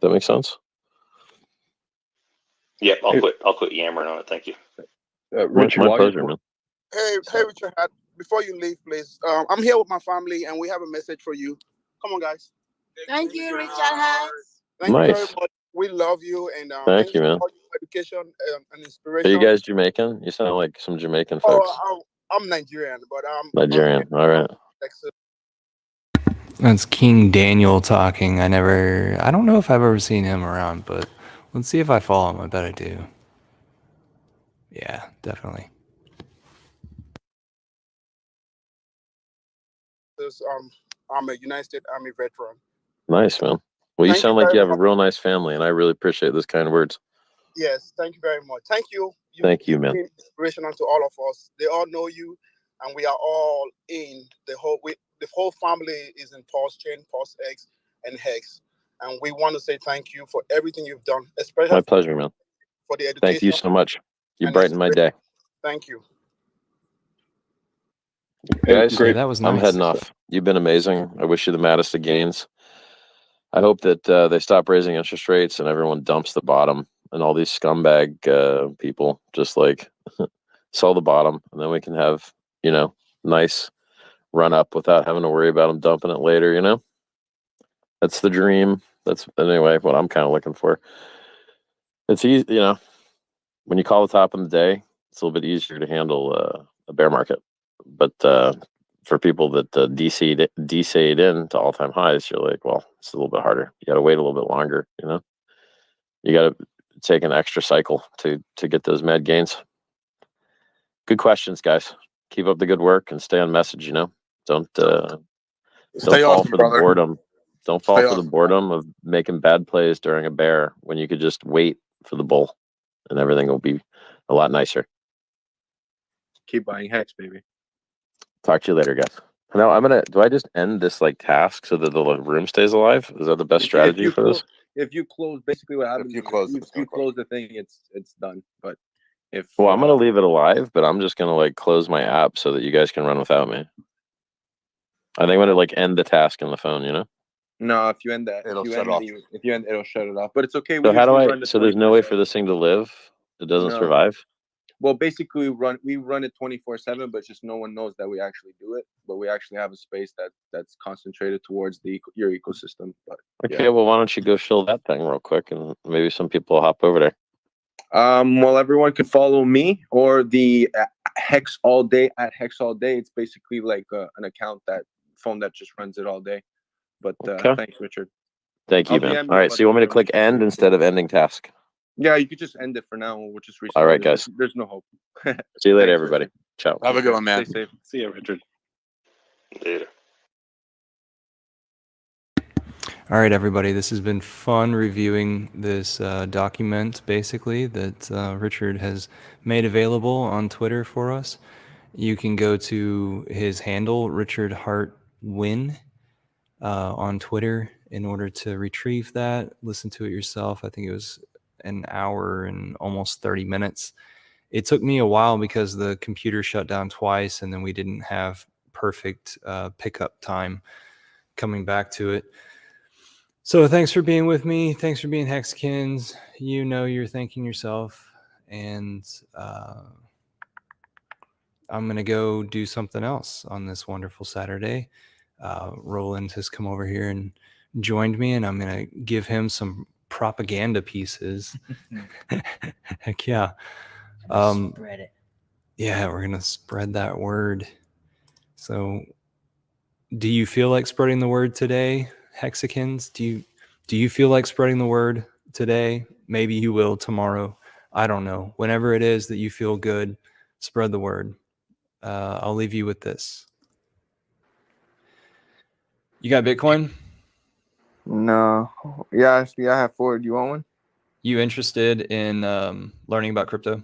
that make sense? Yep, I'll quit yammering on it. Thank you. Richard, my pleasure, man. Hey, Richard. Before you leave, please. I'm here with my family, and we have a message for you. Come on, guys. Thank you, Richard Hart. Thank you very much. We love you, and thank you, man. for your education and inspiration. Are you guys Jamaican? You sound like some Jamaican folks. I'm Nigerian, but I'm Nigerian. All right. That's King Daniel talking. I don't know if I've ever seen him around, but let's see if I follow him. I bet I do. Yeah, definitely. I'm a United States Army veteran. Nice, man. Well, you sound like you have a real nice family, and I really appreciate those kind words. Yes, thank you very much. Thank you. Thank you, You've man. been inspirational to all of us. They all know you, and we are all in the whole family is in Pulse Chain, Pulse X, and Hex, and we want to say thank you for everything you've done, especially My pleasure, man. for the education. Thank you so much. You and brighten my day. Thank you. Guys, Great. That was I'm nice. heading off. You've been amazing. I wish you the maddest of gains. I hope that they stop raising interest rates and everyone dumps the bottom, and all these scumbag people just like sell the bottom, and then we can have, nice run up without having to worry about them dumping it later. That's the dream. That's anyway what I'm kind of looking for. It's easy, when you call the top of the day, it's a little bit easier to handle a bear market. But for people that DC'd in to all-time highs, you're like, well, it's a little bit harder. You got to wait a little bit longer. You got to take an extra cycle to get those mad gains. Good questions, guys. Keep up the good work and stay on message. Don't Stay fall awesome, for brother. the boredom. Don't fall Stay for the awesome. boredom of making bad plays during a bear when you could just wait for the bull, and everything will be a lot nicer. Keep buying Hex, baby. Talk to you later, guys. Now do I just end this task so that the room stays alive? Is that the best strategy for this? If you close, basically what happens you is close it, if you close the thing, it's done. But if Well, I'm gonna leave it alive, but I'm just gonna close my app so that you guys can run without me. I think I'm gonna end the task on the phone, no, if you end that, It'll if you shut end off. if you end, it'll shut it off. But it's okay. So how do usually I run the so there's no way for 24/7. this thing to live? It doesn't No. survive? Well, basically, we run it 24/7, but just no one knows that we actually do it. But we actually have a space that's concentrated towards your ecosystem. But Okay, well why don't you go shill that thing real quick and maybe some people will hop over there. well, everyone can follow me or the Hex All Day at Hex All Day. It's basically like an account phone that just runs it all day. But Okay. thanks, Richard. Thank you, I'll man. DM All right, about so you want me to the click end instead of ending task? Yeah, you could just end it for now. We'll just restart. All right, There's- guys. There's no hope. See you later, Thanks, everybody. Richard. Ciao. Have a good one, man. Stay safe. See you, Richard. Later. All right, everybody. This has been fun reviewing this document, basically, that Richard has made available on Twitter for us. You can go to his handle, Richard Hart Win, on Twitter in order to retrieve that. Listen to it yourself. I think it was an hour and almost 30 minutes. It took me a while because the computer shut down twice, and then we didn't have perfect pickup time coming back to it. So thanks for being with me. Thanks for being Hexkins. You're thanking yourself. And I'm going to go do something else on this wonderful Saturday. Roland has come over here and joined me, and I'm going to give him some propaganda pieces. Heck yeah. Spread it. Yeah, we're going to spread that word. So do you feel like spreading the word today, Hexikins? Do you feel like spreading the word today? Maybe you will tomorrow. I don't know. Whenever it is that you feel good, spread the word. I'll leave you with this. You got Bitcoin? No. Yeah, I have 4. Do you want one? You interested in learning about crypto?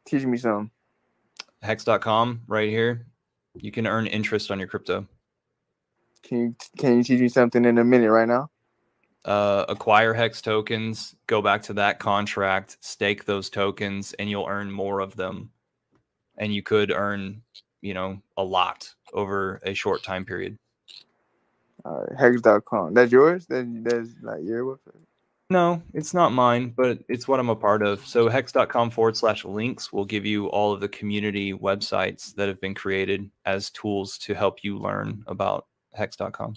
Teach me some. Hex.com right here. You can earn interest on your crypto. Can you teach me something in a minute right now? Acquire Hex tokens, go back to that contract, stake those tokens, and you'll earn more of them. And you could earn, a lot over a short time period. Hex.com. That's yours? That's like your website? No, it's not mine, but it's what I'm a part of. So hex.com/links will give you all of the community websites that have been created as tools to help you learn about Hex.com.